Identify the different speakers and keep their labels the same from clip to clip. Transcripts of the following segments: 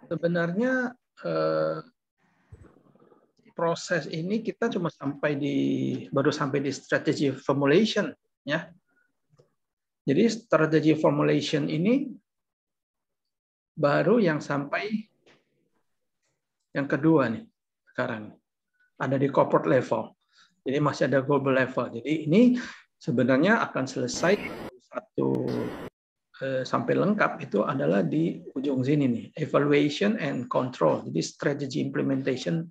Speaker 1: Sebenarnya proses ini kita cuma baru sampai di strategy formulation, ya. Jadi strategy formulation ini baru yang sampai yang kedua nih sekarang, ada di corporate level. Jadi masih ada global level. Jadi ini sebenarnya akan selesai sampai lengkap itu adalah di ujung sini nih, evaluation and control. Jadi strategy implementation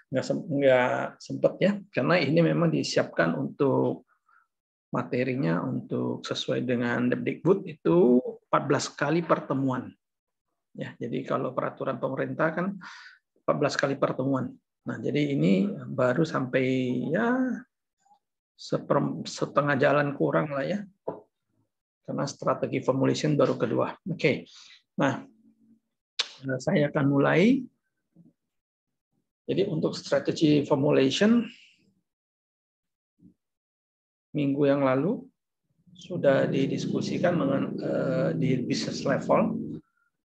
Speaker 1: nggak sempat ya, karena ini memang disiapkan untuk materinya untuk sesuai dengan Depdikbud itu 14 kali pertemuan. Ya, jadi kalau peraturan pemerintah kan 14 kali pertemuan. Nah, jadi ini baru sampai ya setengah jalan kurang lah ya. Karena strategi formulation baru kedua. Oke. Nah, saya akan mulai. Jadi untuk strategi formulation minggu yang lalu sudah didiskusikan di business level,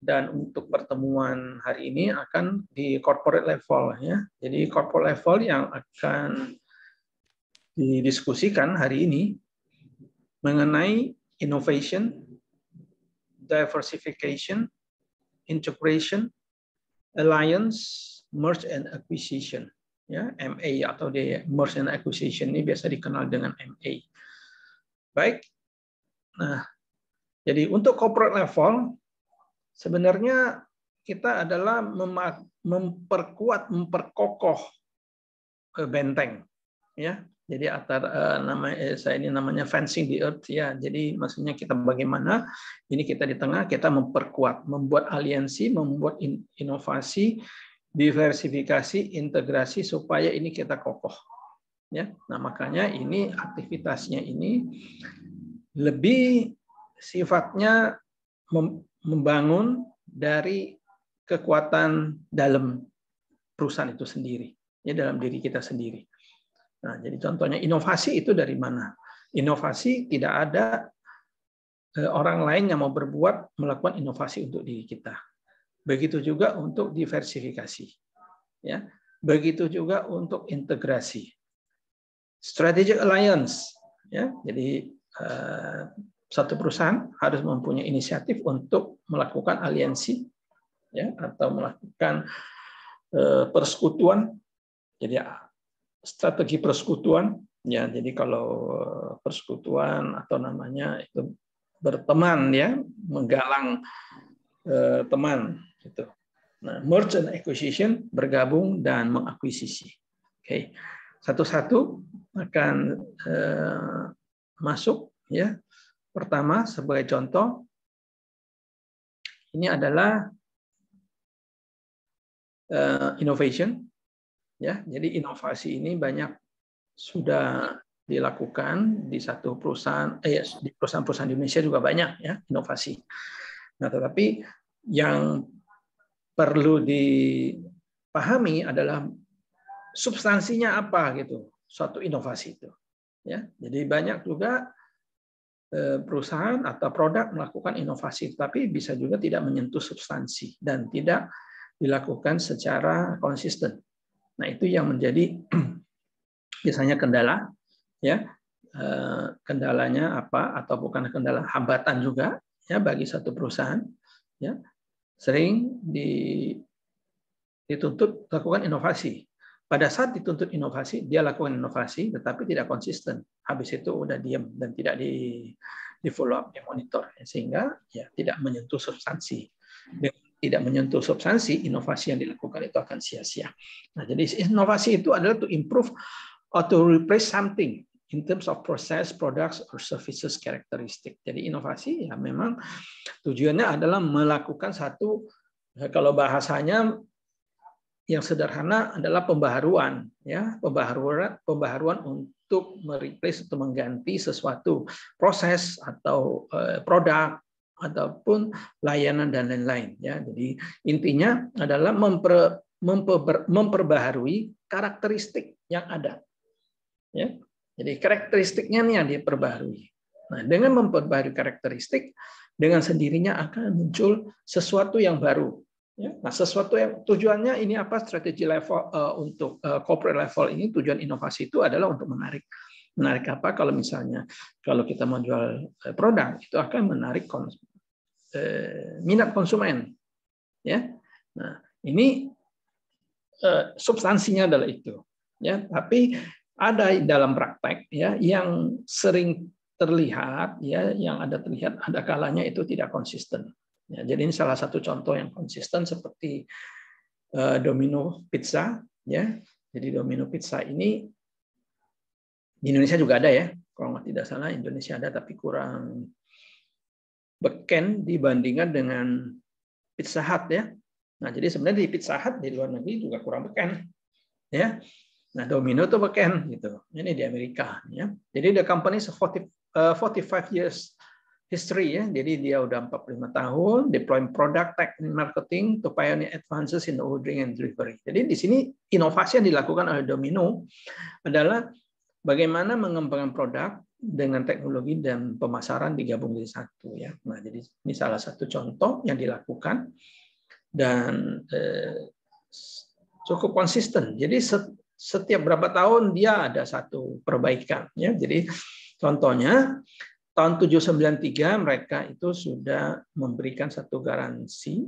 Speaker 1: dan untuk pertemuan hari ini akan di corporate level ya. Jadi corporate level yang akan didiskusikan hari ini mengenai innovation, diversification, integration, alliance, merge and acquisition. Ya, MA atau di merge and acquisition ini biasa dikenal dengan MA. Baik. Nah, jadi untuk corporate level sebenarnya kita adalah memperkokoh benteng, ya. Jadi saya ini namanya fencing the earth ya. Jadi maksudnya kita bagaimana ini kita di tengah kita memperkuat, membuat aliansi, membuat inovasi, diversifikasi, integrasi supaya ini kita kokoh. Ya. Nah, makanya ini aktivitasnya ini lebih sifatnya membangun dari kekuatan dalam perusahaan itu sendiri, ya, dalam diri kita sendiri. Nah, jadi contohnya inovasi itu dari mana? Inovasi tidak ada orang lain yang mau melakukan inovasi untuk diri kita. Begitu juga untuk diversifikasi, ya. Begitu juga untuk integrasi. Strategic alliance, ya. Jadi satu perusahaan harus mempunyai inisiatif untuk melakukan aliansi, ya, atau melakukan persekutuan. Jadi strategi persekutuan, ya. Jadi kalau persekutuan atau namanya itu berteman, ya, menggalang teman, gitu. Nah, merge and acquisition, bergabung dan mengakuisisi. Oke, satu-satu akan masuk, ya. Pertama, sebagai contoh, ini adalah innovation, ya. Jadi inovasi ini banyak sudah dilakukan di satu perusahaan, di perusahaan-perusahaan di Indonesia juga banyak, ya, inovasi. Nah, tetapi yang perlu dipahami adalah substansinya apa gitu, suatu inovasi itu. Ya, jadi banyak juga perusahaan atau produk melakukan inovasi, tapi bisa juga tidak menyentuh substansi dan tidak dilakukan secara konsisten. Nah, itu yang menjadi biasanya kendala, ya. Kendalanya apa atau bukan kendala, hambatan juga, ya, bagi satu perusahaan, ya. Sering dituntut lakukan inovasi. Pada saat dituntut inovasi, dia lakukan inovasi, tetapi tidak konsisten. Habis itu udah diam dan tidak di follow up, dimonitor, sehingga ya tidak menyentuh substansi. Dengan tidak menyentuh substansi, inovasi yang dilakukan itu akan sia-sia. Nah, jadi inovasi itu adalah to improve or to replace something in terms of process, products, or services characteristic. Jadi inovasi ya memang tujuannya adalah melakukan satu, kalau bahasanya yang sederhana adalah pembaharuan, ya, pembaharuan untuk mereplace atau mengganti sesuatu proses atau produk ataupun layanan dan lain-lain, ya. Jadi intinya adalah memperbaharui karakteristik yang ada, ya. Jadi karakteristiknya nih yang diperbaharui. Nah, dengan memperbaharui karakteristik, dengan sendirinya akan muncul sesuatu yang baru, Ya, nah, sesuatu yang tujuannya ini apa, strategi level untuk corporate level ini, tujuan inovasi itu adalah untuk menarik apa, kalau misalnya kalau kita mau jual produk itu akan menarik minat konsumen, ya. Nah, ini substansinya adalah itu, ya. Tapi ada dalam praktek, ya, yang sering terlihat, ya, yang terlihat ada kalanya itu tidak konsisten. Ya, jadi ini salah satu contoh yang konsisten seperti Domino Pizza, ya. Jadi Domino Pizza ini di Indonesia juga ada, ya. Kalau tidak salah Indonesia ada, tapi kurang beken dibandingkan dengan Pizza Hut, ya. Nah, jadi sebenarnya di Pizza Hut di luar negeri juga kurang beken, ya. Nah, Domino itu beken gitu. Ini di Amerika, ya. Jadi the company is 45 years history, ya. Jadi dia udah 45 tahun deploying product, tech, and marketing to pioneer advances in ordering and delivery. Jadi di sini inovasi yang dilakukan oleh Domino adalah bagaimana mengembangkan produk dengan teknologi dan pemasaran digabung jadi satu, ya. Nah, jadi ini salah satu contoh yang dilakukan dan cukup konsisten. Jadi setiap berapa tahun dia ada satu perbaikan, ya. Jadi contohnya tahun 793 mereka itu sudah memberikan satu garansi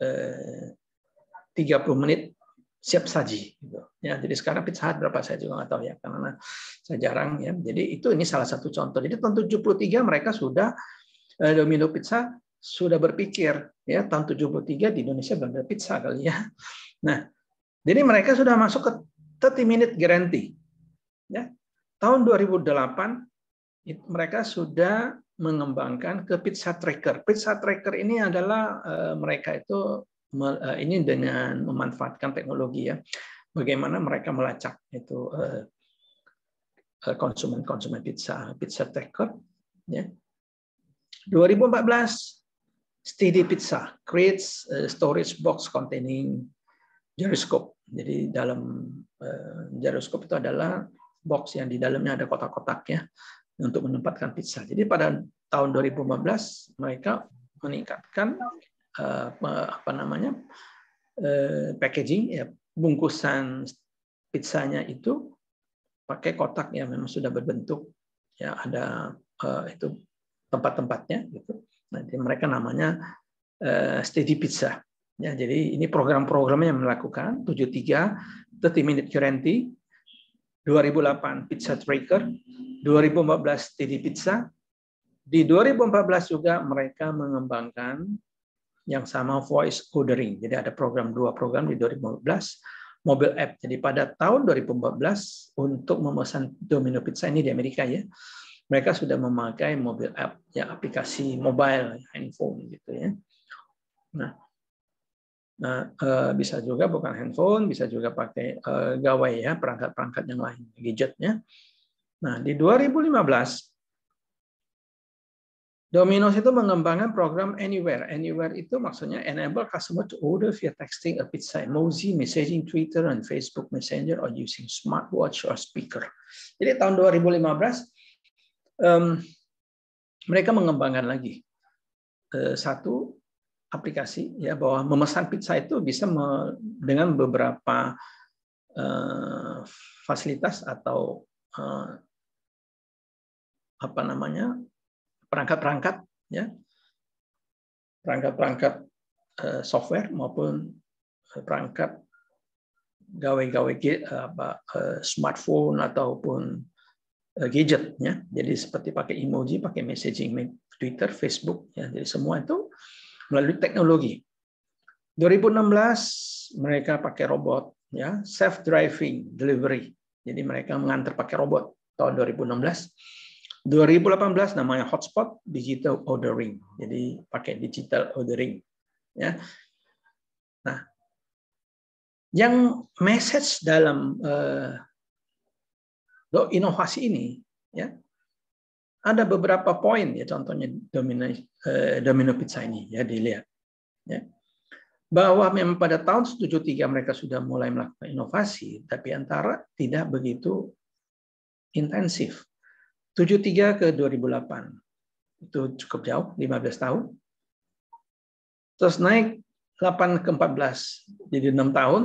Speaker 1: 30 menit siap saji, gitu. Ya, jadi sekarang Pizza Hut berapa saya juga nggak tahu, ya, karena saya jarang, ya. Jadi ini salah satu contoh. Jadi tahun 73 mereka sudah Domino Pizza sudah berpikir, ya, tahun 73 di Indonesia belum ada pizza kali, ya. Nah, jadi mereka sudah masuk ke 30 minute guarantee, ya. Tahun 2008 mereka sudah mengembangkan ke Pizza Tracker. Pizza Tracker ini adalah mereka itu ini dengan memanfaatkan teknologi, ya. Bagaimana mereka melacak itu konsumen pizza. Pizza Tracker, ya. 2014 Steady Pizza creates a storage box containing gyroscope. Jadi dalam gyroscope itu adalah box yang di dalamnya ada kotak-kotak, ya, untuk menempatkan pizza. Jadi pada tahun 2015 mereka meningkatkan packaging, ya, bungkusan pizzanya itu pakai kotak yang memang sudah berbentuk, ya, ada itu tempat-tempatnya gitu. Nanti mereka namanya Steady Pizza. Ya, jadi ini program-programnya yang melakukan 73 30 minute guarantee, 2008 Pizza Tracker, 2014 Steady Pizza. Di 2014 juga mereka mengembangkan yang sama voice ordering. Jadi ada dua program di 2015, mobile app. Jadi pada tahun 2014 untuk memesan Domino Pizza ini di Amerika, ya, mereka sudah memakai mobile app, ya, aplikasi mobile, handphone gitu, ya. Nah, bisa juga bukan handphone, bisa juga pakai gawai, ya, perangkat-perangkat yang lain, gadgetnya. Nah, di 2015 Domino's itu mengembangkan program Anywhere. Anywhere itu maksudnya enable customer to order via texting a pizza emoji, messaging Twitter and Facebook Messenger, or using smartwatch or speaker. Jadi tahun 2015 mereka mengembangkan lagi satu aplikasi, ya, bahwa memesan pizza itu bisa dengan beberapa fasilitas atau perangkat-perangkat, ya, perangkat-perangkat software maupun perangkat gawe-gawe smartphone ataupun gadget, ya. Jadi seperti pakai emoji, pakai messaging Twitter, Facebook, ya. Jadi semua itu melalui teknologi. 2016 mereka pakai robot, ya, self driving delivery. Jadi mereka mengantar pakai robot tahun 2016. 2018 namanya hotspot digital ordering. Jadi pakai digital ordering, ya. Nah, yang message dalam inovasi ini, ya, ada beberapa poin, ya, contohnya Domino Pizza ini, ya, dilihat, ya, bahwa memang pada tahun 73 mereka sudah mulai melakukan inovasi, tapi antara tidak begitu intensif. 73 ke 2008 itu cukup jauh, 15 tahun. Terus naik 8 ke 14, jadi 6 tahun.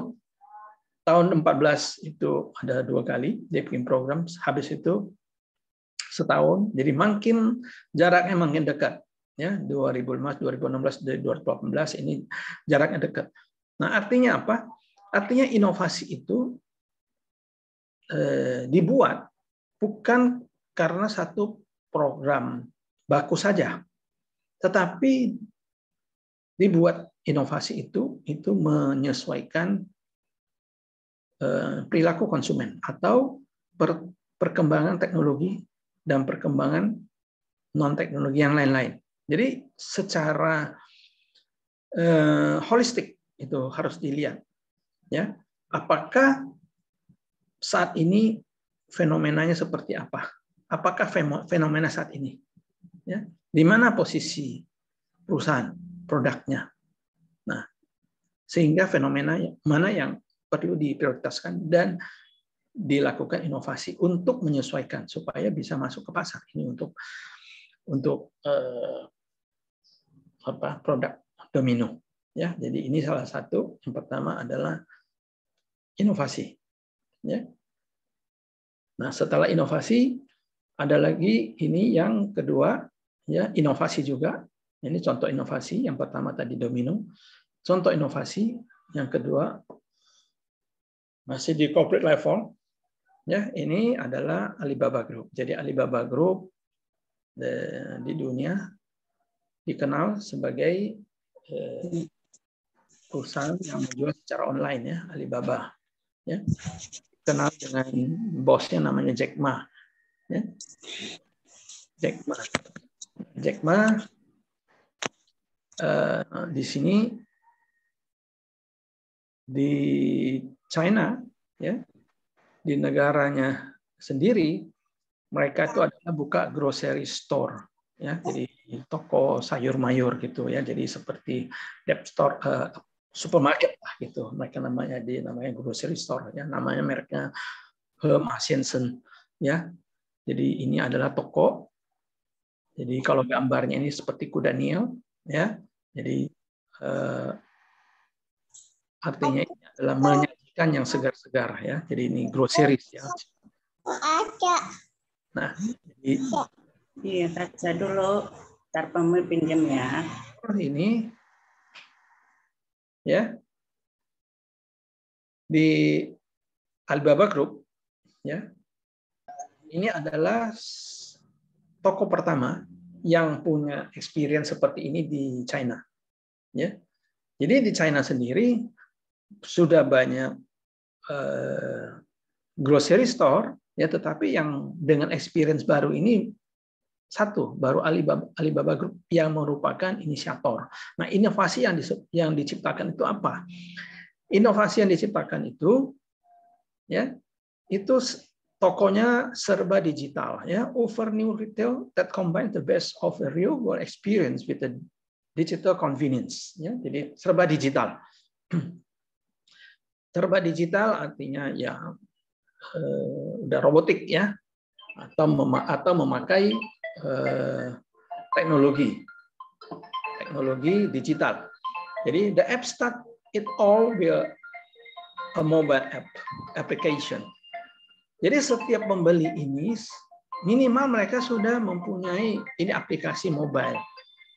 Speaker 1: Tahun 14 itu ada 2 kali dia bikin program, habis itu setahun, jadi makin jaraknya makin dekat. Ya, 2015, 2016, 2018 ini jaraknya dekat. Nah, artinya apa? Artinya inovasi itu dibuat bukan karena satu program baku saja, tetapi dibuat inovasi itu menyesuaikan perilaku konsumen atau perkembangan teknologi dan perkembangan non teknologi yang lain-lain. Jadi secara holistik itu harus dilihat, ya. Apakah saat ini fenomenanya seperti apa? Apakah fenomena saat ini, ya? Di mana posisi perusahaan, produknya? Nah, sehingga fenomena mana yang perlu diprioritaskan dan dilakukan inovasi untuk menyesuaikan supaya bisa masuk ke pasar ini untuk produk domino, ya. Jadi ini salah satu yang pertama adalah inovasi, ya. Nah, setelah inovasi ada lagi ini yang kedua, ya, inovasi juga. Ini contoh inovasi yang pertama tadi domino, contoh inovasi yang kedua masih di corporate level, ya. Ini adalah Alibaba Group. Jadi Alibaba Group di dunia dikenal sebagai perusahaan yang menjual secara online, ya, Alibaba, ya. Kenal dengan bosnya namanya Jack Ma, ya. Jack Ma di sini di China, ya, di negaranya sendiri mereka itu adalah buka grocery store, ya, jadi toko sayur mayur gitu, ya, jadi seperti dep store, supermarket lah gitu, mereka namanya grocery store, ya, namanya mereknya Asiansen, ya. Jadi ini adalah toko. Jadi kalau gambarnya ini seperti kuda Nil, ya. Jadi artinya ini adalah menyajikan yang segar-segar, ya. Jadi ini groceries, ya. Nah, jadi
Speaker 2: iya, baca dulu. Ntar Pemi pinjam, ya.
Speaker 1: Ini, ya, di Alibaba Group, ya, ini adalah toko pertama yang punya experience seperti ini di China, ya. Jadi di China sendiri sudah banyak grocery store, ya, tetapi yang dengan experience baru ini baru Alibaba Group yang merupakan inisiator. Nah, inovasi yang diciptakan itu apa? Inovasi yang diciptakan itu, ya, itu tokonya serba digital, ya, over new retail that combines the best of a real world experience with the digital convenience, ya. Jadi serba digital. Serba digital artinya ya udah robotik, ya, atau memakai teknologi digital. Jadi the app start it all will a mobile application. Jadi setiap pembeli ini minimal mereka sudah mempunyai ini aplikasi mobile,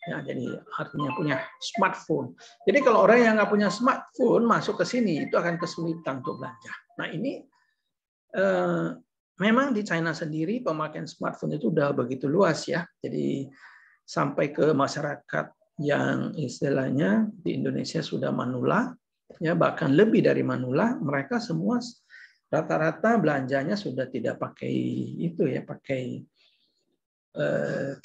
Speaker 1: ya, jadi artinya punya smartphone. Jadi kalau orang yang nggak punya smartphone masuk ke sini itu akan kesulitan untuk belanja. Nah, ini memang di China sendiri pemakaian smartphone itu udah begitu luas, ya. Jadi sampai ke masyarakat yang istilahnya di Indonesia sudah manula, ya, bahkan lebih dari manula, mereka semua rata-rata belanjanya sudah tidak pakai itu, ya, pakai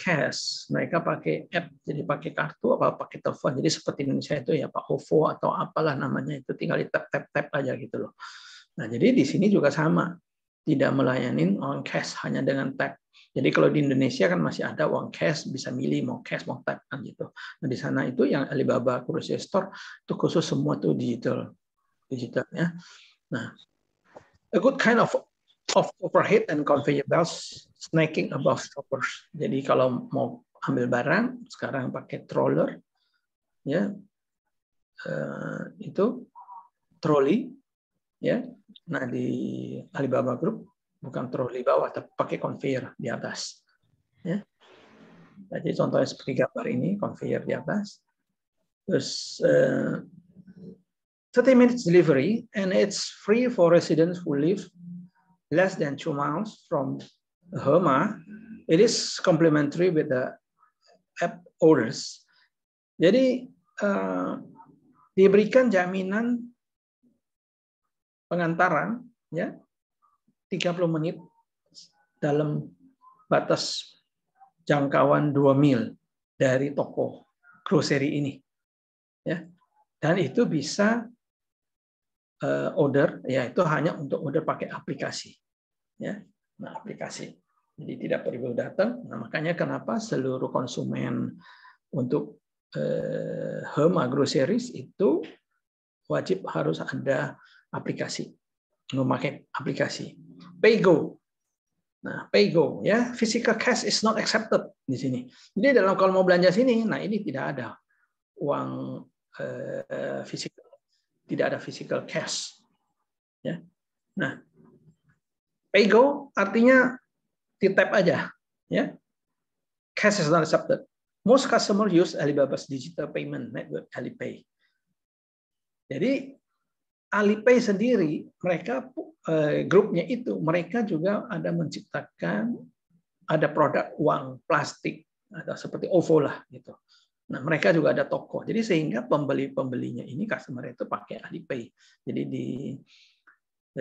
Speaker 1: cash. Mereka pakai app, jadi pakai kartu apa pakai telepon. Jadi seperti Indonesia itu, ya, Pak OVO atau apalah namanya itu, tinggal di tap aja gitu loh. Nah, jadi di sini juga sama. Tidak melayani uang cash, hanya dengan tap. Jadi kalau di Indonesia kan masih ada uang cash, bisa milih mau cash mau tap kan gitu. Nah, di sana itu yang Alibaba Grocery Store itu khusus semua tuh digital, ya. Nah, a good kind of overhead and conveyor belts snaking above shoppers. Jadi kalau mau ambil barang sekarang pakai stroller, ya, itu troli, ya. Nah di Alibaba Group bukan troli bawah, tapi pakai conveyor di atas. Ya. Jadi contohnya seperti gambar ini, conveyor di atas. Terus 30 minutes delivery, and it's free for residents who live less than 2 miles from Hema. It is complementary with the app orders. Jadi diberikan jaminan pengantaran, ya, 30 menit dalam batas jangkauan 2 mil dari toko grocery ini, ya. Dan itu bisa order, ya, itu hanya untuk order pakai aplikasi, ya. Nah, aplikasi. Jadi tidak perlu datang. Nah, makanya kenapa seluruh konsumen untuk Hema Groceries itu wajib harus ada aplikasi, memakai aplikasi. PayGo. Nah, PayGo, ya, physical cash is not accepted di sini. Jadi kalau mau belanja sini, nah ini tidak ada uang physical, tidak ada physical cash. Ya. Nah, PayGo artinya di tap aja, ya. Cash is not accepted. Most customers use Alibaba's digital payment network, Alipay. Jadi Alipay sendiri, mereka grupnya itu, mereka juga ada menciptakan ada produk uang plastik, ada seperti OVO lah gitu. Nah, mereka juga ada toko. Jadi sehingga pembelinya ini customer itu pakai Alipay. Jadi di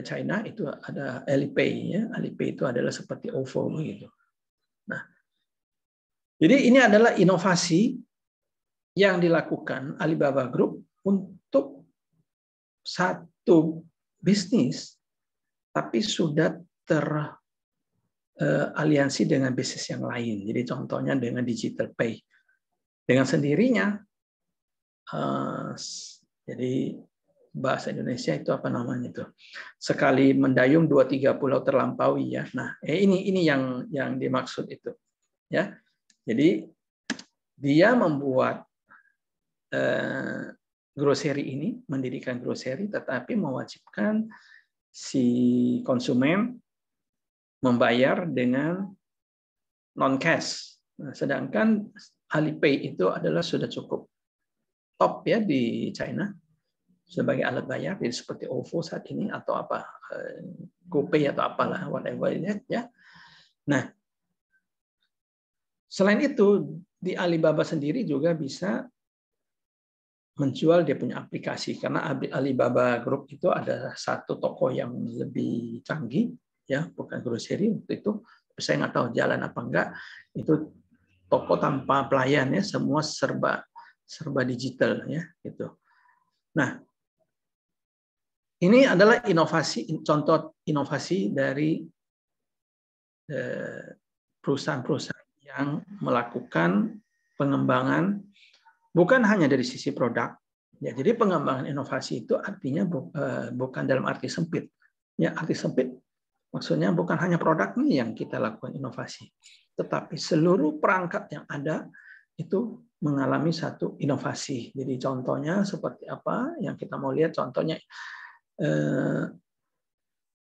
Speaker 1: China itu ada Alipay, ya. Alipay itu adalah seperti OVO begitu. Nah, jadi ini adalah inovasi yang dilakukan Alibaba Group untuk satu bisnis, tapi sudah teraliansi dengan bisnis yang lain. Jadi contohnya dengan digital pay. Dengan sendirinya, jadi bahasa Indonesia itu apa namanya itu? Sekali mendayung 2-3 pulau terlampaui, ya. Nah, ini yang dimaksud itu, ya. Jadi dia membuat grocery ini, mendirikan grocery, tetapi mewajibkan si konsumen membayar dengan non cash. Nah, sedangkan Alipay itu adalah sudah cukup top, ya, di China sebagai alat bayar, jadi seperti OVO saat ini atau apa, GoPay atau apalah, whatever, ya. Nah, selain itu di Alibaba sendiri juga bisa menjual dia punya aplikasi, karena Alibaba Group itu ada satu toko yang lebih canggih, ya, bukan grocery itu, saya nggak tahu jalan apa enggak, itu toko tanpa pelayan, ya, semua serba digital, ya, gitu. Nah, ini adalah contoh inovasi dari perusahaan-perusahaan yang melakukan pengembangan bukan hanya dari sisi produk, ya. Jadi pengembangan inovasi itu artinya bukan dalam arti sempit, ya. Arti sempit maksudnya bukan hanya produknya yang kita lakukan inovasi, tetapi seluruh perangkat yang ada itu mengalami satu inovasi. Jadi contohnya seperti apa yang kita mau lihat, contohnya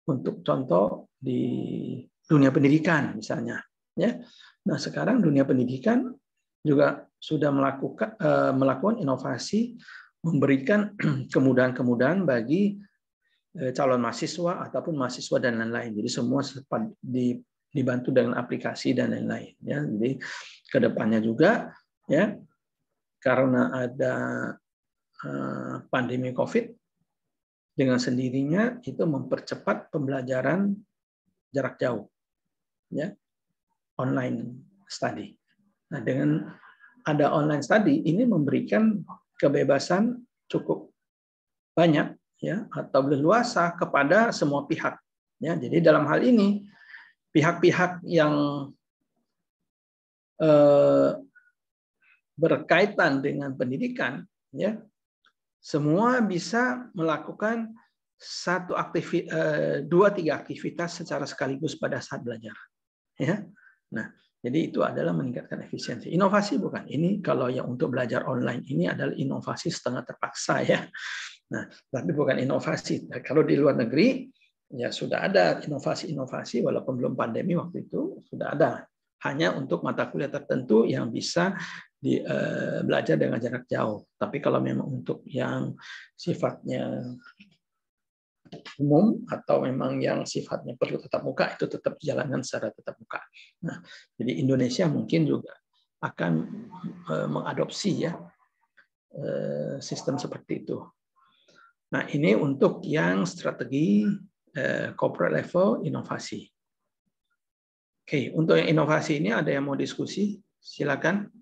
Speaker 1: untuk contoh di dunia pendidikan misalnya, ya. Nah, sekarang dunia pendidikan juga sudah melakukan inovasi, memberikan kemudahan-kemudahan bagi calon mahasiswa ataupun mahasiswa dan lain-lain. Jadi semua dibantu dengan aplikasi dan lain-lain, ya. Jadi kedepannya juga, ya, karena ada pandemi COVID, dengan sendirinya itu mempercepat pembelajaran jarak jauh, ya, online study. Nah, dengan ada online study ini memberikan kebebasan cukup banyak, ya, atau leluasa kepada semua pihak, ya. Jadi dalam hal ini pihak-pihak yang berkaitan dengan pendidikan, ya, semua bisa melakukan 2-3 aktivitas secara sekaligus pada saat belajar, ya. Nah, Jadi itu adalah meningkatkan efisiensi. Inovasi bukan. Ini kalau yang untuk belajar online ini adalah inovasi setengah terpaksa ya. Nah, tapi bukan inovasi. Nah, kalau di luar negeri ya sudah ada inovasi-inovasi walaupun belum pandemi waktu itu sudah ada. Hanya untuk mata kuliah tertentu yang bisa belajar dengan jarak jauh. Tapi kalau memang untuk yang sifatnya umum atau memang yang sifatnya perlu tatap muka itu tetap dijalankan secara tatap muka. Nah, jadi Indonesia mungkin juga akan mengadopsi ya sistem seperti itu. Nah, ini untuk yang strategi corporate level inovasi. Oke, untuk yang inovasi ini ada yang mau diskusi? Silakan.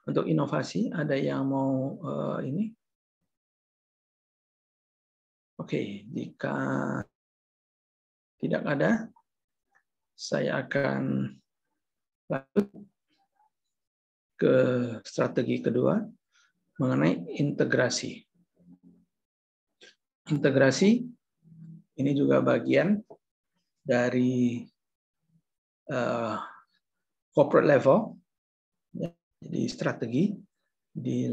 Speaker 1: Untuk inovasi, ada yang mau ini? Oke, jika tidak ada, saya akan lanjut ke strategi kedua mengenai integrasi. Integrasi ini juga bagian dari corporate level. Jadi strategi di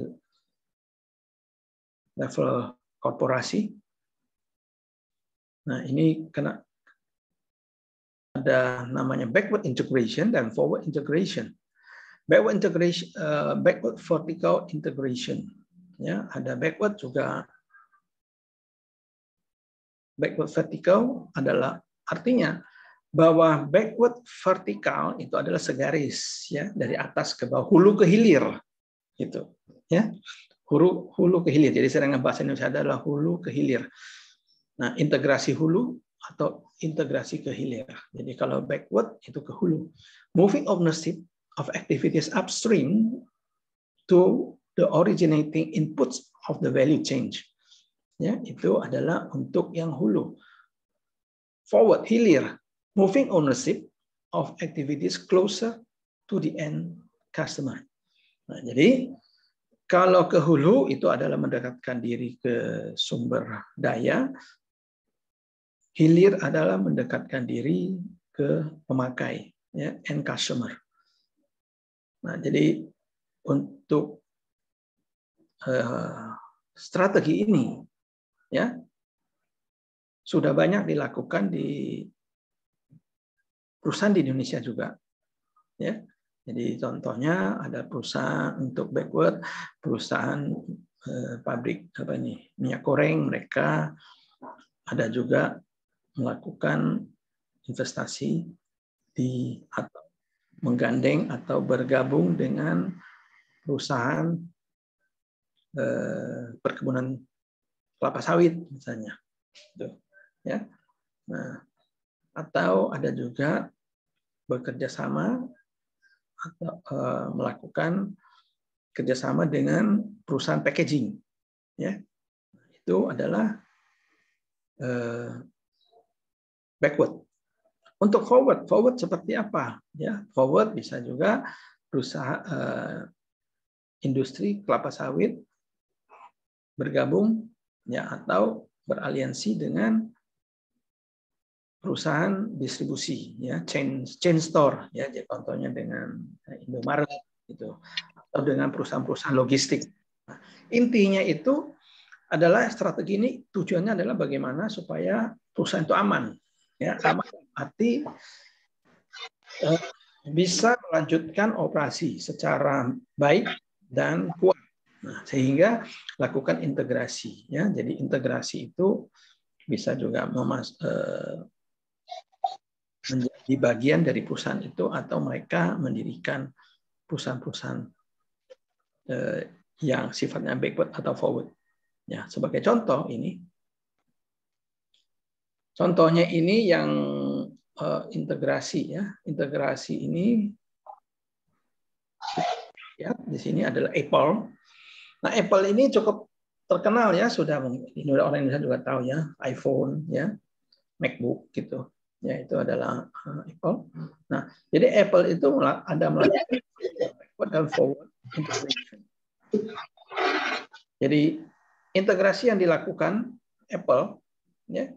Speaker 1: level korporasi. Nah, ini kena ada namanya backward integration dan forward integration. Backward integration, backward vertical integration. Ya, ada backward juga. Backward vertical adalah artinya bahwa backward vertikal itu adalah segaris ya dari atas ke bawah, hulu ke hilir gitu ya, hulu ke hilir. Jadi sedangkan bahasa Indonesia adalah hulu ke hilir. Nah, integrasi hulu atau integrasi ke hilir. Jadi kalau backward itu ke hulu, moving ownership of activities upstream to the originating inputs of the value chain. Ya, itu adalah untuk yang hulu. Forward hilir, moving ownership of activities closer to the end customer. Nah, jadi kalau ke hulu itu adalah mendekatkan diri ke sumber daya, hilir adalah mendekatkan diri ke pemakai, ya, end customer. Nah, jadi untuk strategi ini, ya, sudah banyak dilakukan di perusahaan di Indonesia juga, ya. Jadi contohnya ada perusahaan untuk backward, perusahaan pabrik apa ini minyak goreng, mereka ada juga melakukan investasi di atau menggandeng atau bergabung dengan perusahaan perkebunan kelapa sawit misalnya, gitu, ya. Nah, atau ada juga bekerja sama atau melakukan kerjasama dengan perusahaan packaging, ya. Itu adalah backward. Untuk forward seperti apa? Ya, forward bisa juga perusahaan industri kelapa sawit bergabung ya atau beraliansi dengan perusahaan distribusi ya, chain store ya, contohnya dengan Indomaret gitu atau dengan perusahaan-perusahaan logistik. Nah, intinya itu adalah strategi ini tujuannya adalah bagaimana supaya perusahaan itu aman ya, aman arti bisa melanjutkan operasi secara baik dan kuat. Nah, sehingga lakukan integrasi ya. Jadi integrasi itu bisa juga menjadi bagian dari perusahaan itu atau mereka mendirikan perusahaan-perusahaan yang sifatnya backward atau forward. Ya, sebagai contoh ini. Contohnya ini yang integrasi ya. Integrasi ini ya, di sini adalah Apple. Nah, Apple ini cukup terkenal ya, sudah orang Indonesia juga tahu ya, iPhone ya, MacBook gitu. Ya, itu adalah Apple. Nah, jadi Apple itu ada melakukan backward dan forward integration. Jadi integrasi yang dilakukan Apple, ya,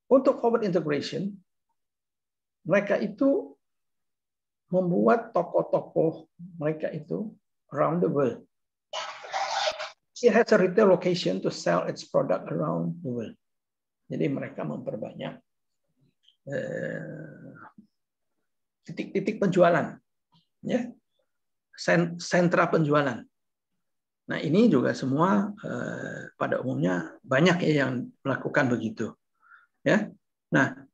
Speaker 1: untuk forward integration, mereka itu membuat toko-toko mereka itu around the world. It has a retail location to sell its product around the world. Jadi mereka memperbanyak titik-titik penjualan, ya, sentra penjualan. Nah, ini juga semua pada umumnya banyak ya yang melakukan begitu, ya. Nah,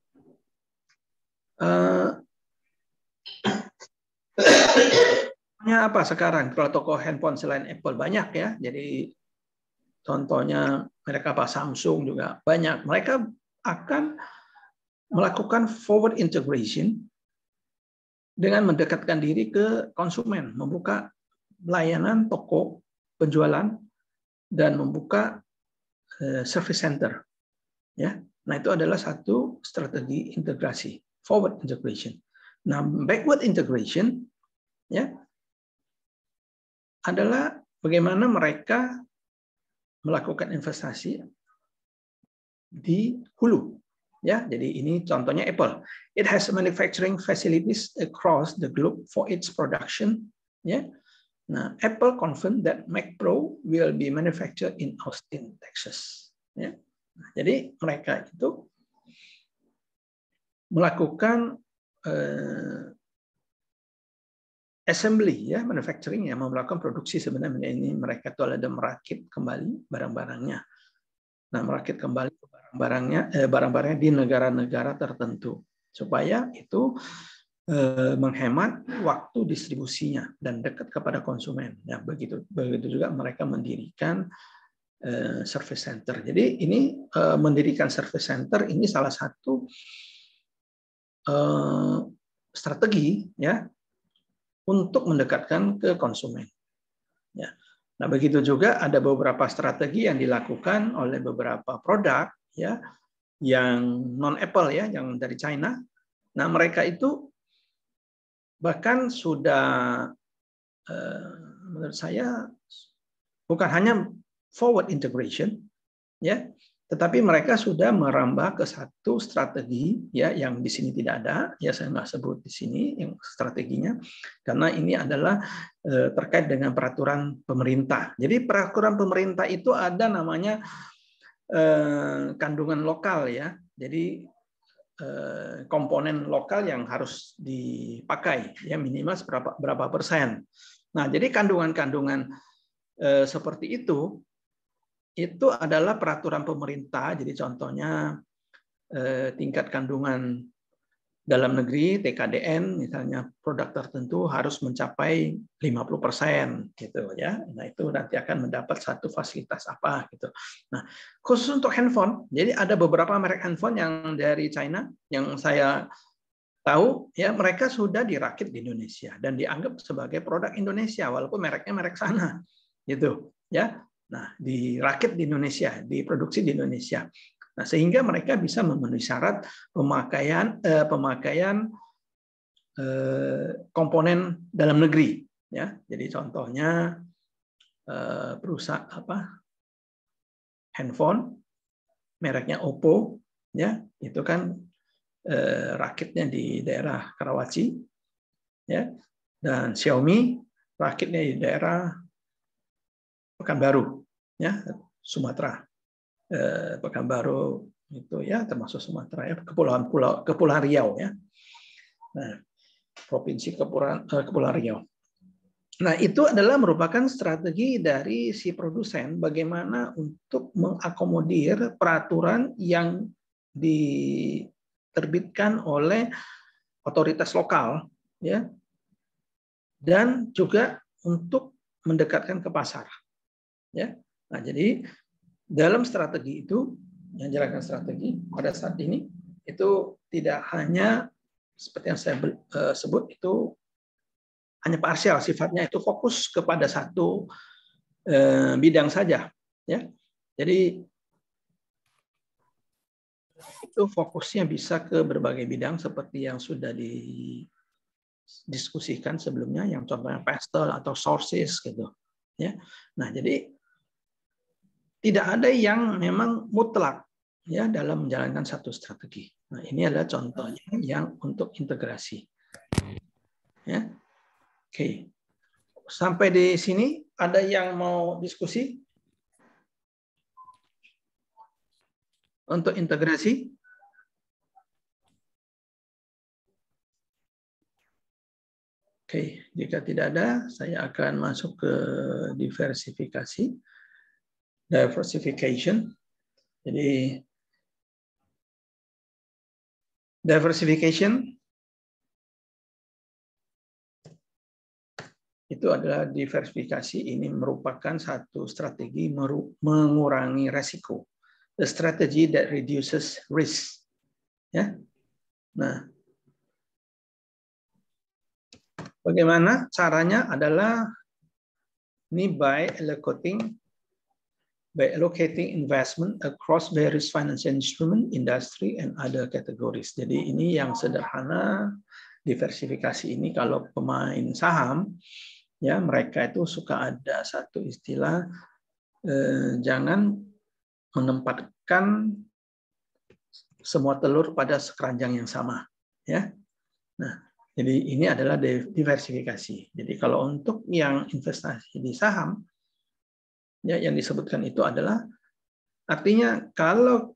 Speaker 1: apa sekarang kalau toko handphone selain Apple banyak ya. Jadi contohnya mereka apa, Samsung juga banyak. Mereka akan melakukan forward integration dengan mendekatkan diri ke konsumen, membuka layanan toko penjualan dan membuka service center. Ya, nah itu adalah satu strategi integrasi, forward integration. Nah, backward integration, ya, adalah bagaimana mereka melakukan investasi di hulu. Ya, jadi ini contohnya Apple. It has manufacturing facilities across the globe for its production. Ya, nah Apple confirmed that Mac Pro will be manufactured in Austin, Texas. Ya, nah, jadi mereka itu melakukan assembly, ya, manufacturing, ya, melakukan produksi. Sebenarnya ini mereka itu ada merakit kembali barang-barangnya. Nah, merakit kembali barang-barangnya di negara-negara tertentu supaya itu menghemat waktu distribusinya dan dekat kepada konsumen. Ya, begitu juga mereka mendirikan service center. Jadi ini mendirikan service center ini salah satu strategi, ya, untuk mendekatkan ke konsumen. Ya. Nah, begitu juga ada beberapa strategi yang dilakukan oleh beberapa produk, ya, yang non Apple, ya, yang dari China. Nah, mereka itu bahkan sudah menurut saya bukan hanya forward integration, ya, tetapi mereka sudah merambah ke satu strategi, ya, yang di sini tidak ada, ya, saya nggak sebut di sini yang strateginya karena ini adalah terkait dengan peraturan pemerintah. Jadi peraturan pemerintah itu ada namanya kandungan lokal, ya. Jadi komponen lokal yang harus dipakai, ya, minimal berapa persen. Nah, jadi kandungan-kandungan seperti itu adalah peraturan pemerintah. Jadi contohnya tingkat kandungan dalam negeri TKDN misalnya produk tertentu harus mencapai 50% gitu, ya. Nah, itu nanti akan mendapat satu fasilitas apa gitu. Nah, khusus untuk handphone, jadi ada beberapa merek handphone yang dari China yang saya tahu, ya, mereka sudah dirakit di Indonesia dan dianggap sebagai produk Indonesia walaupun mereknya merek sana gitu, ya. Nah, dirakit di Indonesia, diproduksi di Indonesia. Nah, sehingga mereka bisa memenuhi syarat pemakaian komponen dalam negeri, ya. Jadi contohnya perusahaan handphone mereknya Oppo, ya, itu kan rakitnya di daerah Karawaci, ya, dan Xiaomi rakitnya di daerah Pekanbaru, ya, Sumatera. Pekanbaru itu, ya, termasuk Sumatera, ya, Kepulauan Riau, ya. Nah, provinsi Kepulauan Riau. Nah, itu adalah merupakan strategi dari si produsen bagaimana untuk mengakomodir peraturan yang diterbitkan oleh otoritas lokal, ya, dan juga untuk mendekatkan ke pasar, ya. Nah, jadi dalam strategi itu yang jalankan strategi pada saat ini itu tidak hanya seperti yang saya sebut itu hanya parsial sifatnya, itu fokus kepada satu bidang saja, ya. Jadi itu fokusnya bisa ke berbagai bidang seperti yang sudah didiskusikan sebelumnya, yang contohnya pastel atau sources gitu, ya. Nah, jadi tidak ada yang memang mutlak ya dalam menjalankan satu strategi. Nah, ini adalah contohnya yang untuk integrasi. Ya. Oke. Sampai di sini ada yang mau diskusi untuk integrasi? Oke, jika tidak ada, saya akan masuk ke diversifikasi. Diversification. Jadi diversification itu adalah diversifikasi, ini merupakan satu strategi mengurangi resiko. The strategy that reduces risk. Ya. Nah, bagaimana caranya adalah ini by allocating investment across various financial instrument, industry, and other categories. Jadi ini yang sederhana, diversifikasi ini kalau pemain saham, ya mereka itu suka ada satu istilah, jangan menempatkan semua telur pada keranjang yang sama. Ya. Nah, jadi ini adalah diversifikasi. Jadi kalau untuk yang investasi di saham, ya, yang disebutkan itu adalah artinya kalau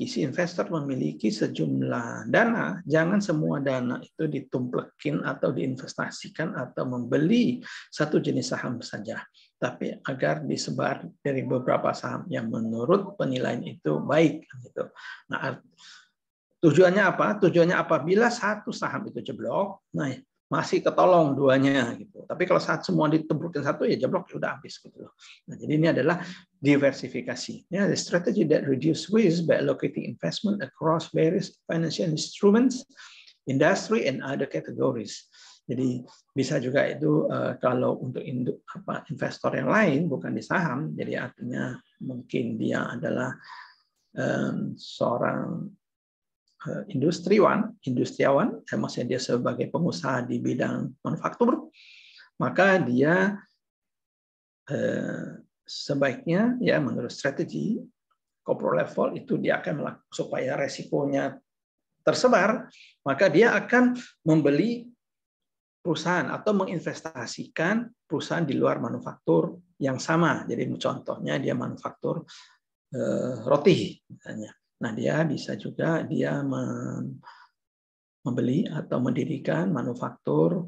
Speaker 1: si investor memiliki sejumlah dana, jangan semua dana itu ditumplekin atau diinvestasikan atau membeli satu jenis saham saja, tapi agar disebar dari beberapa saham yang menurut penilaian itu baik. Gitu. Nah, tujuannya apa? Tujuannya apabila satu saham itu jeblok, nah masih ketolong duanya gitu. Tapi kalau saat semua ditebrukin satu ya jeblok sudah habis gitu. Nah, jadi ini adalah diversifikasi. Ya, the strategy that reduce risk by allocating investment across various financial instruments, industry and other categories. Jadi bisa juga itu kalau untuk investor yang lain bukan di saham, jadi artinya mungkin dia adalah seorang industriawan, maksudnya dia sebagai pengusaha di bidang manufaktur, maka dia sebaiknya ya menurut strategi corporate level itu dia akan melakukan supaya resikonya tersebar, maka dia akan membeli perusahaan atau menginvestasikan perusahaan di luar manufaktur yang sama. Jadi contohnya dia manufaktur roti misalnya. Nah, dia bisa juga dia membeli atau mendirikan manufaktur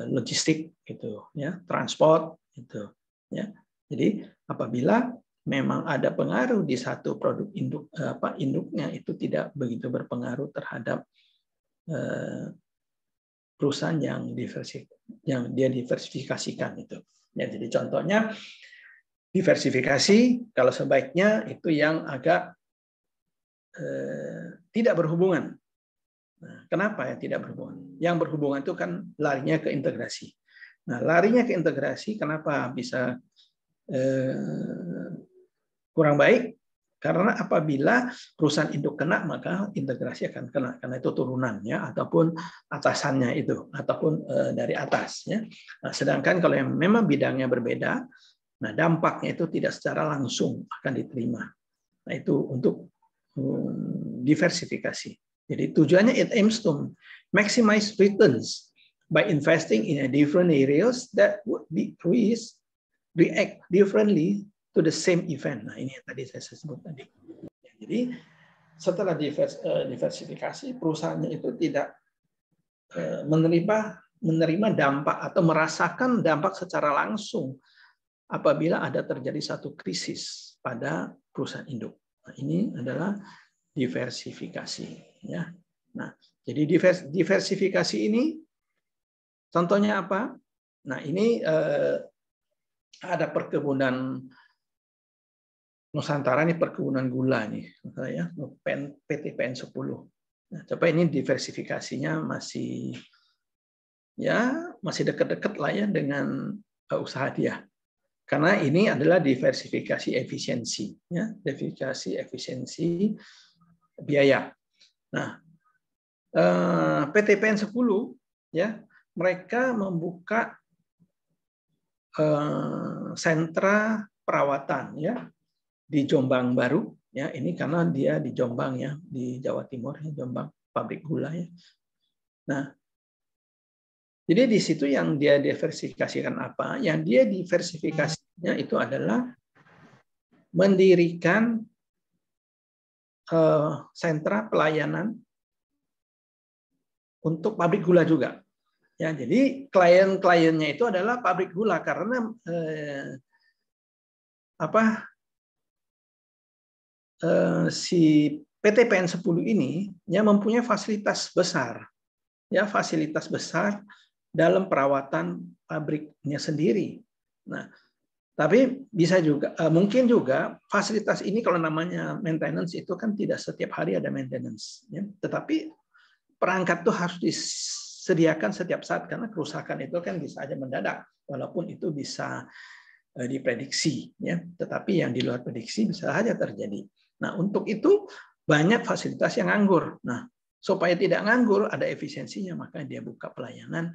Speaker 1: logistik gitu ya, transport gitu ya. Jadi apabila memang ada pengaruh di satu produk induknya itu tidak begitu berpengaruh terhadap perusahaan yang dia diversifikasikan itu. Ya, jadi contohnya diversifikasi kalau sebaiknya itu yang agak tidak berhubungan. Nah, kenapa ya tidak berhubungan? Yang berhubungan itu kan larinya ke integrasi. Nah, larinya ke integrasi kenapa bisa kurang baik? Karena apabila perusahaan induk kena, maka integrasi akan kena karena itu turunannya ataupun atasannya itu ataupun dari atas. Ya. Nah, sedangkan kalau yang memang bidangnya berbeda, nah dampaknya itu tidak secara langsung akan diterima. Nah, itu untuk diversifikasi. Jadi tujuannya it aims to maximize returns by investing in a different areas that would be react differently to the same event. Nah, ini yang tadi saya sebut tadi. Jadi setelah diversifikasi, perusahaannya itu tidak menerima dampak atau merasakan dampak secara langsung apabila ada terjadi satu krisis pada perusahaan induk. Nah, ini adalah diversifikasi. Ya. Nah, jadi diversifikasi ini contohnya apa? Nah, ini ada perkebunan Nusantara, ini perkebunan gula nih, ya, PT PN 10. Nah, coba ini diversifikasinya masih dekat-dekat lah ya dengan usaha dia. Karena ini adalah diversifikasi efisiensi, ya, diversifikasi efisiensi biaya. Nah, PT PN 10 ya, mereka membuka sentra perawatan ya di Jombang Baru ya, ini karena dia di Jombang ya, di Jawa Timur ya, Jombang pabrik gula ya. Nah, jadi di situ yang dia diversifikasikan apa? Yang dia diversifikasinya itu adalah mendirikan sentra pelayanan untuk pabrik gula juga. Ya, jadi klien-kliennya itu adalah pabrik gula karena si PT PN 10 ini ya mempunyai fasilitas besar, ya fasilitas besar dalam perawatan pabriknya sendiri. Nah, tapi bisa juga mungkin juga fasilitas ini kalau namanya maintenance itu kan tidak setiap hari ada maintenance, ya. Tetapi perangkat itu harus disediakan setiap saat karena kerusakan itu kan bisa aja mendadak, walaupun itu bisa diprediksi, ya. Tetapi yang di luar prediksi bisa saja terjadi. Nah, untuk itu banyak fasilitas yang nganggur. Nah, supaya tidak nganggur, ada efisiensinya, maka dia buka pelayanan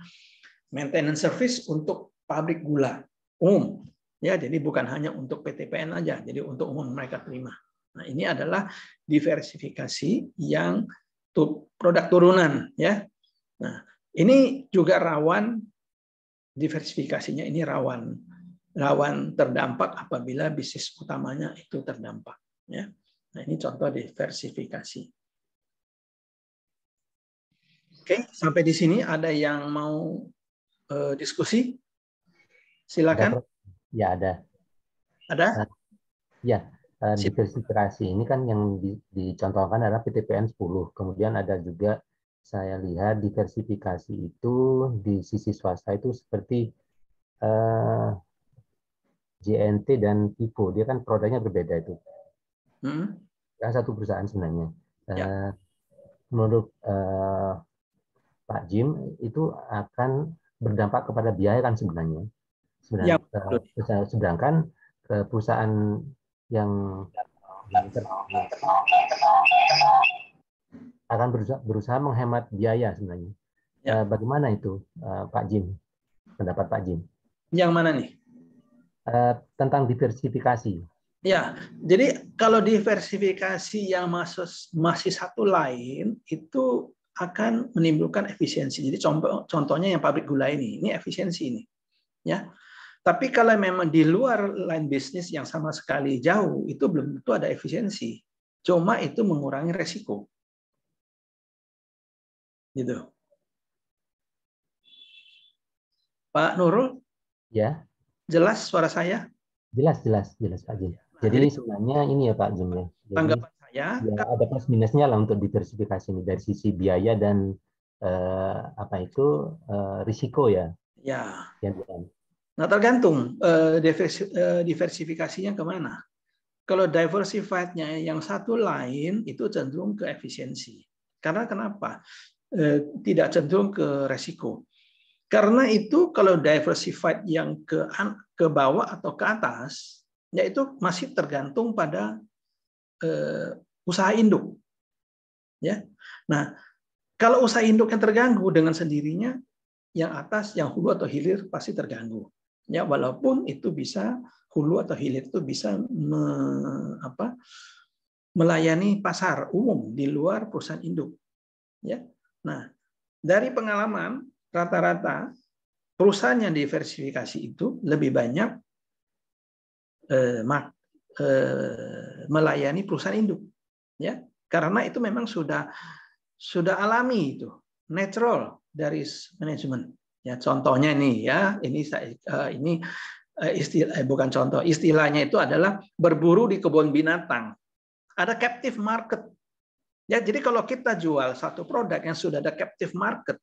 Speaker 1: maintenance service untuk pabrik gula umum. Ya, jadi bukan hanya untuk PT PN aja, jadi untuk umum mereka terima. Nah, ini adalah diversifikasi yang produk turunan, ya. Nah, ini juga rawan diversifikasinya ini rawan terdampak apabila bisnis utamanya itu terdampak, ya. Nah, ini contoh diversifikasi. Oke, sampai di sini ada yang mau diskusi? Silakan.
Speaker 3: Ya, ada.
Speaker 1: Ada?
Speaker 3: Ya, diversifikasi ini kan yang dicontohkan adalah PT PN 10. Kemudian ada juga saya lihat diversifikasi itu di sisi swasta itu seperti JNT dan Vivo. Dia kan produknya berbeda itu. Kan satu perusahaan sebenarnya. Ya. Menurut Pak Jim itu akan berdampak kepada biaya kan sebenarnya.
Speaker 1: Ya,
Speaker 3: sedangkan perusahaan yang akan berusaha menghemat biaya sebenarnya. Ya. Bagaimana itu, Pak Jim? Pendapat Pak Jim?
Speaker 1: Yang mana nih?
Speaker 3: Tentang diversifikasi.
Speaker 1: Ya, jadi kalau diversifikasi yang masih satu line itu akan menimbulkan efisiensi. Jadi contohnya yang pabrik gula ini efisiensi ini, ya. Tapi kalau memang di luar line bisnis yang sama sekali jauh, itu belum tentu ada efisiensi. Cuma itu mengurangi resiko, gitu. Pak Nurul,
Speaker 3: ya,
Speaker 1: jelas suara saya?
Speaker 3: Jelas Pak Jim. Jadi sebenarnya ini ya Pak Jim ya. Jadi
Speaker 1: tanggapan saya
Speaker 3: ya, ada plus minusnya lah untuk diversifikasi ini dari sisi biaya dan risiko ya.
Speaker 1: Ya.
Speaker 3: Yang
Speaker 1: Nah, tergantung diversifikasinya kemana. Kalau diversified-nya yang satu lain itu cenderung ke efisiensi. Karena kenapa? Tidak cenderung ke resiko. Karena itu kalau diversified yang ke bawah atau ke atas, yaitu masih tergantung pada usaha induk. Ya. Nah, kalau usaha induk yang terganggu dengan sendirinya, yang atas, yang hulu atau hilir pasti terganggu. Ya, walaupun itu bisa hulu atau hilir itu bisa melayani pasar umum di luar perusahaan induk. Ya. Nah, dari pengalaman rata-rata perusahaan yang diversifikasi itu lebih banyak melayani perusahaan induk. Ya, karena itu memang sudah alami itu, natural dari manajemen. Ya, contohnya nih ya, ini bukan contoh, istilahnya itu adalah berburu di kebun binatang. Ada captive market. Ya, jadi kalau kita jual satu produk yang sudah ada captive market,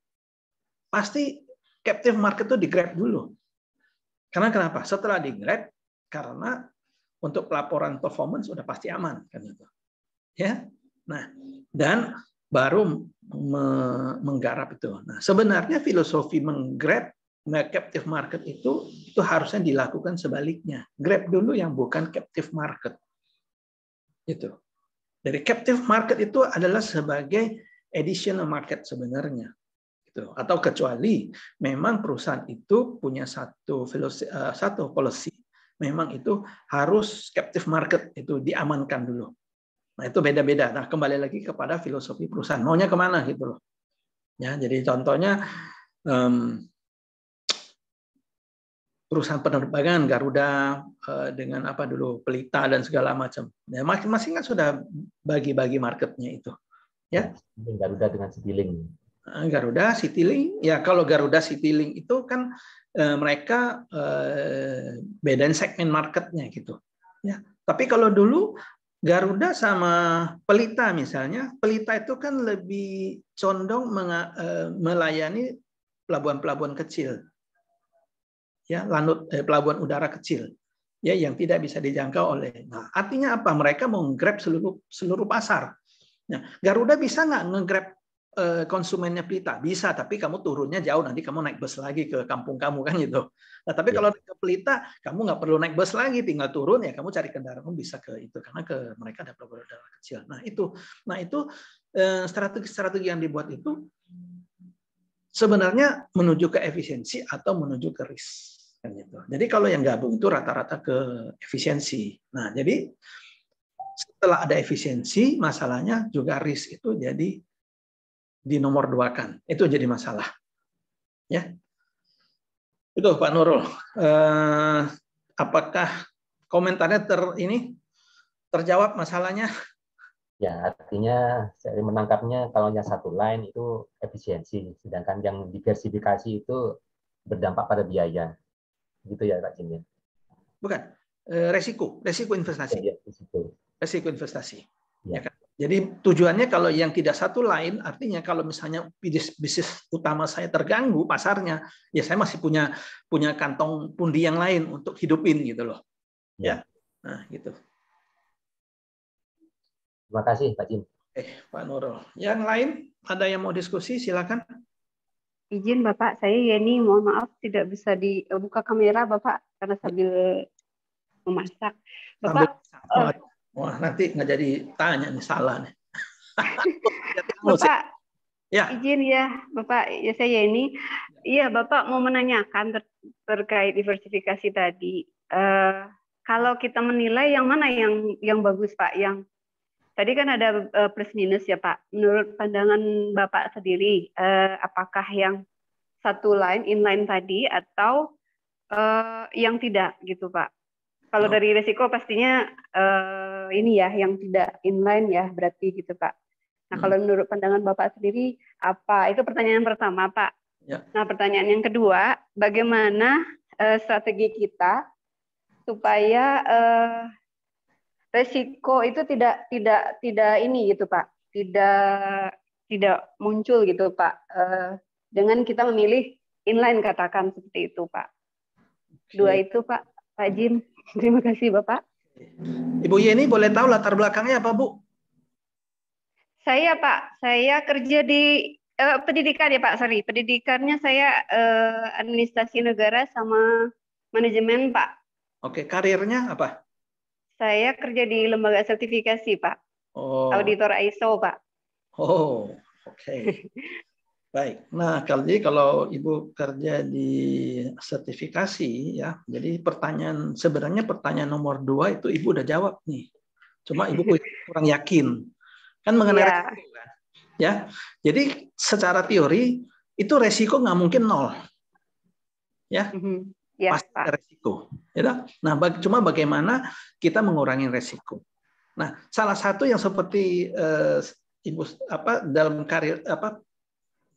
Speaker 1: pasti captive market itu di-grab dulu. Karena kenapa? Setelah di-grab, karena untuk pelaporan performance sudah pasti aman kan itu. Ya. Nah, dan baru menggarap itu. Nah, sebenarnya filosofi menggrab captive market itu harusnya dilakukan sebaliknya. Grab dulu yang bukan captive market. Itu. Dari captive market itu adalah sebagai additional market sebenarnya. Gitu. Atau kecuali memang perusahaan itu punya satu policy memang itu harus captive market, itu diamankan dulu. Nah, itu beda-beda. Nah, kembali lagi kepada filosofi perusahaan. Maunya kemana gitu loh. Ya, jadi contohnya perusahaan penerbangan Garuda dengan apa dulu Pelita dan segala macam. Ya, masing-masing kan sudah bagi-bagi marketnya itu. Ya.
Speaker 3: Garuda dengan Citylink.
Speaker 1: Garuda, Citylink. Ya, kalau Garuda Citylink itu kan mereka bedain segmen marketnya gitu. Ya, tapi kalau dulu Garuda sama Pelita misalnya, Pelita itu kan lebih condong melayani pelabuhan-pelabuhan kecil, ya, pelabuhan udara kecil, ya, yang tidak bisa dijangkau oleh. Nah, artinya apa? Mereka mau nge-grab seluruh pasar. Nah, Garuda bisa nggak nge-grab konsumennya Pelita? Bisa, tapi kamu turunnya jauh, nanti kamu naik bus lagi ke kampung kamu kan gitu. Nah, tapi kalau ke Pelita, kamu nggak perlu naik bus lagi, tinggal turun ya kamu cari kendaraan bisa ke itu karena ke mereka ada pelabuhan udara kecil. Nah itu strategi yang dibuat itu sebenarnya menuju ke efisiensi atau menuju ke risk kan gitu. Jadi kalau yang gabung itu rata-rata ke efisiensi. Nah, jadi setelah ada efisiensi, masalahnya juga risk itu jadi dinomor duakan. Itu jadi masalah. Ya. Itu Pak Nurul. Apakah komentarnya terjawab masalahnya?
Speaker 3: Ya, artinya saya menangkapnya kalau yang satu line itu efisiensi, sedangkan yang diversifikasi itu berdampak pada biaya. Gitu ya Pak Jim?
Speaker 1: Bukan. Resiko investasi.
Speaker 3: Ya,
Speaker 1: resiko investasi.
Speaker 3: Ya.
Speaker 1: Ya kan? Jadi tujuannya kalau yang tidak satu lain, artinya kalau misalnya bisnis utama saya terganggu pasarnya, ya saya masih punya kantong pundi yang lain untuk hidupin gitu loh. Ya. Nah, gitu.
Speaker 3: Terima kasih Pak Jim.
Speaker 1: Pak Nurul. Yang lain ada yang mau diskusi? Silakan.
Speaker 4: Izin Bapak, saya Yeni, mohon maaf tidak bisa dibuka kamera Bapak karena sambil memasak. Bapak,
Speaker 1: wah nanti nggak jadi tanya nih, salah nih.
Speaker 4: Bapak,
Speaker 1: ya.
Speaker 4: Izin ya Bapak, ya saya Yeni. Iya Bapak mau menanyakan terkait diversifikasi tadi. Kalau kita menilai yang mana yang bagus Pak? Yang tadi kan ada plus minus ya Pak. Menurut pandangan Bapak sendiri, apakah yang satu line inline tadi atau yang tidak gitu Pak? Kalau dari risiko pastinya ini ya yang tidak inline ya berarti gitu Pak. Nah kalau menurut pandangan Bapak sendiri apa? Itu pertanyaan pertama Pak.
Speaker 1: Ya.
Speaker 4: Nah pertanyaan yang kedua, bagaimana strategi kita supaya risiko itu tidak ini gitu Pak, tidak muncul gitu Pak, dengan kita memilih inline katakan seperti itu Pak. Dua itu Pak Jim. Terima kasih Bapak.
Speaker 1: Ibu Yeni boleh tahu latar belakangnya apa Bu?
Speaker 4: Saya Pak, saya kerja di pendidikan ya Pak, sorry. Pendidikannya saya administrasi negara sama manajemen Pak.
Speaker 1: Oke, karirnya apa?
Speaker 4: Saya kerja di lembaga sertifikasi Pak. Auditor ISO Pak.
Speaker 1: Oh, oke. Baik. Nah, kalau Ibu kerja di sertifikasi ya, jadi sebenarnya pertanyaan nomor 2 itu Ibu udah jawab nih. Cuma Ibu kurang yakin. Kan mengenai resiko kan. Ya. Jadi secara teori itu resiko nggak mungkin 0. Ya.
Speaker 4: Ya,
Speaker 1: pasti ada resiko. Ya. Nah, cuma bagaimana kita mengurangi resiko. Nah, salah satu yang seperti Ibu dalam karir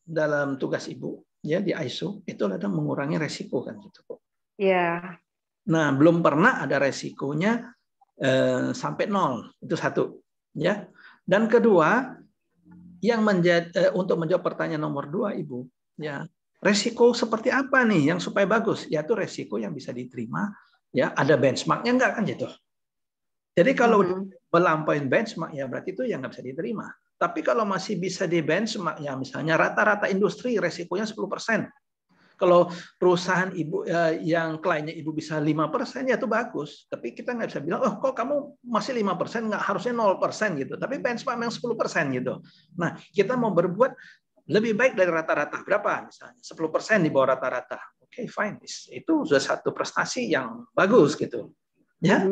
Speaker 1: dalam tugas Ibu ya di ISO itu adalah mengurangi resiko kan gitu kok.
Speaker 4: Iya.
Speaker 1: Nah, belum pernah ada resikonya sampai 0. Itu satu, ya. Dan kedua, yang untuk menjawab pertanyaan nomor 2 Ibu, ya. Resiko seperti apa nih yang supaya bagus? Yaitu resiko yang bisa diterima, ya, ada benchmarknya enggak kan gitu. Jadi kalau melampaui benchmark ya berarti itu yang nggak bisa diterima. Tapi kalau masih bisa di benchmark, ya misalnya rata-rata industri resikonya 10%. Kalau perusahaan Ibu yang kliennya Ibu bisa 5%, ya itu bagus. Tapi kita nggak bisa bilang, oh kok kamu masih 5%, nggak harusnya 0% gitu. Tapi benchmark yang 10% gitu. Nah, kita mau berbuat lebih baik dari rata-rata. Berapa misalnya? 10% di bawah rata-rata. Oke, fine. Itu sudah satu prestasi yang bagus gitu. Ya.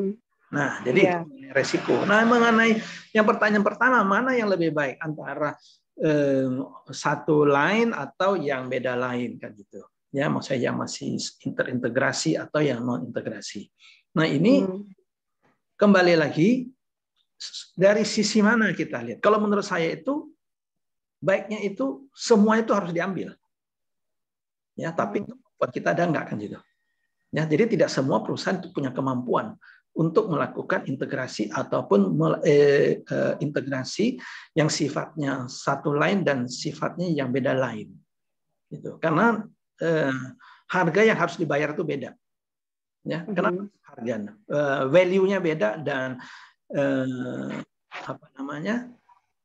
Speaker 1: Nah, jadi itu resiko. Nah, mengenai yang pertanyaan pertama, mana yang lebih baik antara satu line atau yang beda line kan gitu. Ya, maksudnya yang masih terintegrasi atau yang non integrasi. Nah, ini kembali lagi dari sisi mana kita lihat. Kalau menurut saya itu baiknya itu semua itu harus diambil. Ya, tapi buat kita ada enggak kan gitu. Ya, jadi tidak semua perusahaan itu punya kemampuan untuk melakukan integrasi ataupun integrasi yang sifatnya satu line dan sifatnya yang beda lain. Gitu. Karena harga yang harus dibayar itu beda. Ya, kenapa harganya? Value-nya beda dan apa namanya?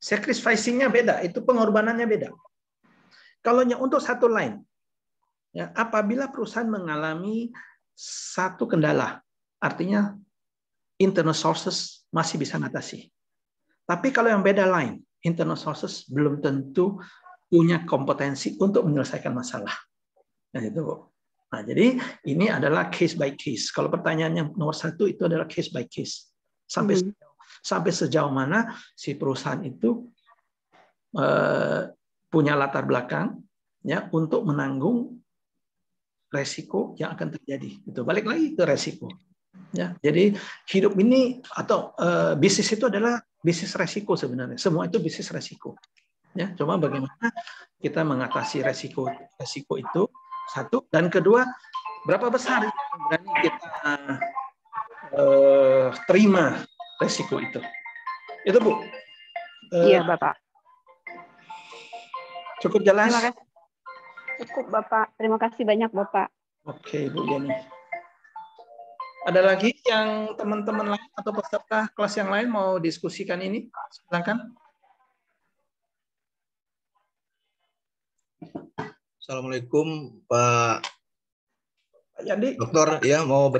Speaker 1: Sacrificing-nya beda, itu pengorbanannya beda. Kalau untuk satu line, ya, apabila perusahaan mengalami satu kendala, artinya internal sources masih bisa mengatasi. Tapi kalau yang beda line, internal sources belum tentu punya kompetensi untuk menyelesaikan masalah. Nah, itu. Nah, jadi ini adalah case by case. Kalau pertanyaannya nomor satu itu adalah case by case. Sampai sejauh mana si perusahaan itu punya latar belakang ya untuk menanggung resiko yang akan terjadi. Itu balik lagi ke resiko. Ya, jadi hidup ini atau bisnis itu adalah bisnis resiko sebenarnya. Semua itu bisnis resiko. Ya, cuma bagaimana kita mengatasi resiko itu satu, dan kedua berapa besar yang berani kita terima resiko itu. Itu Bu.
Speaker 4: Iya Bapak.
Speaker 1: Cukup jelas.
Speaker 4: Terima kasih. Cukup Bapak. Terima kasih banyak Bapak.
Speaker 1: Oke Bu Yani. Ada lagi yang teman-teman lain atau peserta kelas yang lain mau diskusikan ini? Silakan.
Speaker 5: Assalamualaikum Pak
Speaker 1: Yandi.
Speaker 5: Dokter, ya mau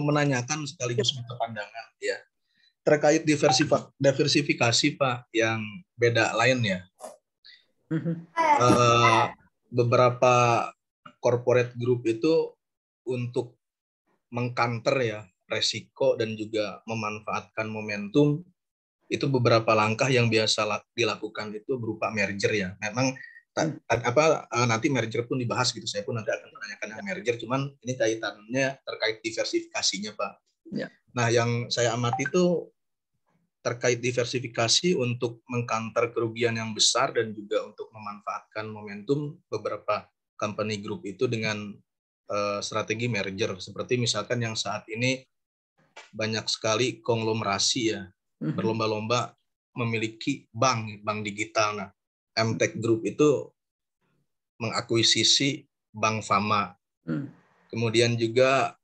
Speaker 5: menanyakan sekaligus minta pandangan ya terkait diversifikasi Pak yang beda lain ya. Beberapa corporate group itu untuk mengcounter ya resiko dan juga memanfaatkan momentum itu beberapa langkah yang biasa dilakukan itu berupa merger ya. Memang nanti merger pun dibahas gitu. Saya pun nanti akan menanyakan yang merger, cuman ini kaitannya terkait diversifikasinya Pak.
Speaker 1: Ya.
Speaker 5: Nah, yang saya amati itu terkait diversifikasi untuk mengcounter kerugian yang besar dan juga untuk memanfaatkan momentum beberapa company group itu dengan strategi merger. Seperti misalkan yang saat ini banyak sekali konglomerasi ya, berlomba-lomba memiliki bank digital. Nah, MTech Group itu mengakuisisi Bank Fama. Kemudian juga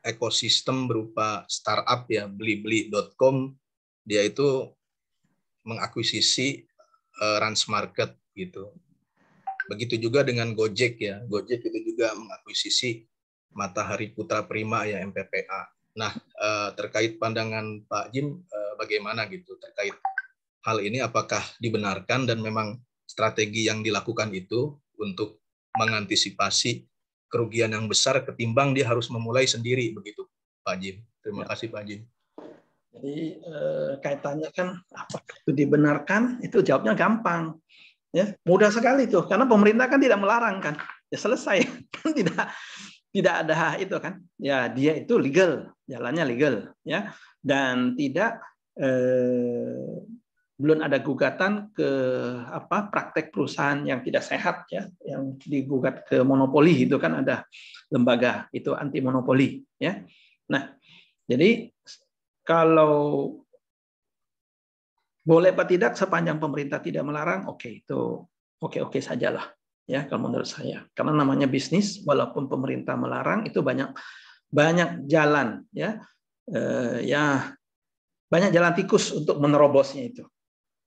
Speaker 5: ekosistem berupa startup ya, blibli.com, dia itu mengakuisisi Ransmarket gitu. Begitu juga dengan Gojek ya. Gojek itu juga mengakuisisi Matahari Putra Prima ya, MPPA. Nah, terkait pandangan Pak Jim bagaimana gitu terkait hal ini, apakah dibenarkan dan memang strategi yang dilakukan itu untuk mengantisipasi kerugian yang besar ketimbang dia harus memulai sendiri begitu Pak Jim. Terima kasih Pak Jim.
Speaker 1: Jadi kaitannya kan apakah itu dibenarkan, itu jawabnya gampang. Ya, mudah sekali tuh, karena pemerintah kan tidak melarang kan. Ya selesai. Kan tidak ada itu kan. Ya, dia itu legal, jalannya legal ya. Dan tidak belum ada gugatan ke praktek perusahaan yang tidak sehat ya, yang digugat ke monopoli, itu kan ada lembaga itu anti monopoli ya. Nah, jadi kalau boleh apa tidak sepanjang pemerintah tidak melarang, itu oke sajalah ya kalau menurut saya. Karena namanya bisnis, walaupun pemerintah melarang itu banyak jalan ya, banyak jalan tikus untuk menerobosnya itu.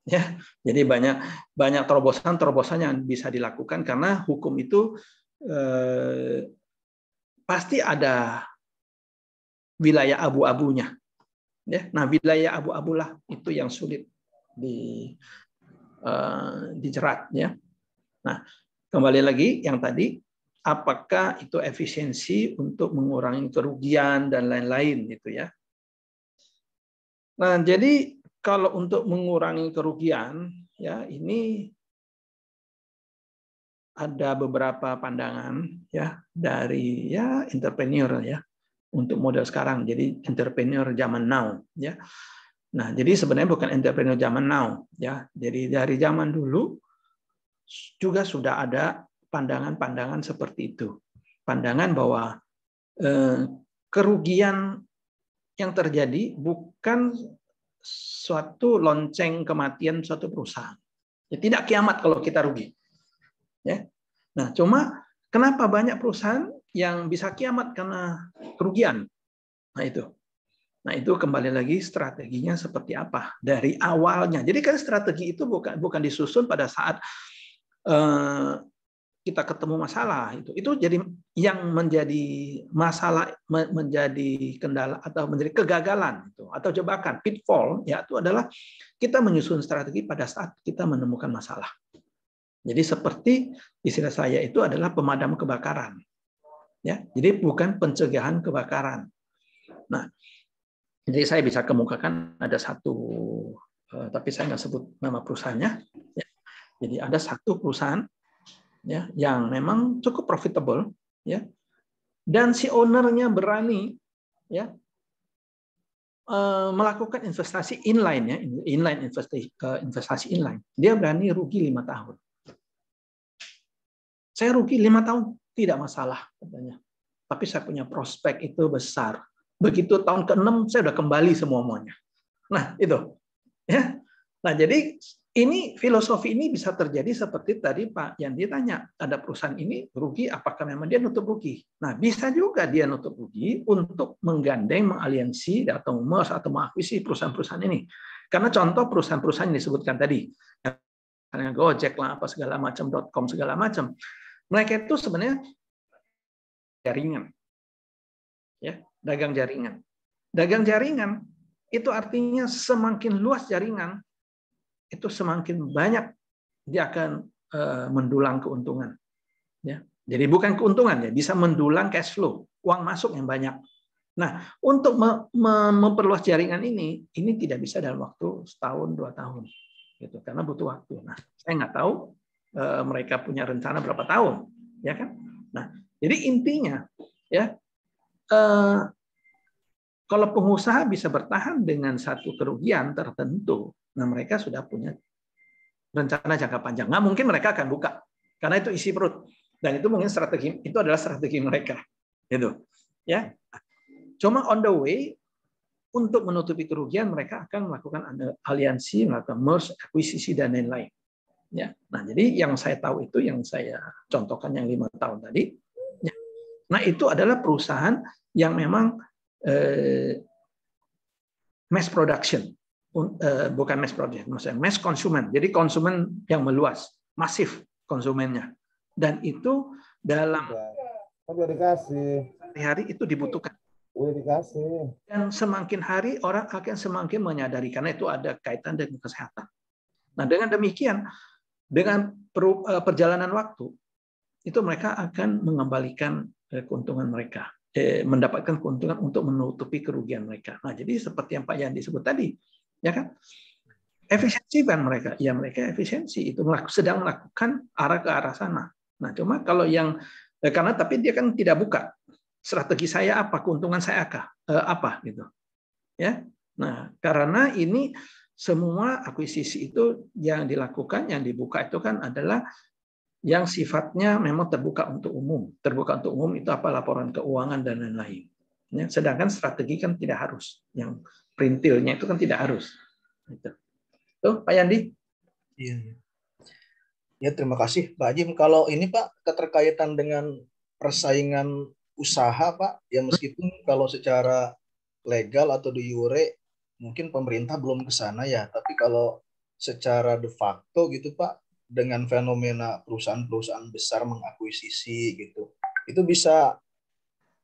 Speaker 1: Ya, jadi banyak terobosan yang bisa dilakukan karena hukum itu pasti ada wilayah abu-abunya. Ya, nah wilayah abu-abulah itu yang sulit dijerat ya. Nah, kembali lagi yang tadi apakah itu efisiensi untuk mengurangi kerugian dan lain-lain gitu ya. Nah, jadi kalau untuk mengurangi kerugian ya ini ada beberapa pandangan ya dari ya entrepreneur ya untuk model sekarang. Jadi entrepreneur zaman now ya. Nah, jadi sebenarnya bukan entrepreneur zaman now ya. Jadi dari zaman dulu juga sudah ada pandangan-pandangan seperti itu. Pandangan bahwa kerugian yang terjadi bukan suatu lonceng kematian suatu perusahaan. Ya, tidak kiamat kalau kita rugi. Ya. Nah, cuma kenapa banyak perusahaan yang bisa kiamat karena kerugian? Nah, itu. Nah, itu kembali lagi strateginya seperti apa dari awalnya. Jadi kan strategi itu bukan disusun pada saat kita ketemu masalah itu jadi yang menjadi masalah, menjadi kendala atau menjadi kegagalan itu atau jebakan pitfall ya itu adalah kita menyusun strategi pada saat kita menemukan masalah. Jadi seperti istilah saya itu adalah pemadam kebakaran ya, jadi bukan pencegahan kebakaran. Nah, jadi saya bisa kemukakan ada satu tapi saya nggak sebut nama perusahaannya ya. Jadi ada satu perusahaan ya yang memang cukup profitable ya, dan si ownernya berani ya melakukan investasi inline ya, investasi inline, dia berani rugi 5 tahun. Saya rugi 5 tahun tidak masalah katanya, tapi saya punya prospek itu besar. Begitu tahun ke-6 saya udah kembali semuanya. Nah itu ya. Nah jadi ini filosofi ini bisa terjadi seperti tadi Pak Yandi tanya, ada perusahaan ini rugi, apakah memang dia nutup rugi? Nah, bisa juga dia nutup rugi untuk menggandeng, mengaliansi atau merge atau mengakuisisi perusahaan-perusahaan ini. Karena contoh perusahaan-perusahaan yang disebutkan tadi, misalnya Gojek lah, apa segala macam, .com segala macam, mereka itu sebenarnya jaringan, ya, dagang jaringan. Dagang jaringan itu artinya semakin luas jaringan, itu semakin banyak dia akan mendulang keuntungan. Ya, jadi bukan keuntungan ya, bisa mendulang cash flow, uang masuk yang banyak. Nah, untuk memperluas jaringan ini tidak bisa dalam waktu setahun 2 tahun, gitu, karena butuh waktu. Nah, saya nggak tahu mereka punya rencana berapa tahun, ya kan? Nah, jadi intinya ya. Kalau pengusaha bisa bertahan dengan satu kerugian tertentu, nah mereka sudah punya rencana jangka panjang. Nah, mungkin mereka akan buka karena itu isi perut dan itu mungkin itu adalah strategi mereka, gitu. Ya, cuma on the way untuk menutupi kerugian mereka akan melakukan aliansi, melakukan merge, akuisisi dan lain-lain. Ya, nah jadi yang saya tahu itu yang saya contohkan yang 5 tahun tadi. Ya. Nah itu adalah perusahaan yang memang mass production, bukan mass production, maksudnya mass konsumen. Jadi konsumen yang meluas, masif konsumennya, dan itu dalam hari itu dibutuhkan. Dan semakin hari orang akan semakin menyadari karena itu ada kaitan dengan kesehatan. Nah dengan demikian, dengan perjalanan waktu itu mereka akan mengembalikan keuntungan mereka. Mendapatkan keuntungan untuk menutupi kerugian mereka. Nah, jadi seperti yang Pak Yandi sebut tadi, ya kan? Efisiensi kan mereka, ya mereka efisiensi itu sedang melakukan ke arah sana. Nah, cuma kalau yang karena tapi dia kan tidak buka strategi saya apa, keuntungan saya apa gitu, ya. Nah, karena ini semua akuisisi itu yang dilakukan, yang dibuka itu kan adalah yang sifatnya memang terbuka untuk umum. Terbuka untuk umum itu apa? Laporan keuangan dan lain-lain. Ya, sedangkan strategi kan tidak harus. Yang perintilnya itu kan tidak harus. Tuh, Pak Yandi.
Speaker 5: Iya. Ya, terima kasih Pak Jim. Kalau ini Pak, keterkaitan dengan persaingan usaha Pak, ya meskipun kalau secara legal atau de jure mungkin pemerintah belum ke sana ya, tapi kalau secara de facto gitu Pak, dengan fenomena perusahaan-perusahaan besar mengakuisisi gitu, itu bisa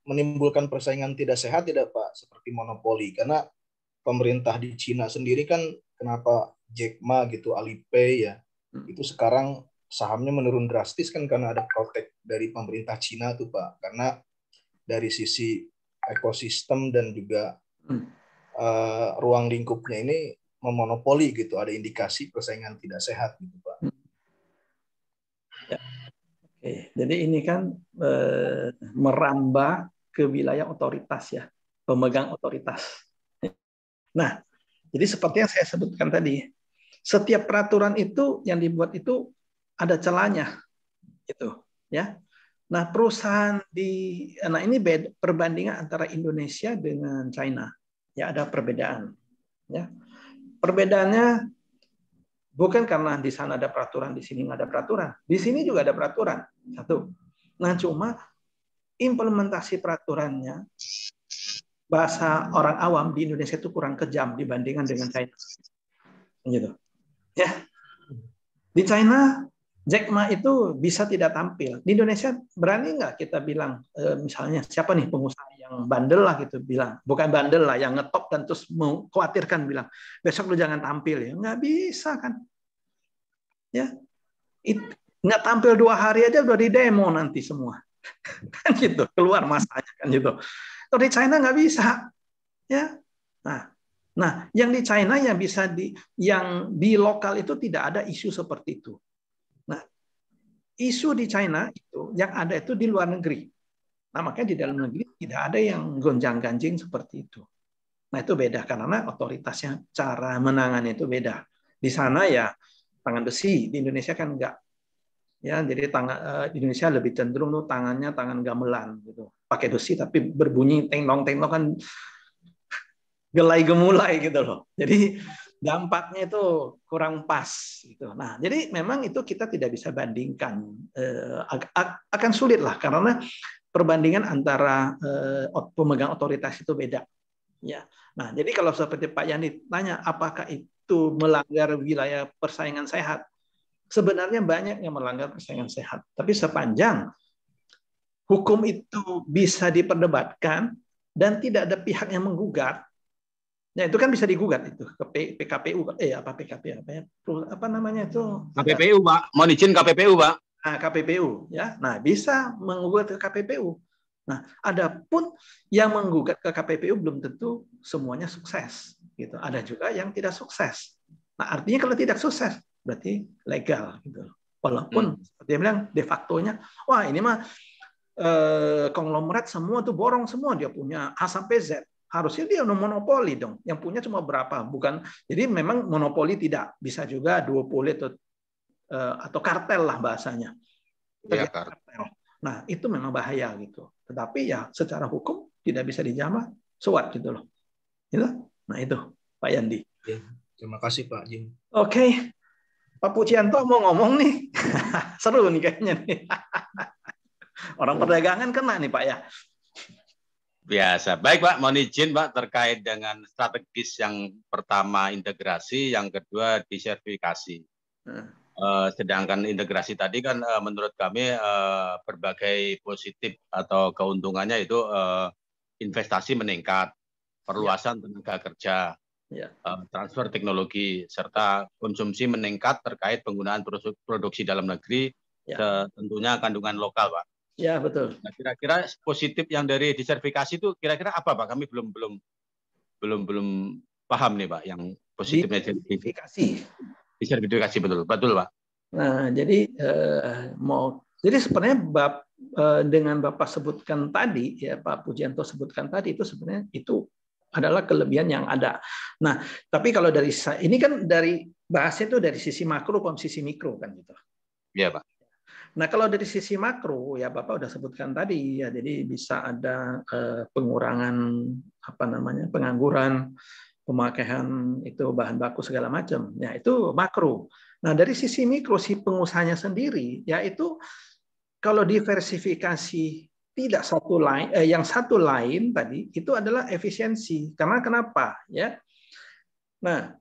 Speaker 5: menimbulkan persaingan tidak sehat tidak Pak, seperti monopoli. Karena pemerintah di Cina sendiri kan kenapa Jack Ma gitu, Alipay ya, itu sekarang sahamnya menurun drastis kan karena ada protek dari pemerintah Cina tuh Pak. Karena dari sisi ekosistem dan juga ruang lingkupnya ini memonopoli gitu, ada indikasi persaingan tidak sehat gitu Pak.
Speaker 1: Ya. Oke, jadi ini kan merambah ke wilayah otoritas ya, pemegang otoritas. Nah, jadi seperti yang saya sebutkan tadi, setiap peraturan itu yang dibuat itu ada celahnya, gitu ya. Nah, nah ini perbandingan antara Indonesia dengan China, ya ada perbedaan, ya. Perbedaannya bukan karena di sana ada peraturan, di sini nggak ada peraturan. Di sini juga ada peraturan, satu. Nah, cuma implementasi peraturannya bahasa orang awam di Indonesia itu kurang kejam dibandingkan dengan China, gitu. Ya, di China Jack Ma itu bisa tidak tampil. Di Indonesia berani nggak kita bilang, misalnya siapa nih pengusaha yang bandel lah gitu bilang, bukan bandel lah, yang ngetop dan terus mengkhawatirkan bilang besok lu jangan tampil ya, nggak bisa kan? Ya, nggak tampil 2 hari aja udah di demo nanti semua, kan gitu, keluar masanya kan gitu. Kalau di China nggak bisa, ya. Nah, yang di China yang di lokal itu tidak ada isu seperti itu. Nah, isu di China itu yang ada itu di luar negeri. Nah, makanya di dalam negeri tidak ada yang gonjang-ganjing seperti itu. Nah, itu beda karena otoritasnya, cara menangani itu beda. Di sana ya tangan besi, di Indonesia kan enggak. Ya, jadi di Indonesia lebih cenderung tuh tangannya tangan gamelan gitu. Pakai besi tapi berbunyi teng-tong kan gelai gemulai gitu loh. Jadi dampaknya itu kurang pas gitu. Nah, jadi memang itu kita tidak bisa bandingkan, akan sulit lah karena perbandingan antara pemegang otoritas itu beda. Ya. Nah, jadi kalau seperti Pak Yani tanya apakah itu melanggar wilayah persaingan sehat? Sebenarnya banyak yang melanggar persaingan sehat. Tapi sepanjang hukum itu bisa diperdebatkan dan tidak ada pihak yang menggugat, ya itu kan bisa digugat itu ke PKPU, apa namanya itu?
Speaker 6: KPPU Pak, mohon izin KPPU Pak.
Speaker 1: Nah, KPPU ya, nah bisa menggugat ke KPPU. Nah, adapun yang menggugat ke KPPU belum tentu semuanya sukses, gitu. Ada juga yang tidak sukses. Nah, artinya kalau tidak sukses berarti legal, gitu. Walaupun seperti dia bilang de facto-nya, wah ini mah konglomerat semua tuh borong semua, dia punya A sampai Z. Harusnya dia monopoli dong. Yang punya cuma berapa? Bukan. Jadi memang monopoli tidak, bisa juga duopoli atau kartel lah bahasanya.
Speaker 6: Ya, kartel.
Speaker 1: Nah, itu memang bahaya gitu. Tetapi ya secara hukum tidak bisa dijamah, suat gitu loh. Gitu? Nah, itu Pak Yandi.
Speaker 5: Ya, terima kasih Pak Jim.
Speaker 1: Oke. Pak Pujianto mau ngomong nih. Seru nih kayaknya nih. Orang perdagangan kena nih Pak ya.
Speaker 6: Biasa. Baik Pak, mohon izin Pak terkait dengan strategis yang pertama integrasi, yang kedua disertifikasi. Sedangkan integrasi tadi kan menurut kami berbagai positif atau keuntungannya itu investasi meningkat, perluasan tenaga kerja, transfer teknologi, serta konsumsi meningkat terkait penggunaan produksi dalam negeri, tentunya kandungan lokal Pak.
Speaker 1: Ya betul.
Speaker 6: Nah, kira-kira positif yang dari disertifikasi itu kira-kira apa Pak? Kami belum paham nih Pak yang positifnya disertifikasi betul Pak.
Speaker 1: Nah jadi jadi sebenarnya dengan Bapak sebutkan tadi ya Pak Pujianto sebutkan tadi itu sebenarnya itu adalah kelebihan yang ada. Nah tapi kalau dari ini kan dari bahasnya itu dari sisi makro ke sisi mikro kan gitu.
Speaker 6: Iya Pak.
Speaker 1: Nah, kalau dari sisi makro ya Bapak udah sebutkan tadi ya, jadi bisa ada pengurangan pengangguran, pemakaian itu bahan baku segala macam. Ya, itu makro. Nah, dari sisi mikro si pengusahanya sendiri yaitu kalau diversifikasi tidak satu lain yang satu lain tadi itu adalah efisiensi. Karena kenapa ya? Nah,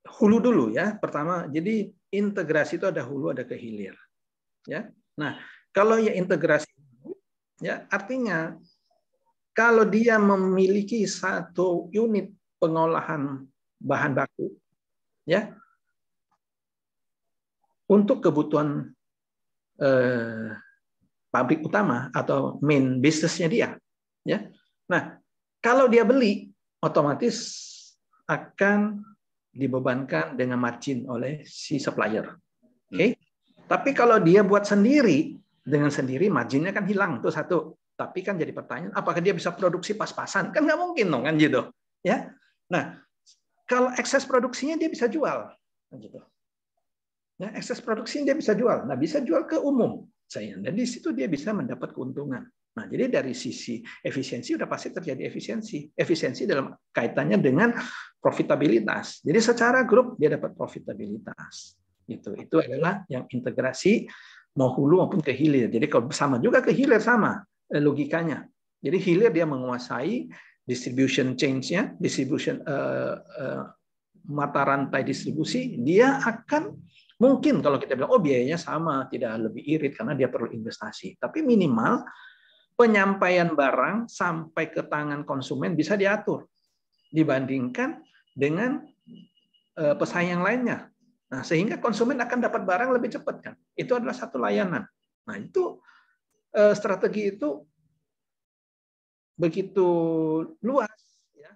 Speaker 1: hulu dulu ya. Pertama, jadi integrasi itu ada hulu, ada ke hilir. Ya. Nah, kalau ya integrasi ya artinya kalau dia memiliki satu unit pengolahan bahan baku ya. untuk kebutuhan pabrik utama atau main bisnisnya dia. Ya. Nah, kalau dia beli, otomatis akan dibebankan dengan margin oleh si supplier. Oke. Tapi kalau dia buat sendiri, dengan sendiri marginnya kan hilang, itu satu. Tapi kan jadi pertanyaan, apakah dia bisa produksi pas-pasan? Kan nggak mungkin dong, kan gitu. Ya. Nah, kalau ekses produksinya dia bisa jual, gitu. Ya, ekses produksinya dia bisa jual. Nah, bisa jual ke umum. Dan di situ dia bisa mendapat keuntungan. Nah, jadi dari sisi efisiensi udah pasti terjadi efisiensi. Efisiensi dalam kaitannya dengan profitabilitas. Jadi secara grup dia dapat profitabilitas. Itu adalah yang integrasi mau hulu maupun ke hilir. Jadi kalau sama juga ke hilir sama logikanya. Jadi hilir dia menguasai distribution change-nya, distribution mata rantai distribusi, dia akan mungkin kalau kita bilang, oh biayanya sama, tidak lebih irit karena dia perlu investasi. Tapi minimal penyampaian barang sampai ke tangan konsumen bisa diatur dibandingkan dengan pesaing lainnya. Nah, sehingga konsumen akan dapat barang lebih cepat kan. Itu adalah satu layanan. Nah, itu strategi itu begitu luas, ya,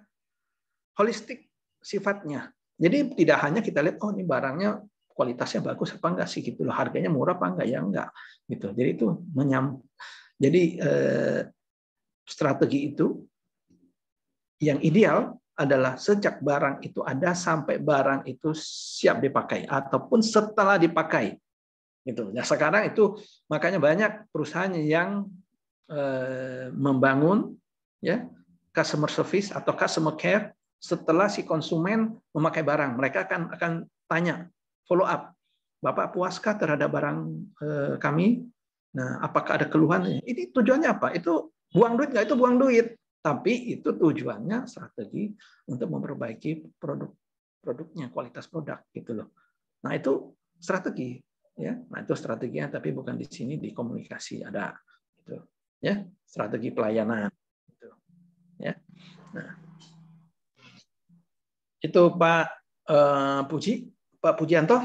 Speaker 1: holistik sifatnya. Jadi tidak hanya kita lihat, oh ini barangnya kualitasnya bagus apa enggak sih gitu loh, harganya murah apa enggak, ya enggak gitu. Jadi itu strategi itu yang ideal adalah sejak barang itu ada sampai barang itu siap dipakai ataupun setelah dipakai gitu. Nah, sekarang itu makanya banyak perusahaan yang membangun ya customer service atau customer care setelah si konsumen memakai barang. Mereka akan tanya follow up, Bapak puaskah terhadap barang kami? Nah, apakah ada keluhan? Ini tujuannya apa? Itu buang duit nggak? Itu buang duit. Tapi itu tujuannya strategi untuk memperbaiki produknya, kualitas produk gitu loh. Nah, itu strategi ya. Nah, itu strateginya tapi bukan di sini, di komunikasi ada gitu. Ya, strategi pelayanan gitu. Ya. Nah, itu Pak Pak Pujianto.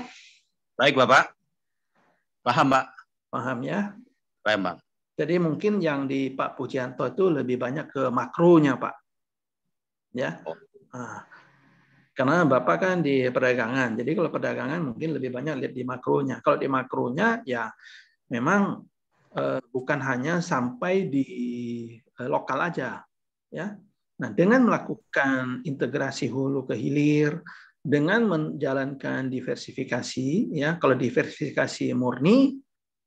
Speaker 6: Baik, Bapak. Paham, Pak?
Speaker 1: Paham ya?
Speaker 6: Paham, Pak.
Speaker 1: Jadi mungkin yang di Pak Pujianto itu lebih banyak ke makronya, Pak. Ya. Nah, karena Bapak kan di perdagangan. Jadi kalau perdagangan mungkin lebih banyak lihat di makronya. Kalau di makronya ya memang bukan hanya sampai di lokal aja, ya. Nah, dengan melakukan integrasi hulu ke hilir, dengan menjalankan diversifikasi, ya, kalau diversifikasi murni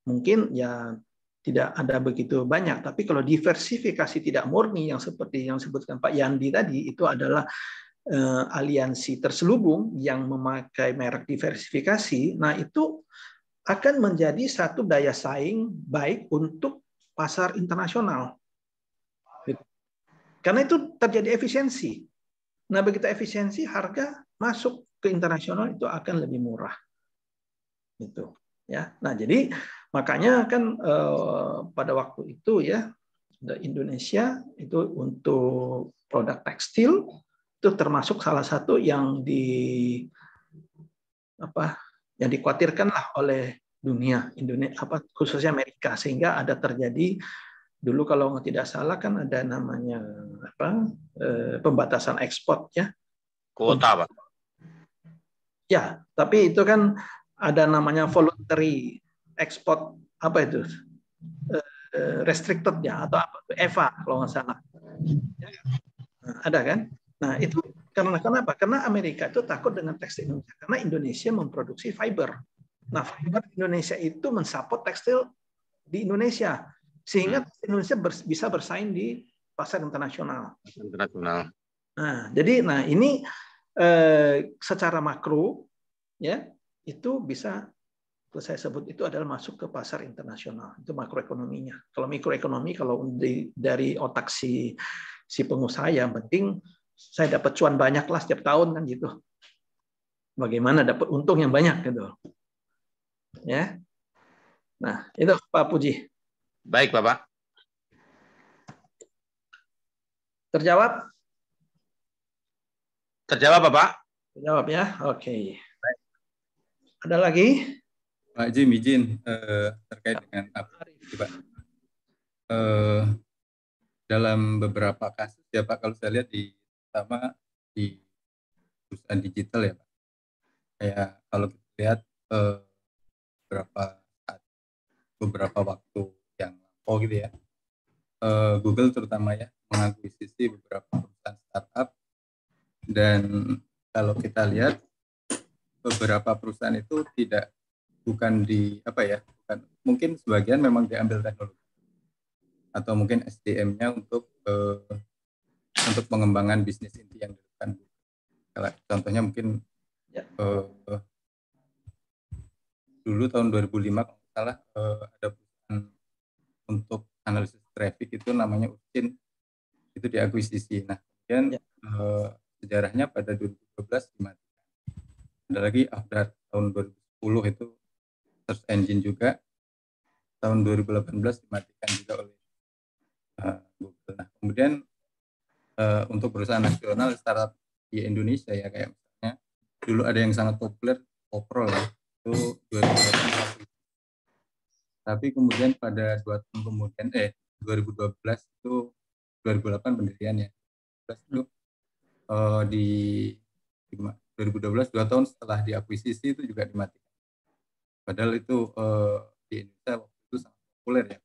Speaker 1: mungkin ya tidak ada begitu banyak. Tapi kalau diversifikasi tidak murni yang seperti yang disebutkan Pak Yandi tadi, itu adalah aliansi terselubung yang memakai merek diversifikasi. Nah, itu akan menjadi satu daya saing baik untuk pasar internasional. Karena itu terjadi efisiensi. Nah, begitu efisiensi, harga masuk ke internasional itu akan lebih murah. Gitu. Ya. Nah, jadi makanya kan pada waktu itu ya Indonesia itu untuk produk tekstil itu termasuk salah satu yang dikhawatirkan lah oleh dunia Indonesia khususnya Amerika, sehingga ada terjadi dulu kalau tidak salah kan ada namanya pembatasan ekspor ya.
Speaker 6: Kuota, Pak.
Speaker 1: Ya, tapi itu kan ada namanya voluntary export restricted ya atau apa EVA kalau nggak salah. Nah, ada kan? Nah, itu karena kenapa? Karena Amerika itu takut dengan tekstil Indonesia karena Indonesia memproduksi fiber. Nah, fiber Indonesia itu mensupport tekstil di Indonesia sehingga Indonesia bisa bersaing di pasar internasional. Nah, jadi ini secara makro ya itu bisa saya sebut itu adalah masuk ke pasar internasional, itu makroekonominya. Kalau mikroekonomi, kalau dari otak si pengusaha yang penting saya dapat cuan banyak lah setiap tahun kan gitu. Bagaimana dapat untung yang banyak gitu. Ya. Nah, itu Pak Puji.
Speaker 6: Baik, Bapak.
Speaker 1: Terjawab?
Speaker 6: Terjawab, Bapak?
Speaker 1: Terjawab ya. Oke. Ada lagi?
Speaker 7: Pak Jim izin terkait dengan apa Pak? Dalam beberapa kasus ya Pak, kalau saya lihat terutama di perusahaan digital ya Pak, kayak kalau kita lihat beberapa waktu yang lampau gitu ya, Google terutama ya mengakuisisi beberapa perusahaan startup, dan kalau kita lihat beberapa perusahaan itu bukan mungkin sebagian memang diambil teknologi atau mungkin SDM-nya untuk pengembangan bisnis inti yang dilakukan. Contohnya mungkin dulu tahun 2005 kalau salah ada perusahaan untuk analisis traffic itu namanya Ucin, itu diakuisisi. Nah, kemudian sejarahnya pada 2012 dimatikan. Ada lagi Afdar tahun 2010 itu search engine juga, tahun 2018 dimatikan juga oleh Google. Nah, kemudian untuk perusahaan nasional startup di Indonesia ya, kayak misalnya dulu ada yang sangat populer Oprol ya, itu 2018. Tapi kemudian pada 2 tahun kemudian 2012 itu 2008 pendiriannya. Itu di 2012 2 tahun setelah diakuisisi itu juga dimatikan. Padahal itu di Indonesia waktu itu sangat populer ya,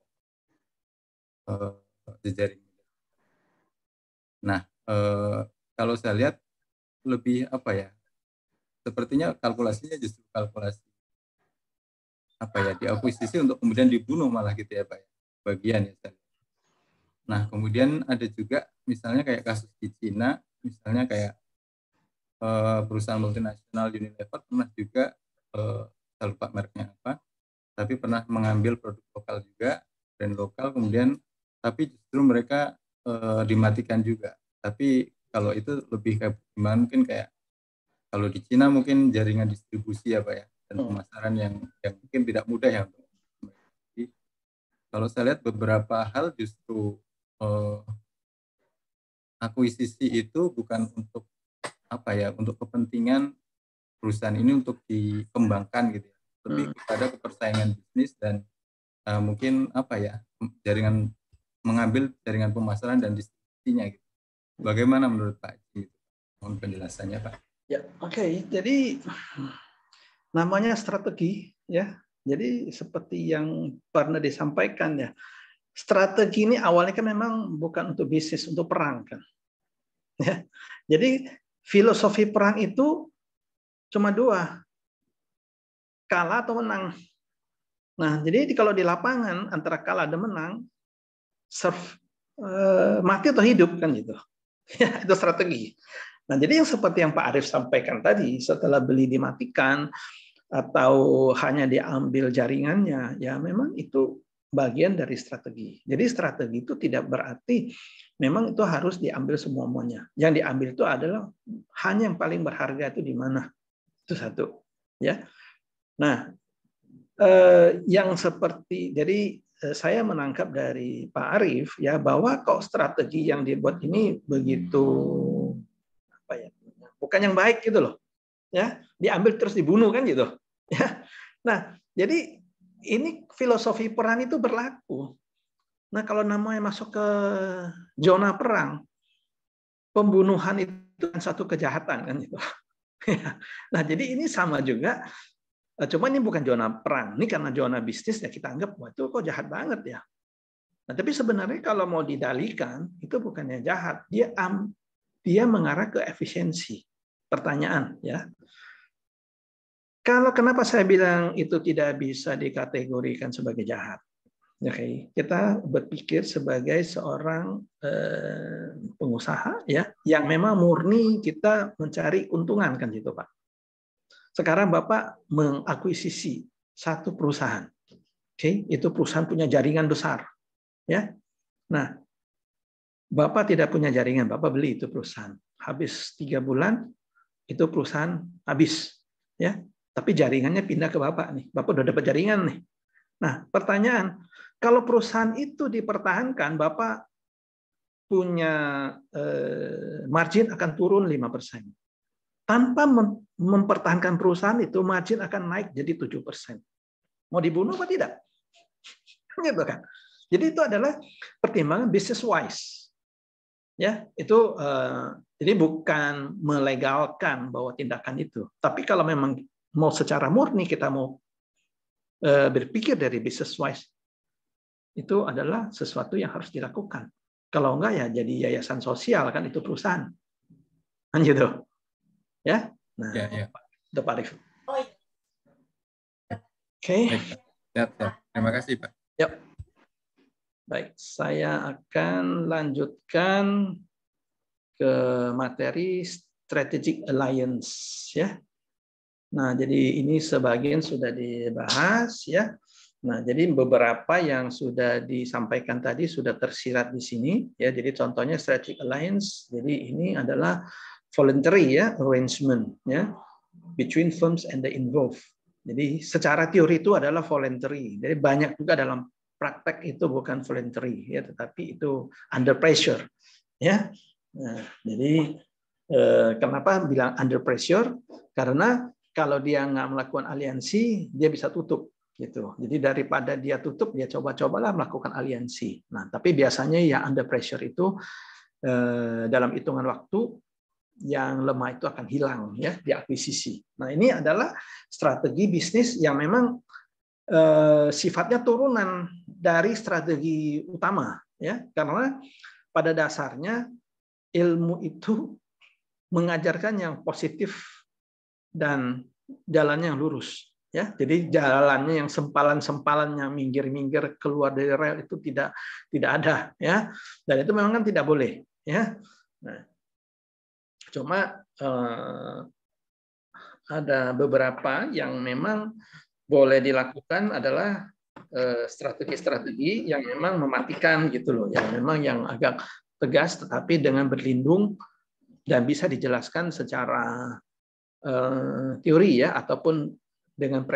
Speaker 7: jejaring. Nah, kalau saya lihat lebih apa ya? Sepertinya kalkulasinya justru kalkulasi diakuisisi untuk kemudian dibunuh malah gitu ya Pak ya, bagian ya. Nah, kemudian ada juga misalnya kayak kasus di Cina, misalnya kayak perusahaan multinasional Unilever pernah juga, saya lupa mereknya apa, tapi pernah mengambil produk lokal juga, brand lokal, kemudian tapi justru mereka dimatikan juga. Tapi kalau itu lebih kayak gimana, mungkin kayak kalau di Cina mungkin jaringan distribusi ya Pak ya, dan pemasaran yang mungkin tidak mudah ya. Jadi, kalau saya lihat beberapa hal justru akuisisi itu bukan untuk untuk kepentingan perusahaan ini untuk dikembangkan gitu ya, lebih kepada kepersaingan bisnis dan mungkin mengambil jaringan pemasaran dan distribusinya gitu. Bagaimana menurut Pak Haji? Mohon penjelasannya Pak.
Speaker 1: Ya, oke. Jadi namanya strategi ya. Jadi seperti yang pernah disampaikan ya, strategi ini awalnya kan memang bukan untuk bisnis, untuk perang kan. Ya. Jadi filosofi perang itu cuma 2, kalah atau menang. Nah, jadi kalau di lapangan antara kalah dan menang, mati atau hidup kan gitu. Ya, itu strategi. Nah, jadi yang seperti yang Pak Arief sampaikan tadi, setelah beli dimatikan atau hanya diambil jaringannya, ya memang itu bagian dari strategi. Jadi strategi itu tidak berarti memang itu harus diambil semuanya. Yang diambil itu adalah hanya yang paling berharga itu di mana. Itu satu. Ya. Nah, yang seperti jadi saya menangkap dari Pak Arief ya bahwa kok strategi yang dibuat ini begitu bukan yang baik gitu loh, ya diambil terus dibunuh kan gitu, ya. Nah, jadi ini filosofi perang itu berlaku. Nah, kalau namanya masuk ke zona perang, pembunuhan itu kan satu kejahatan kan gitu. Nah, jadi ini sama juga, cuma ini bukan zona perang, ini karena zona bisnis ya kita anggap wah itu kok jahat banget ya. Nah, tapi sebenarnya kalau mau didalikan itu bukannya jahat, dia mengarah ke efisiensi. Pertanyaan ya. Kalau kenapa saya bilang itu tidak bisa dikategorikan sebagai jahat? Oke, kita berpikir sebagai seorang pengusaha ya yang memang murni kita mencari keuntungan kan gitu Pak. Sekarang Bapak mengakuisisi satu perusahaan. Oke, itu perusahaan punya jaringan besar ya. Nah, Bapak tidak punya jaringan, Bapak beli itu perusahaan. Habis 3 bulan itu perusahaan habis ya. Tapi jaringannya pindah ke Bapak nih. Bapak udah dapat jaringan nih. Nah, pertanyaan, kalau perusahaan itu dipertahankan, Bapak punya margin akan turun 5%. Tanpa mempertahankan perusahaan itu, margin akan naik jadi 7%. Mau dibunuh apa tidak? Gitu kan. Jadi itu adalah pertimbangan business wise. Ya, itu jadi bukan melegalkan bahwa tindakan itu. Tapi kalau memang mau secara murni kita mau berpikir dari business wise, itu adalah sesuatu yang harus dilakukan. Kalau enggak ya jadi yayasan sosial, kan itu perusahaan. Kan gitu. Ya. Nah, Pak Arif. Oke.
Speaker 7: Terima kasih, Pak.
Speaker 1: Yep. Baik, saya akan lanjutkan ke materi strategic alliance ya. Nah, jadi ini sebagian sudah dibahas ya. Nah, jadi beberapa yang sudah disampaikan tadi sudah tersirat di sini ya. Jadi contohnya strategic alliance. Jadi ini adalah voluntary ya arrangement ya between firms and the involved. Jadi secara teori itu adalah voluntary. Jadi banyak juga dalam praktek itu bukan voluntary ya, tetapi itu under pressure ya. Nah, jadi kenapa bilang under pressure? Karena kalau dia nggak melakukan aliansi, dia bisa tutup gitu. Jadi daripada dia tutup, dia coba-cobalah melakukan aliansi. Nah, tapi biasanya yang under pressure itu dalam hitungan waktu yang lemah itu akan hilang ya, diakuisisi. Nah, ini adalah strategi bisnis yang memang sifatnya turunan dari strategi utama ya, karena pada dasarnya ilmu itu mengajarkan yang positif dan jalannya yang lurus ya. Jadi jalannya yang sempalan-sempalan yang minggir-minggir keluar dari rel itu tidak ada ya, dan itu memang kan tidak boleh ya. Nah, cuma ada beberapa yang memang boleh dilakukan adalah strategi-strategi yang memang mematikan gitu loh, yang memang yang agak tegas tetapi dengan berlindung dan bisa dijelaskan secara teori ya, ataupun dengan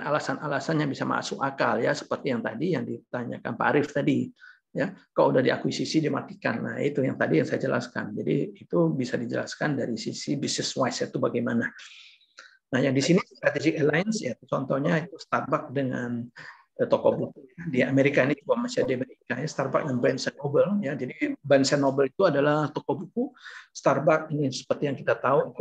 Speaker 1: alasan-alasan yang bisa masuk akal ya, seperti yang tadi yang ditanyakan Pak Arif tadi ya, kalau udah diakuisisi dimatikan. Nah, itu yang tadi yang saya jelaskan. Jadi itu bisa dijelaskan dari sisi business wise itu bagaimana. Nah, yang di sini strategic alliance ya, contohnya itu Starbucks dengan toko buku. Di Amerika ini juga masih ada Amerika ya, Starbucks dan Barnes & Noble ya. Jadi Barnes & Noble itu adalah toko buku, Starbucks ini seperti yang kita tahu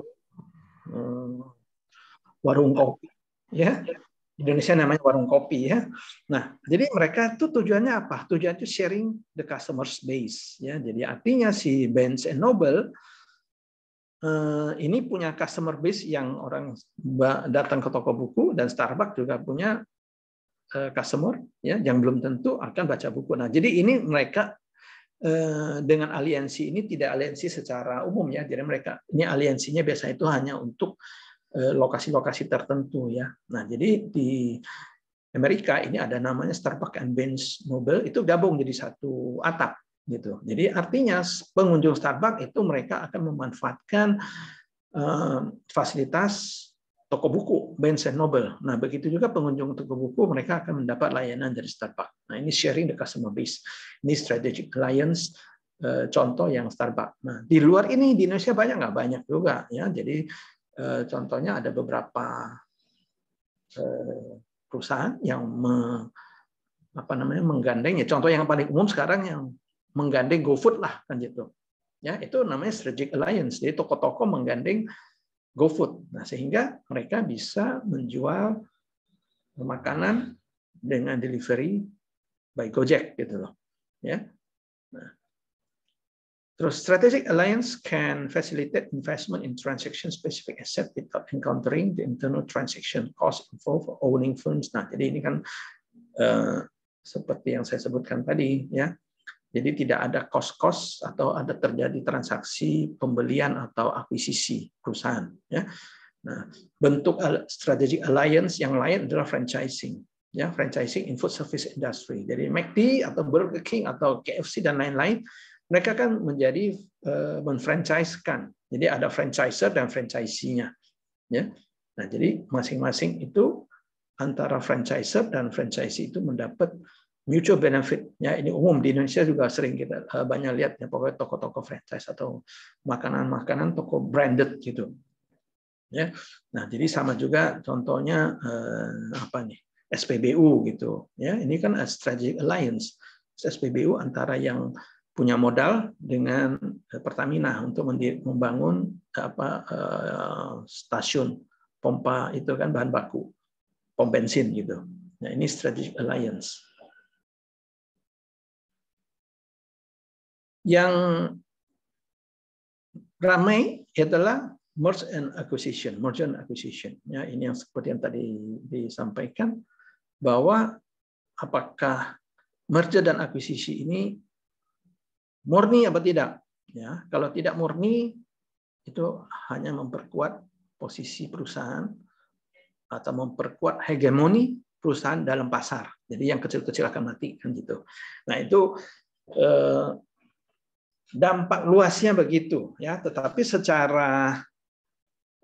Speaker 1: warung kopi ya. Indonesia namanya warung kopi ya. Nah, jadi mereka itu tujuannya apa? Tujuannya itu sharing the customer base ya. Jadi artinya si Barnes & Noble ini punya customer base yang orang datang ke toko buku, dan Starbucks juga punya customer ya yang belum tentu akan baca buku. Nah, jadi ini mereka dengan aliansi ini tidak aliansi secara umum ya. Jadi mereka ini aliansinya biasanya itu hanya untuk lokasi-lokasi tertentu ya. Nah, jadi di Amerika ini ada namanya Starbucks and Barnes & Noble, itu gabung jadi satu atap gitu. Jadi artinya pengunjung Starbucks itu mereka akan memanfaatkan fasilitas toko buku Barnes & Noble. Nah, begitu juga pengunjung toko buku mereka akan mendapat layanan dari Starbucks. Nah, ini sharing the customer base. Ini strategic alliance, contoh yang Starbucks. Nah, di luar ini di Indonesia banyak nggak? Banyak juga ya. Jadi contohnya ada beberapa perusahaan yang menggandeng ya. Contoh yang paling umum sekarang yang menggandeng GoFood lah kan gitu. Ya, itu namanya strategic alliance. Jadi toko-toko menggandeng GoFood. Nah, sehingga mereka bisa menjual makanan dengan delivery by Gojek gitu loh. Ya. Nah, terus strategic alliance can facilitate investment in transaction-specific asset without encountering the internal transaction cost involved for owning firms. Nah, jadi ini kan seperti yang saya sebutkan tadi, ya. Jadi tidak ada cost-cost atau ada terjadi transaksi pembelian atau akuisisi perusahaan. Ya. Nah, bentuk strategic alliance yang lain adalah franchising. Ya, franchising in food service industry. Jadi McD atau Burger King atau KFC dan lain-lain, mereka kan menjadi menfranchise-kan. Jadi ada franchiser dan franchisee-nya. Ya. Nah, jadi masing-masing itu antara franchiser dan franchisee itu mendapat mutual benefit. Ya, ini umum di Indonesia juga sering kita banyak lihat ya, pokoknya toko-toko franchise atau makanan-makanan toko branded gitu. Ya. Nah, jadi sama juga contohnya apa nih? SPBU gitu. Ya, ini kan a strategic alliance. SPBU antara yang punya modal dengan Pertamina untuk membangun stasiun pompa itu kan bahan baku, pom bensin gitu. Nah, ini strategic alliance. Yang ramai adalah merge and acquisition. Ya, ini yang seperti yang tadi disampaikan bahwa apakah merger dan akuisisi ini murni apa tidak? Ya, kalau tidak murni itu hanya memperkuat posisi perusahaan atau memperkuat hegemoni perusahaan dalam pasar. Jadi yang kecil-kecil akan mati kan gitu. Nah, itu dampak luasnya begitu ya, tetapi secara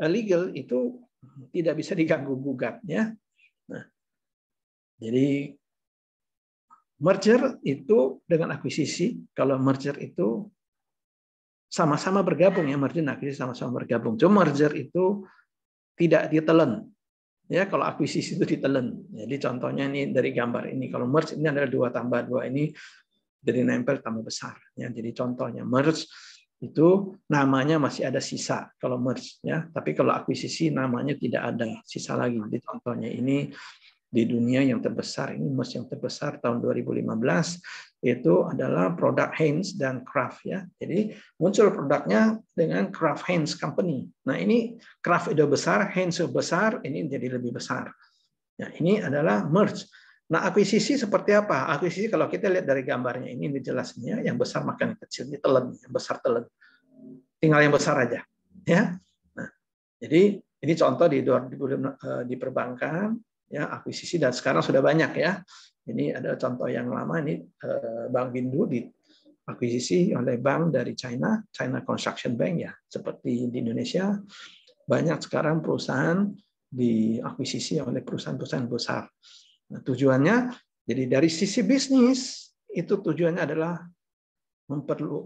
Speaker 1: legal itu tidak bisa diganggu gugat ya. Nah, jadi merger itu dengan akuisisi, kalau merger itu sama-sama bergabung ya, merger dan akuisisi sama-sama bergabung. Cuma merger itu tidak ditelen. Ya, kalau akuisisi itu ditelen. Jadi contohnya ini dari gambar ini, kalau merge ini adalah 2 tambah 2 ini dari nempel tambah besar ya. Jadi contohnya merge itu namanya masih ada sisa kalau merge ya, tapi kalau akuisisi namanya tidak ada sisa lagi. Jadi contohnya ini di dunia yang terbesar, ini merge yang terbesar tahun 2015 itu adalah produk Heinz dan Kraft ya. Jadi muncul produknya dengan Kraft Heinz Company. Nah, ini Kraft itu besar, Heinz besar, ini jadi lebih besar. Ya, ini adalah merge. Nah, akuisisi seperti apa? Akuisisi kalau kita lihat dari gambarnya ini dijelasnya, yang besar makan kecil, ditelan, yang besar telan. Tinggal yang besar aja, ya. Nah, jadi ini contoh di perbankan, ya, akuisisi dan sekarang sudah banyak ya. Ini ada contoh yang lama ini Bank Bindu diakuisisi oleh bank dari China Construction Bank ya. Seperti di Indonesia banyak sekarang perusahaan diakuisisi oleh perusahaan-perusahaan besar. Nah, tujuannya, jadi dari sisi bisnis, itu tujuannya adalah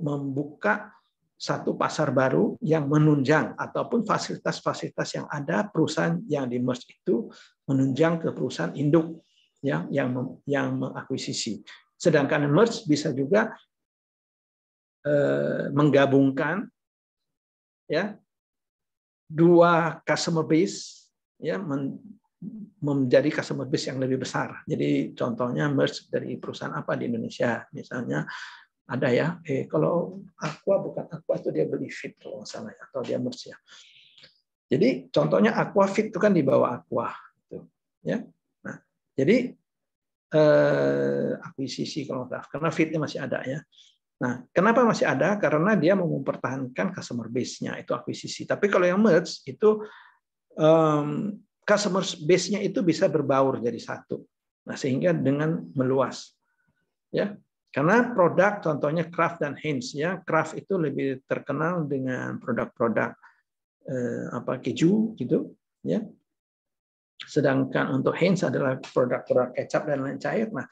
Speaker 1: membuka satu pasar baru yang menunjang, ataupun fasilitas-fasilitas yang ada perusahaan yang di merge itu menunjang ke perusahaan induk ya, yang mengakuisisi. Sedangkan merge bisa juga menggabungkan ya 2 customer base ya, menjadi customer base yang lebih besar. Jadi contohnya merge dari perusahaan apa di Indonesia, misalnya ada ya, kalau Aqua bukan Aqua itu dia beli Fit kalau nggak salah, atau dia merge ya. Jadi contohnya Aqua Fit itu kan di bawah Aqua, gitu, ya. Nah, jadi akuisisi kalau nggak, karena Fitnya masih ada ya. Nah, kenapa masih ada? Karena dia mau mempertahankan customer base-nya, itu akuisisi. Tapi kalau yang merge itu customer base-nya itu bisa berbaur jadi satu. Nah, sehingga dengan meluas. Ya. Karena produk contohnya Kraft dan Heinz ya. Kraft itu lebih terkenal dengan produk-produk keju gitu ya. Sedangkan untuk Heinz adalah produk-produk kecap dan lain cair. Nah,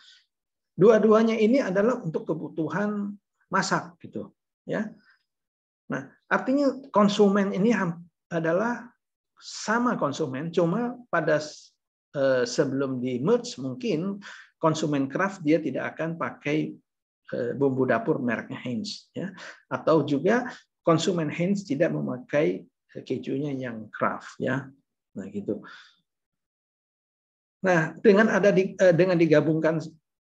Speaker 1: dua-duanya ini adalah untuk kebutuhan masak gitu ya. Nah, artinya konsumen ini adalah sama konsumen, cuma pada sebelum di merge mungkin konsumen Kraft dia tidak akan pakai bumbu dapur mereknya Heinz ya, atau juga konsumen Heinz tidak memakai kejunya yang Kraft ya. Nah, gitu. Nah, dengan digabungkan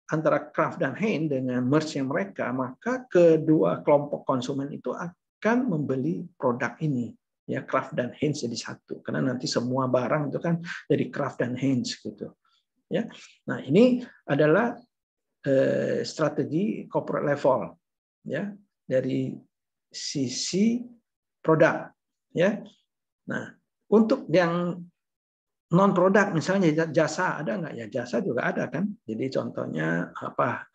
Speaker 1: antara Kraft dan Heinz dengan merge-nya mereka, maka kedua kelompok konsumen itu akan membeli produk ini ya, Kraft dan Heinz jadi satu, karena nanti semua barang itu kan dari Kraft dan Heinz gitu ya. Nah, ini adalah strategi corporate level ya, dari sisi produk ya. Nah, untuk yang non produk misalnya jasa ada nggak ya? Jasa juga ada kan. Jadi contohnya apa,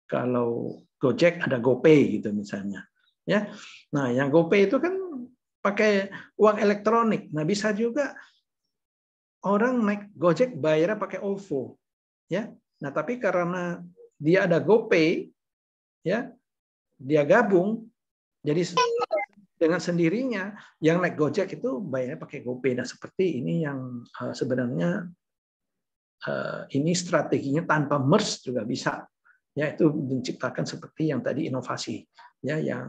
Speaker 1: kalau Gojek ada GoPay gitu misalnya ya. Nah, yang GoPay itu kan pakai uang elektronik. Nah, bisa juga orang naik Gojek bayarnya pakai OVO ya. Nah, tapi karena dia ada GoPay ya, dia gabung jadi dengan sendirinya yang naik Gojek itu bayarnya pakai GoPay. Nah, seperti ini yang sebenarnya ini strateginya tanpa merge juga bisa. Ya, itu menciptakan seperti yang tadi inovasi ya yang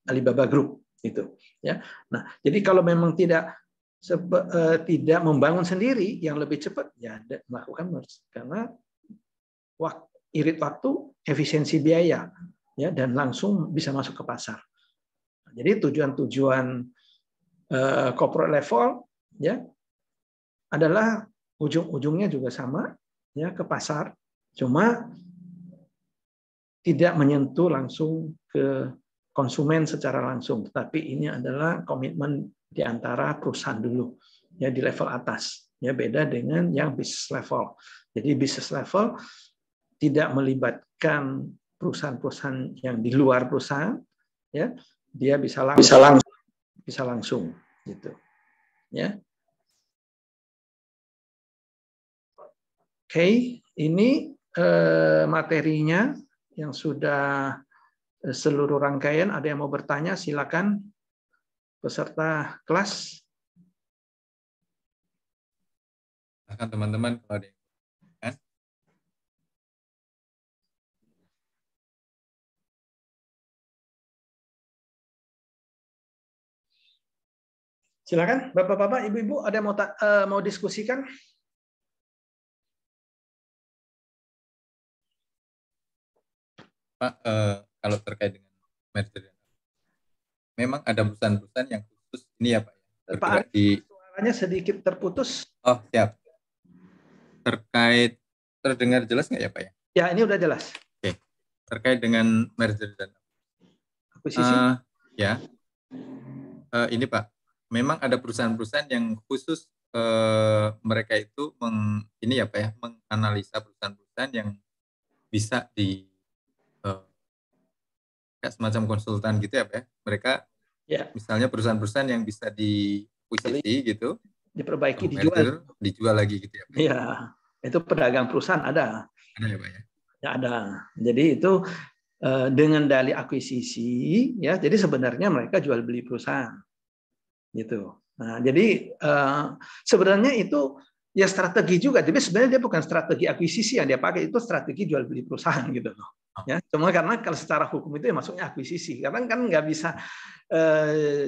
Speaker 1: Alibaba Group itu ya. Nah, jadi kalau memang tidak membangun sendiri yang lebih cepat ya melakukan merge karena irit waktu, efisiensi biaya ya dan langsung bisa masuk ke pasar. Jadi tujuan-tujuan corporate level ya adalah ujung-ujungnya juga sama ya ke pasar, cuma tidak menyentuh langsung ke konsumen secara langsung, tetapi ini adalah komitmen di antara perusahaan dulu ya di level atas ya, beda dengan yang business level. Jadi business level tidak melibatkan perusahaan-perusahaan yang di luar perusahaan ya, dia bisa langsung gitu ya. Oke, ini materinya yang sudah seluruh rangkaian. Ada yang mau bertanya, silakan peserta kelas.
Speaker 7: Silakan teman-teman kalau ada yang bertanya.
Speaker 1: Silakan, Bapak-bapak, Ibu-ibu, ada yang mau diskusikan?
Speaker 7: Pak, kalau terkait dengan merger, memang ada perusahaan-perusahaan yang khusus ini ya Pak ya, bergerak
Speaker 1: Pak, suaranya sedikit terputus.
Speaker 7: Oh siap. Terkait terdengar jelas nggak ya Pak ya?
Speaker 1: Ya, ini udah jelas.
Speaker 7: Oke. Terkait dengan merger dan
Speaker 1: akuisisi.
Speaker 7: Ya. Ini Pak, memang ada perusahaan-perusahaan yang khusus mereka itu ini ya Pak ya, menganalisa perusahaan-perusahaan yang bisa di semacam konsultan gitu ya Pak ya. Mereka misalnya perusahaan-perusahaan yang bisa diakuisisi gitu,
Speaker 1: diperbaiki,
Speaker 7: dijual lagi gitu ya Pak.
Speaker 1: Iya, itu pedagang perusahaan ada.
Speaker 7: Ada ya Pak ya? Ya
Speaker 1: ada. Jadi itu dengan dalih akuisisi ya, jadi sebenarnya mereka jual beli perusahaan. Gitu. Nah, jadi sebenarnya itu ya strategi juga, tapi sebenarnya dia bukan strategi akuisisi yang dia pakai, itu strategi jual beli perusahaan gitu loh. Ya, cuma karena kalau secara hukum itu ya masuknya akuisisi, karena kan nggak bisa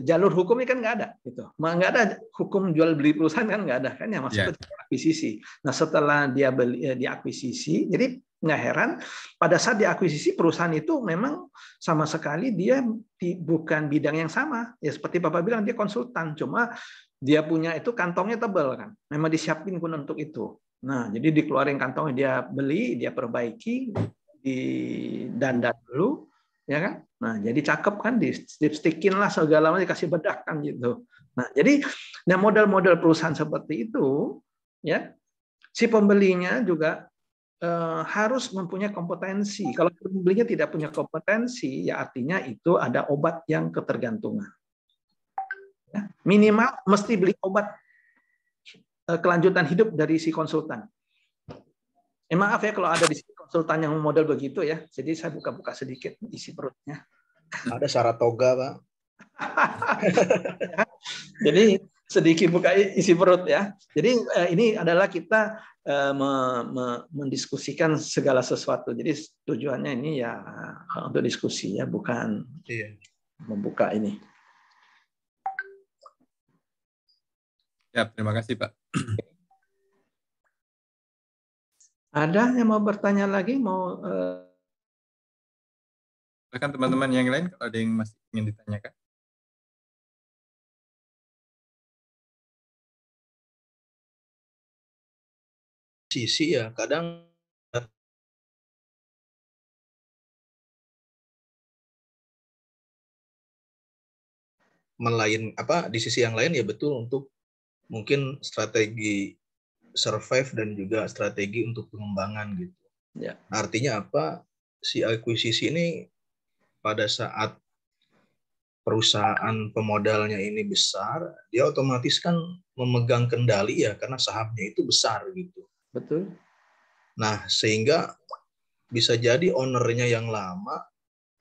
Speaker 1: jalur hukumnya kan nggak ada gitu, nggak ada hukum jual beli perusahaan kan nggak ada kan, ya masuk ke akuisisi. Nah setelah dia beli diakuisisi, jadi nggak heran pada saat diakuisisi perusahaan itu memang sama sekali dia bukan bidang yang sama ya, seperti Bapak bilang dia konsultan, cuma dia punya itu kantongnya tebal kan, memang disiapin pun untuk itu. Nah jadi dikeluarin kantongnya, dia beli, dia perbaiki, di dandan dulu ya kan. Nah jadi cakep kan, di lipstikin lah segala macam, dikasih bedak kan gitu. Nah jadi model-model perusahaan seperti itu ya, si pembelinya juga harus mempunyai kompetensi. Kalau pembelinya tidak punya kompetensi ya artinya itu ada obat yang ketergantungan ya, minimal mesti beli obat kelanjutan hidup dari si konsultan. Maaf ya kalau ada di sini konsultan yang model begitu ya. Jadi saya buka-buka sedikit isi perutnya.
Speaker 5: Ada Saratoga, Pak.
Speaker 1: Jadi sedikit buka isi perut ya. Jadi ini adalah kita mendiskusikan segala sesuatu. Jadi tujuannya ini ya untuk diskusi ya, bukan membuka ini.
Speaker 7: Ya, terima kasih Pak.
Speaker 1: Ada yang mau bertanya lagi? Mau
Speaker 7: silakan teman-teman yang lain kalau ada yang masih ingin ditanyakan.
Speaker 5: Sisi ya kadang di sisi yang lain ya betul, untuk mungkin strategi survive dan juga strategi untuk pengembangan gitu.
Speaker 1: Ya.
Speaker 5: Artinya apa? Si akuisisi ini pada saat perusahaan pemodalnya ini besar, dia otomatis kan memegang kendali ya karena sahamnya itu besar gitu.
Speaker 1: Betul.
Speaker 5: Nah, sehingga bisa jadi ownernya yang lama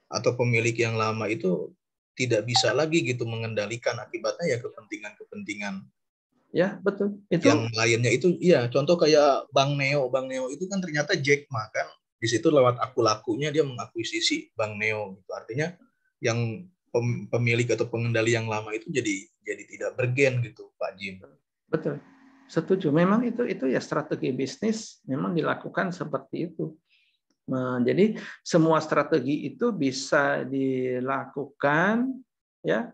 Speaker 5: atau pemilik yang lama itu tidak bisa lagi gitu mengendalikan, akibatnya ya kepentingan-kepentingan
Speaker 1: ya betul itu
Speaker 5: yang lainnya itu. Ya contoh kayak Bank Neo itu kan ternyata Jack Ma kan di situ lewat akun lakunya dia mengakuisisi Bank Neo gitu, artinya yang pemilik atau pengendali yang lama itu jadi tidak bergen gitu Pak Jim.
Speaker 1: Betul, setuju. Memang itu ya strategi bisnis memang dilakukan seperti itu. Jadi semua strategi itu bisa dilakukan ya.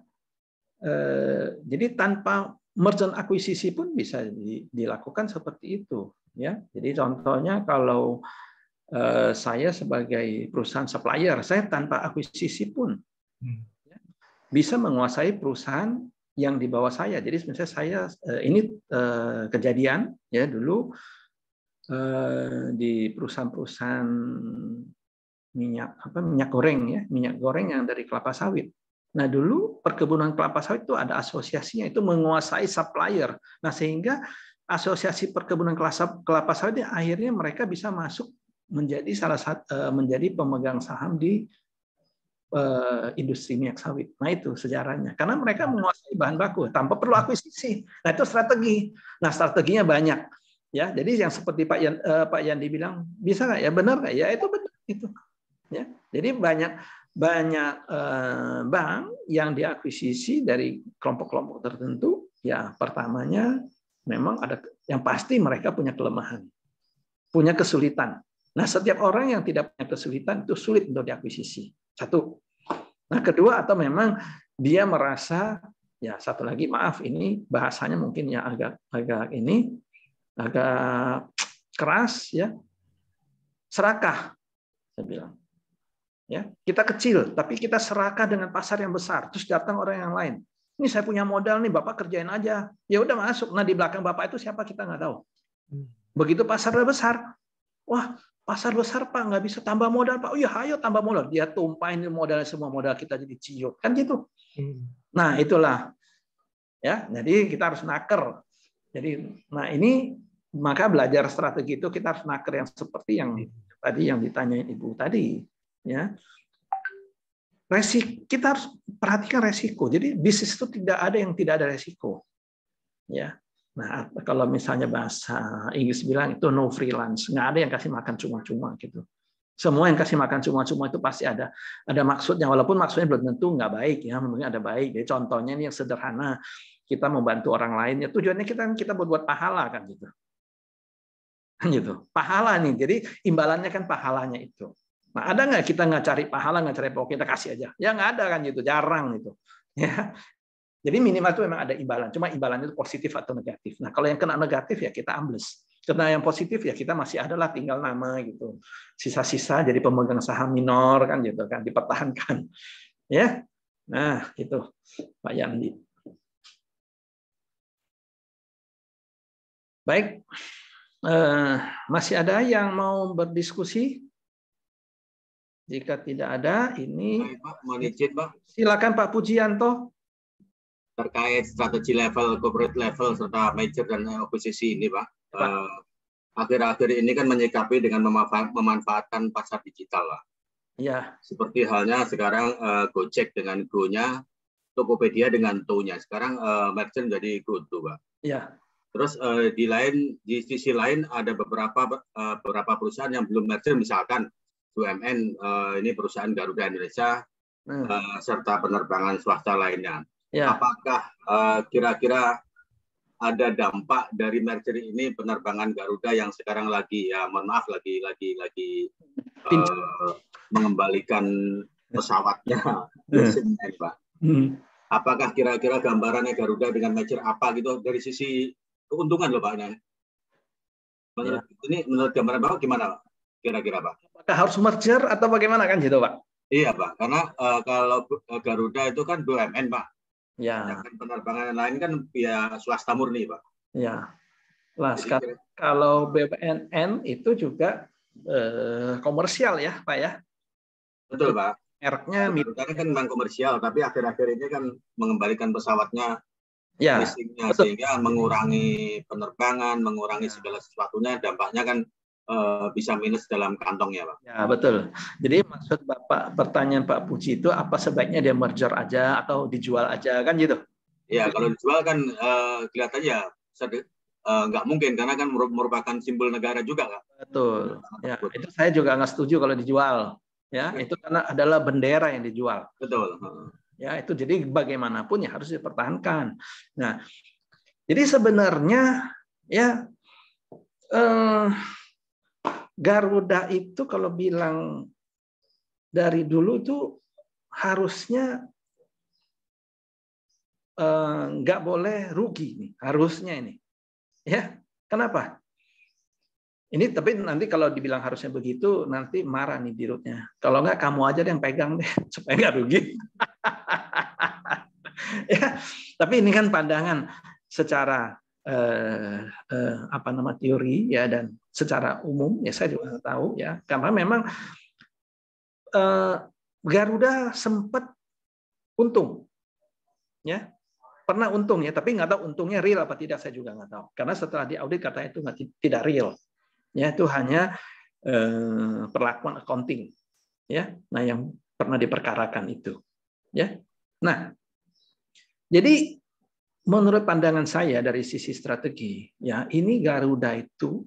Speaker 1: Jadi tanpa merchant akuisisi pun bisa dilakukan seperti itu ya. Jadi contohnya kalau saya sebagai perusahaan supplier, saya tanpa akuisisi pun ya, bisa menguasai perusahaan yang di bawah saya. Jadi misalnya saya ini kejadian ya dulu di perusahaan-perusahaan minyak goreng yang dari kelapa sawit. Nah dulu perkebunan kelapa sawit itu ada asosiasinya, itu menguasai supplier. Nah sehingga asosiasi perkebunan kelapa sawit akhirnya mereka bisa masuk menjadi menjadi pemegang saham di industri minyak sawit. Nah itu sejarahnya. Karena mereka menguasai bahan baku tanpa perlu akuisisi. Nah itu strategi. Nah strateginya banyak. Ya, jadi yang seperti Pak Yandi bilang, bisa nggak ya, benar nggak ya, itu benar itu. Ya, jadi banyak bank yang diakuisisi dari kelompok-kelompok tertentu. Ya, pertamanya memang ada yang pasti mereka punya kelemahan, punya kesulitan. Nah, setiap orang yang tidak punya kesulitan itu sulit untuk diakuisisi. Satu. Nah, kedua atau memang dia merasa ya satu lagi maaf ini bahasanya mungkin ya agak keras ya, serakah saya bilang ya, kita kecil tapi kita serakah dengan pasar yang besar, terus datang orang yang lain, ini saya punya modal nih Bapak kerjain aja, ya udah masuk. Nah di belakang Bapak itu siapa kita nggak tahu. Begitu pasar besar, wah pasar besar Pak nggak bisa tambah modal Pak, oh iya ayo tambah modal, dia tumpahin modal semua, modal kita jadi ciut kan gitu. Nah itulah ya, jadi kita harus naker. Jadi nah ini maka belajar strategi itu kita harus naker yang seperti yang tadi yang ditanyain Ibu tadi ya. Kita harus perhatikan resiko. Jadi bisnis itu tidak ada yang tidak ada resiko. Ya. Nah, kalau misalnya bahasa Inggris bilang itu no freelance, nggak ada yang kasih makan cuma-cuma gitu. Semua yang kasih makan cuma-cuma itu pasti ada maksudnya, walaupun maksudnya belum tentu nggak baik ya, mungkin ada baik. Jadi contohnya ini yang sederhana, kita membantu orang lain ya tujuannya kita berbuat pahala kan gitu. Gitu. Pahala nih. Jadi imbalannya kan pahalanya itu. Nah, ada nggak kita nggak cari pahala, nggak cari pokok, kita kasih aja? Ya nggak ada kan gitu, jarang gitu. Ya. Jadi minimal itu memang ada imbalan. Cuma imbalannya itu positif atau negatif. Nah, kalau yang kena negatif ya kita ambles. Kena yang positif ya kita masih adalah tinggal nama gitu. Sisa-sisa jadi pemegang saham minor kan gitu kan, dipertahankan. Ya. Nah, itu Pak Yandi. Baik. Masih ada yang mau berdiskusi? Jika tidak ada, ini
Speaker 6: Pak, mohon izin, Pak.
Speaker 1: Silakan Pak Pujianto.
Speaker 6: Terkait strategi level, corporate level, serta major dan akuisisi ini, Pak. Akhir-akhir ini kan menyikapi dengan memanfaatkan pasar digital, Pak.
Speaker 1: Ya.
Speaker 6: Seperti halnya sekarang Gojek dengan Go-nya, Tokopedia dengan To-nya. Sekarang merchant jadi GoTo, Pak.
Speaker 1: Ya.
Speaker 6: Terus di sisi lain ada beberapa perusahaan yang belum merger, misalkan BUMN, ini perusahaan Garuda Indonesia, serta penerbangan swasta lainnya. Ya. Apakah kira-kira ada dampak dari merger ini penerbangan Garuda yang sekarang lagi mengembalikan pesawatnya ke Senin, Pak? Apakah kira-kira gambarannya Garuda dengan merger apa gitu dari sisi keuntungan loh Pak? Ini menurut gambaran Bapak gimana Pak? Kira-kira Pak?
Speaker 1: Apakah harus merger atau bagaimana kan gitu Pak?
Speaker 6: Iya Pak, karena kalau Garuda itu kan BUMN Pak.
Speaker 1: Ya.
Speaker 6: Sedangkan penerbangan lain kan via swasta murni Pak.
Speaker 1: Ya. Lah sekarang kalau BUMN itu juga komersial ya Pak ya?
Speaker 6: Betul Pak.
Speaker 1: Mereknya
Speaker 6: kan memang komersial, tapi akhir-akhir ini kan mengembalikan pesawatnya.
Speaker 1: Ya,
Speaker 6: sehingga mengurangi penerbangan, mengurangi segala sesuatunya, dampaknya kan bisa minus dalam kantongnya, Pak.
Speaker 1: Ya, betul. Jadi maksud Bapak, pertanyaan Pak Puji itu apa sebaiknya dia merger aja atau dijual aja, kan gitu?
Speaker 6: Ya, kalau dijual kan kelihatannya nggak mungkin, karena kan merupakan simbol negara juga, Kak.
Speaker 1: Betul. Ya, itu saya juga nggak setuju kalau dijual. Ya, itu karena adalah bendera yang dijual.
Speaker 6: Betul.
Speaker 1: Ya, itu jadi bagaimanapun ya harus dipertahankan. Nah, jadi sebenarnya ya Garuda itu kalau bilang dari dulu tuh harusnya nggak boleh rugi nih, harusnya ini. Ya, kenapa? Ini tapi nanti kalau dibilang harusnya begitu, nanti marah nih dirutnya. Kalau nggak kamu aja yang pegang deh, supaya nggak rugi. Ya, tapi ini kan pandangan secara teori ya, dan secara umum ya saya juga tahu ya, karena memang Garuda sempat untung, ya pernah untung ya, tapi nggak tahu untungnya real apa tidak, saya juga nggak tahu, karena setelah diaudit katanya itu tidak real, ya itu hanya perlakuan accounting, ya, nah yang pernah diperkarakan itu, ya, nah jadi menurut pandangan saya dari sisi strategi, ya ini Garuda itu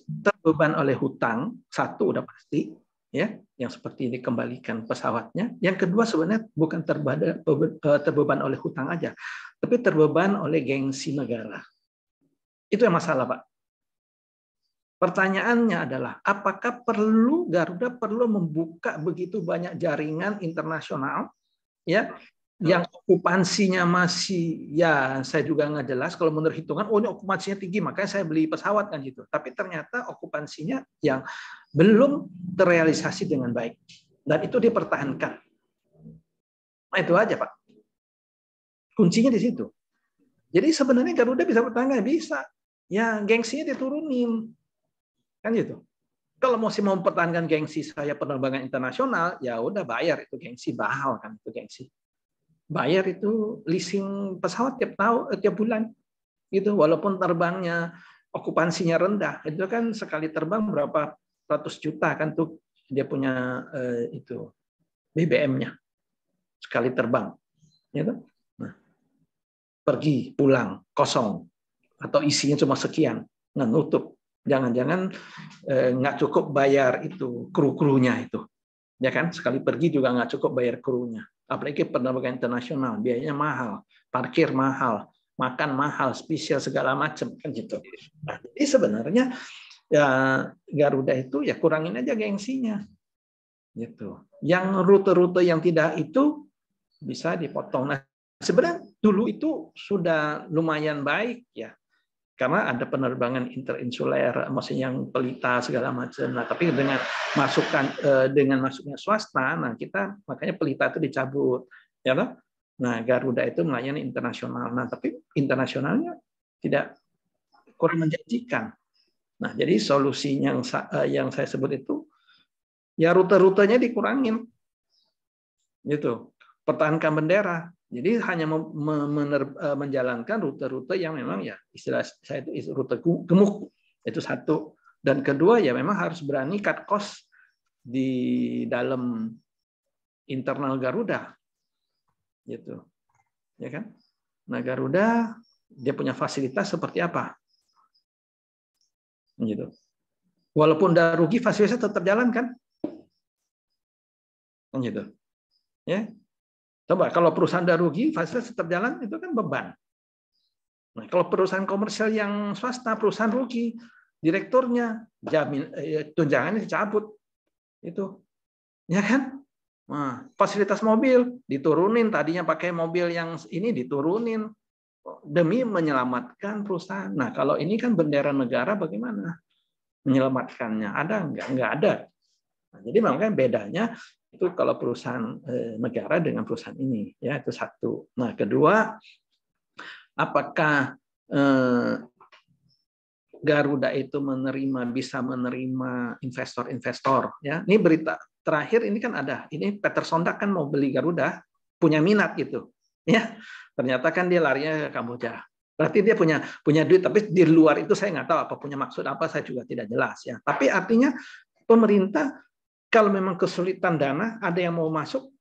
Speaker 1: terbeban oleh hutang, satu udah pasti, ya, yang seperti dikembalikan pesawatnya. Yang kedua sebenarnya bukan terbeban oleh hutang aja, tapi terbeban oleh gengsi negara. Itu yang masalah, Pak. Pertanyaannya adalah, apakah Garuda perlu membuka begitu banyak jaringan internasional, ya, yang okupansinya masih, ya saya juga nggak jelas kalau menurut hitungan, oh ini okupansinya tinggi makanya saya beli pesawat kan gitu, tapi ternyata okupansinya yang belum terrealisasi dengan baik dan itu dipertahankan. Nah itu aja, Pak, kuncinya di situ. Jadi sebenarnya Garuda bisa bertahan, bisa ya, gengsinya diturunin kan gitu. Kalau masih mau mempertahankan gengsi saya penerbangan internasional, ya udah bayar itu gengsi, mahal kan itu gengsi. Bayar itu leasing pesawat tiap bulan gitu, walaupun terbangnya okupansinya rendah, itu kan sekali terbang berapa ratus juta kan tuh dia punya itu BBM-nya sekali terbang, gitu. Nah, pergi pulang kosong atau isinya cuma sekian, nggak nutup, jangan-jangan nggak cukup bayar itu kru-krunya itu, ya kan, sekali pergi juga nggak cukup bayar krunya. Apalagi penerbangan internasional, biayanya mahal, parkir mahal, makan mahal, spesial segala macam kan gitu. Nah, jadi sebenarnya ya Garuda itu ya kurangin aja gengsinya, gitu. Yang rute-rute yang tidak itu bisa dipotong. Nah, sebenarnya dulu itu sudah lumayan baik ya, karena ada penerbangan interinsuler, maksudnya yang pelita segala macam. Nah, tapi dengan masuknya swasta, nah kita makanya pelita itu dicabut, ya toh? Nah, Garuda itu melayani internasional. Nah, tapi internasionalnya tidak, kurang menjanjikan. Nah, jadi solusinya yang saya sebut itu ya rute-rutenya dikurangin, gitu. Pertahankan bendera. Jadi hanya menjalankan rute-rute yang memang ya istilah saya itu rute gemuk, itu satu. Dan kedua ya memang harus berani cut cost di dalam internal Garuda, gitu, ya kan? Nah Garuda dia punya fasilitas seperti apa, gitu. Walaupun udah rugi fasilitasnya tetap jalan kan, gitu, ya. Coba kalau perusahaan udah rugi, fasilitas tetap jalan, itu kan beban. Nah, kalau perusahaan komersial yang swasta, perusahaan rugi, direkturnya tunjangannya dicabut, itu, ya kan? Nah, fasilitas mobil diturunin, tadinya pakai mobil yang ini diturunin demi menyelamatkan perusahaan. Nah, kalau ini kan bendera negara, bagaimana menyelamatkannya? Ada nggak? Nggak ada. Nah, jadi makanya bedanya itu kalau perusahaan negara dengan perusahaan ini, ya itu satu. Nah kedua, apakah Garuda itu bisa menerima investor-investor? Ya, ini berita terakhir ini kan ada, ini Peter Sondak kan mau beli Garuda, punya minat gitu, ya ternyata kan dia larinya ke Kamboja, Berarti dia punya duit, tapi di luar itu saya nggak tahu apa punya maksud apa, saya juga tidak jelas ya. Tapi artinya pemerintah kalau memang kesulitan dana, ada yang mau masuk,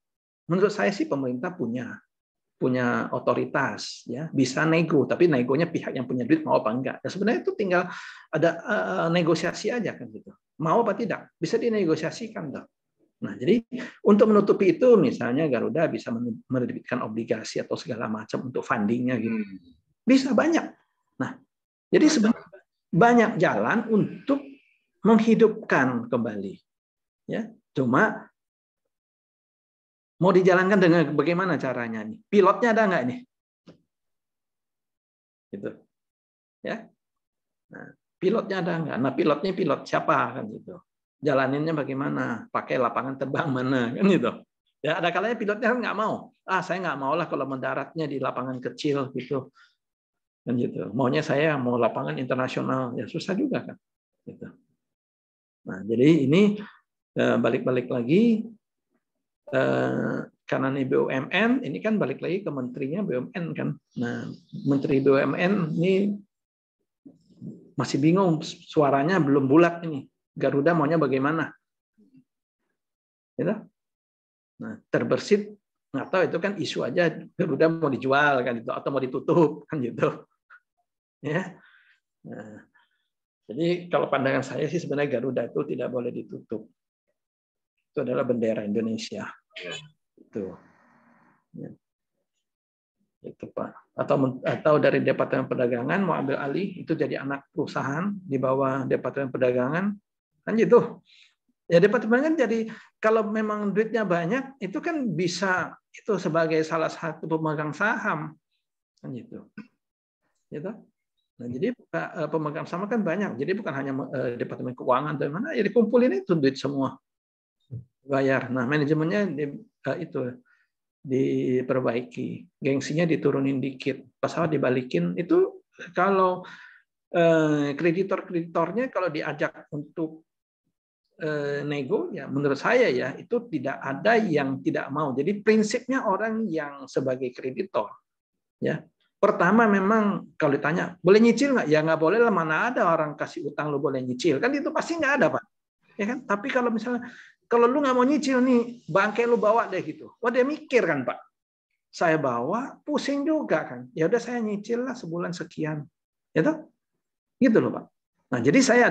Speaker 1: menurut saya sih pemerintah punya otoritas ya, bisa nego, tapi negonya pihak yang punya duit mau apa enggak. Dan sebenarnya itu tinggal ada negosiasi aja kan gitu. Mau apa tidak? Bisa dinegosiasikan toh. Nah, jadi untuk menutupi itu misalnya Garuda bisa menerbitkan obligasi atau segala macam untuk fundingnya gitu. Bisa banyak. Nah, jadi sebenarnya banyak jalan untuk menghidupkan kembali. Ya, cuma mau dijalankan dengan bagaimana caranya nih? Pilotnya ada nggak nih? Gitu. Ya. Nah, pilotnya ada nggak? Nah, pilotnya pilot siapa kan gitu. Jalaninnya bagaimana? Pakai lapangan terbang mana kan gitu. Ya, ada kalanya pilotnya nggak mau. Saya nggak mau lah kalau mendaratnya di lapangan kecil gitu. Kan gitu. Maunya saya mau lapangan internasional, ya susah juga kan. Gitu. Nah, jadi ini balik-balik lagi karena ini BUMN, ini kan balik lagi ke menterinya BUMN kan. Nah, Menteri BUMN ini masih bingung, suaranya belum bulat ini. Garuda maunya bagaimana? Gitu? Nah, terbersit nggak tahu itu kan isu aja Garuda mau dijual kan itu atau mau ditutup kan gitu. Ya. Nah, jadi kalau pandangan saya sih sebenarnya Garuda itu tidak boleh ditutup. Itu adalah bendera Indonesia. Itu. Ya. Itu Pak. Atau dari Departemen Perdagangan mau ambil alih itu jadi anak perusahaan di bawah Departemen Perdagangan kan gitu. Ya Departemen kan jadi kalau memang duitnya banyak itu kan bisa itu sebagai salah satu pemegang saham kan gitu. Gitu. Nah, jadi pemegang saham kan banyak. Jadi bukan hanya Departemen Keuangan dari mana, ya dikumpulin itu duit semua. Bayar. Nah, manajemennya itu diperbaiki. Gengsinya diturunin dikit. Pasal dibalikin itu kalau kreditor-kreditornya kalau diajak untuk nego ya menurut saya ya itu tidak ada yang tidak mau. Jadi prinsipnya orang yang sebagai kreditor ya. Pertama memang kalau ditanya boleh nyicil nggak? Ya nggak boleh lah, mana ada orang kasih utang lu boleh nyicil kan itu pasti nggak ada Pak. Ya kan? Tapi kalau misalnya kalau lu nggak mau nyicil nih bangke lu bawa deh gitu. Wah dia mikir kan Pak. Saya bawa pusing juga kan. Ya udah saya nyicil lah sebulan sekian. Gitu? Gitu loh Pak. Nah jadi saya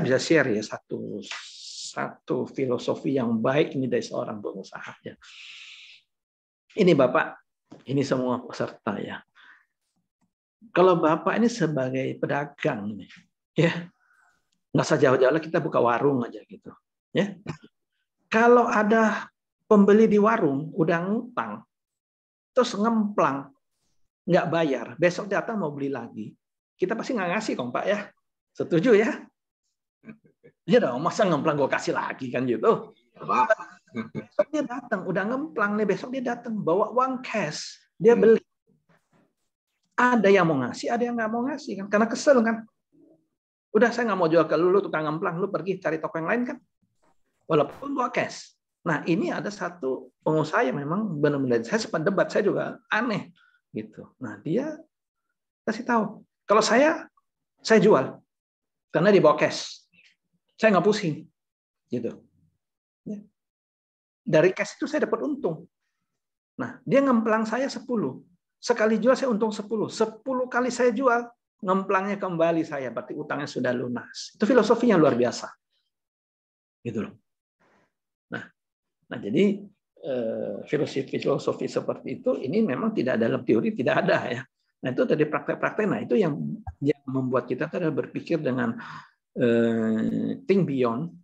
Speaker 1: bisa share ya satu filosofi yang baik ini dari seorang pengusaha ya. Ini Bapak, ini semua peserta ya. Kalau Bapak ini sebagai pedagang nih, ya nggak usah jauh-jauh kita buka warung aja gitu, ya. Kalau ada pembeli di warung udah ngutang, terus ngemplang, nggak bayar, besok datang mau beli lagi, kita pasti nggak ngasih kok Pak ya, setuju ya? Ya dong, masa ngemplang gue kasih lagi kan gitu. Besok dia datang, udah ngemplang nih, besok dia datang bawa uang cash, dia beli. Ada yang mau ngasih, ada yang nggak mau ngasih kan, karena kesel kan. Udah saya nggak mau jual ke lu tukang ngemplang, lu pergi cari toko yang lain kan. Walaupun bawa cash. Nah ini ada satu pengusaha yang memang benar-benar saya sempat debat, saya juga aneh gitu. Nah dia kasih tahu, kalau saya jual karena dibawa cash, saya nggak pusing gitu. Dari cash itu saya dapat untung. Nah dia ngemplang saya 10. Sekali jual saya untung 10. 10 kali saya jual, ngemplangnya kembali saya. Berarti utangnya sudah lunas. Itu filosofinya luar biasa. Gitu loh. Nah jadi filosofi seperti itu ini memang tidak dalam teori, tidak ada ya. Nah itu dari praktek-praktek. Nah itu yang membuat kita adalah berpikir dengan think beyond,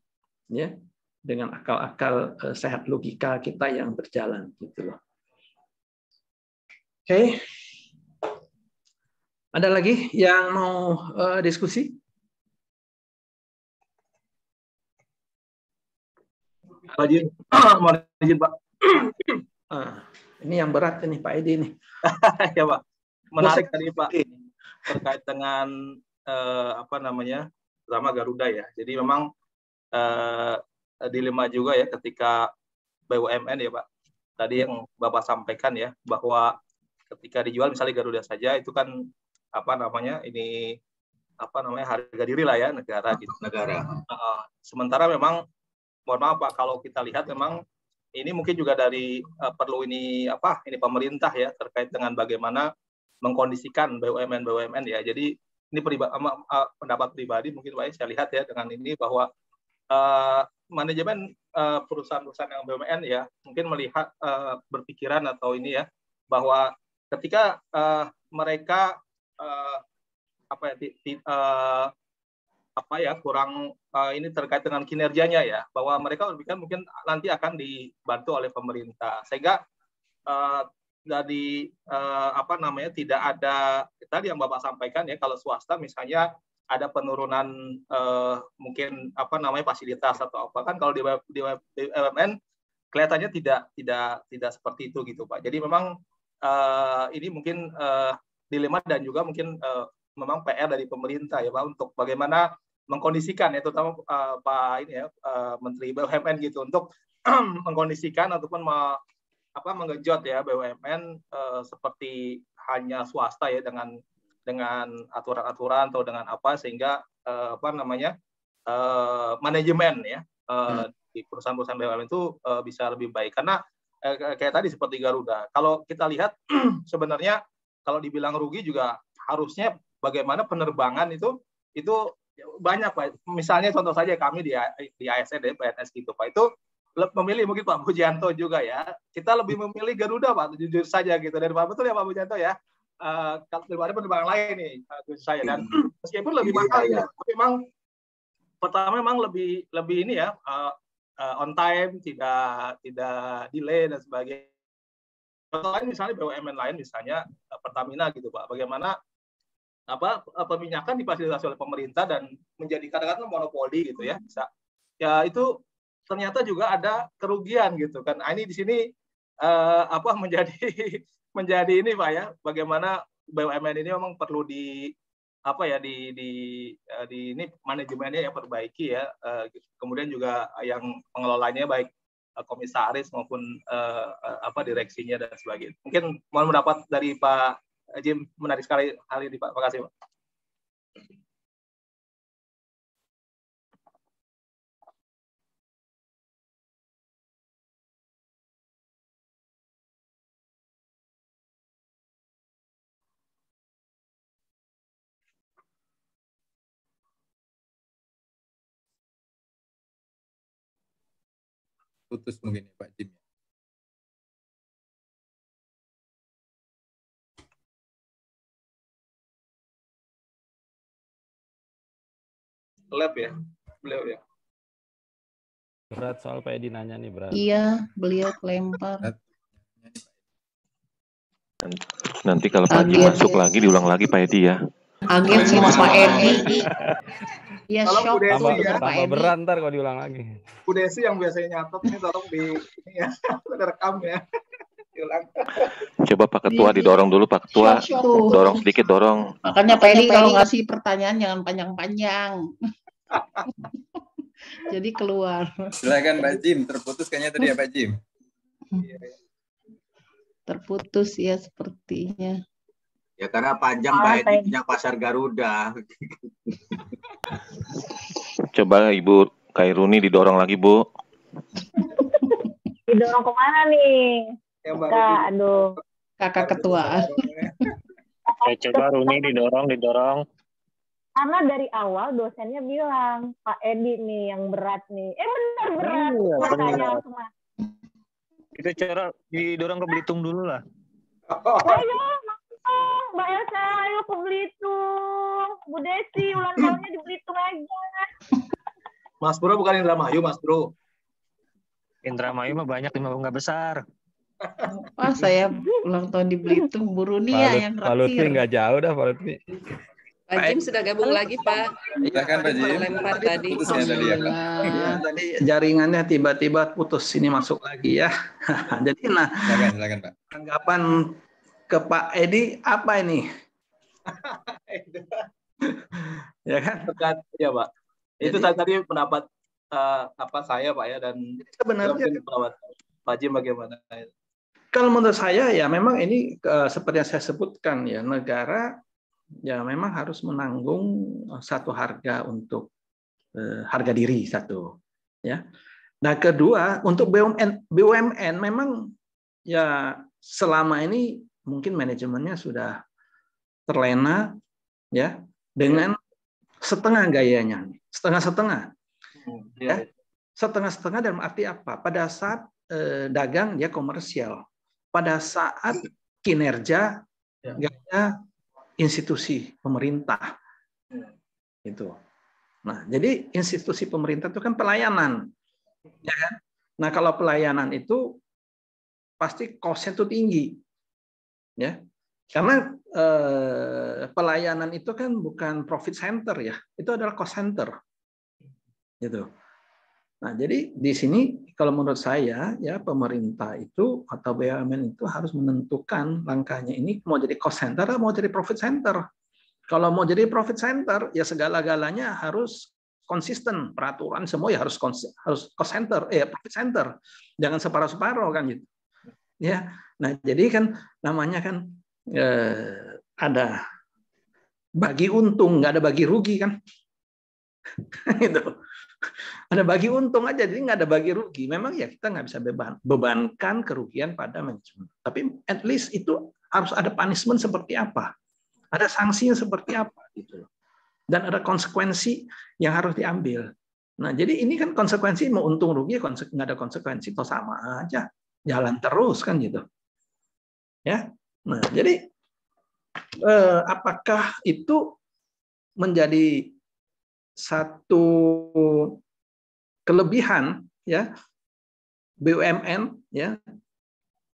Speaker 1: ya, dengan akal-akal sehat logika kita yang berjalan. Gitu loh. Oke, ada lagi yang mau diskusi?
Speaker 8: Pak Jin, mau izin Pak.
Speaker 1: Ini yang berat ini Pak Edi nih.
Speaker 8: Ya Pak, menarik tadi Pak terkait dengan pertama Garuda ya. Jadi memang dilema juga ya ketika BUMN ya Pak. Tadi yang Bapak sampaikan ya bahwa ketika dijual misalnya Garuda saja itu kan harga diri lah ya negara gitu. Sementara memang mohon maaf Pak, kalau kita lihat memang ini mungkin juga dari perlu ini pemerintah ya terkait dengan bagaimana mengkondisikan BUMN ya. Jadi ini pendapat pribadi mungkin Pak, saya lihat ya dengan ini bahwa manajemen perusahaan-perusahaan yang BUMN ya mungkin melihat berpikiran atau ini ya bahwa ketika mereka kurang ini terkait dengan kinerjanya ya, bahwa mereka berpikir mungkin nanti akan dibantu oleh pemerintah sehingga tidak ada tadi yang Bapak sampaikan ya, kalau swasta misalnya ada penurunan mungkin fasilitas atau apa kan, kalau di BUMN kelihatannya tidak seperti itu gitu Pak. Jadi memang ini mungkin dilema dan juga mungkin memang PR dari pemerintah ya Pak untuk bagaimana mengkondisikan ya, terutama Menteri BUMN gitu untuk mengkondisikan ataupun menggenjot ya BUMN seperti hanya swasta ya dengan aturan-aturan atau dengan apa sehingga manajemen ya di perusahaan-perusahaan BUMN itu bisa lebih baik, karena kayak tadi seperti Garuda. Kalau kita lihat sebenarnya kalau dibilang rugi juga harusnya bagaimana penerbangan itu banyak Pak. Misalnya contoh saja kami di ASN ya, PNS gitu Pak, itu memilih mungkin Pak Bujanto juga ya. Kita lebih memilih Garuda Pak, jujur saja gitu. Dan Pak betul ya Pak Bujanto ya. Daripada penerbangan lain nih, jujur saya. Dan meskipun lebih mahal ya, tapi memang pertama memang lebih ini ya, on time, tidak delay dan sebagainya. Contoh lain misalnya BUMN lain misalnya Pertamina gitu Pak. Bagaimana peminyakan difasilitasi oleh pemerintah dan menjadi kadang-kadang monopoli gitu ya, bisa ya, itu ternyata juga ada kerugian gitu kan. Ini di sini menjadi ini Pak ya, bagaimana BUMN ini memang perlu di ini manajemennya ya perbaiki ya, kemudian juga yang pengelolanya baik komisaris maupun direksinya dan sebagainya. Mungkin mohon mendapat dari Pak Jim, menarik sekali hal ini Pak. Terima kasih Pak.
Speaker 7: Putus mungkin ya Pak Jim.
Speaker 8: Lab ya, beliau ya.
Speaker 9: Berat soal Pak Edi nanya nih, berat.
Speaker 10: Iya, beliau kelempar.
Speaker 11: Nanti kalau Pak Edi masuk lagi, diulang lagi Pak Edi ya.
Speaker 10: Kaget sama Pak Edi. Ya, shock
Speaker 9: ya. Tambah berat ntar kalau diulang lagi.
Speaker 8: Bu Desi yang biasanya nyatet ini tolong ini ya, rekam ya. Diulang.
Speaker 11: Coba Pak Ketua didorong dulu Pak Ketua. Dorong sedikit, dorong.
Speaker 10: Makanya Pak Edi kalau ngasih pertanyaan jangan panjang-panjang. Jadi keluar.
Speaker 7: Silakan Pak Jim, terputus kayaknya tadi ya Pak Jim.
Speaker 10: Terputus ya sepertinya.
Speaker 12: Ya karena panjang Pak Edi punya pasar Garuda.
Speaker 11: Coba Ibu Kairuni didorong lagi Bu.
Speaker 13: Didorong kemana nih? Aduh.
Speaker 10: Kakak ketua.
Speaker 14: Coba Runi didorong.
Speaker 13: Karena dari awal dosennya bilang Pak Edi nih yang berat nih. Benar.
Speaker 14: Benar. Itu cara didorong ke Belitung dulu lah.
Speaker 13: Ayo, Mbak Elsa, ayo ke Belitung. Bu Desi, ulang tahunnya di Belitung aja.
Speaker 8: Mas Bro bukan Indramayu, Mas Bro.
Speaker 14: Indramayu mah banyak, nggak besar.
Speaker 10: Wah, saya ulang tahun di Belitung, Bu Runi ya yang
Speaker 9: Pak Lutfi nggak jauh dah, Pak Lutfi.
Speaker 15: Pak Jim sudah gabung lagi, Pak.
Speaker 7: Silakan Pak Jim.
Speaker 15: Lempar tadi.
Speaker 1: Tadi jaringannya tiba-tiba putus, ini masuk lagi ya. Jadi
Speaker 7: silakan Pak.
Speaker 1: Tanggapan ke Pak Edi apa ini? Ya kan?
Speaker 8: Ya Pak. Itu tadi pendapat saya Pak ya, dan
Speaker 1: sebenarnya
Speaker 8: pendapat Pak Jim bagaimana?
Speaker 1: Kalau menurut saya ya memang ini seperti yang saya sebutkan ya, negara ya memang harus menanggung satu harga untuk harga diri satu, ya. Nah, kedua untuk BUMN memang ya selama ini mungkin manajemennya sudah terlena ya dengan setengah gayanya, setengah-setengah, ya. Setengah-setengah dalam arti apa? Pada saat dagang dia komersial, pada saat kinerja gaya institusi pemerintah, gitu. Nah, jadi institusi pemerintah itu kan pelayanan, ya kan? Nah, kalau pelayanan itu pasti cost-nya itu tinggi, ya. Karena pelayanan itu kan bukan profit center ya, itu adalah cost center, gitu. Nah, jadi di sini kalau menurut saya ya pemerintah itu atau BUMN itu harus menentukan langkahnya ini mau jadi cost center atau mau jadi profit center. Kalau mau jadi profit center ya segala-galanya harus konsisten, peraturan semua ya harus cost center, profit center. Jangan separuh-separuh kan gitu. Ya. Nah, jadi kan namanya kan ada bagi untung, nggak ada bagi rugi kan. Gitu. Ada bagi untung aja, jadi nggak ada bagi rugi. Memang ya kita nggak bisa bebankan kerugian pada manajemen. Tapi at least itu harus ada punishment seperti apa, ada sanksinya seperti apa, gitu. Dan ada konsekuensi yang harus diambil. Nah, jadi ini kan konsekuensi mau untung rugi, nggak ada konsekuensi, toh sama aja, jalan terus kan gitu. Ya, nah jadi apakah itu menjadi satu kelebihan ya BUMN ya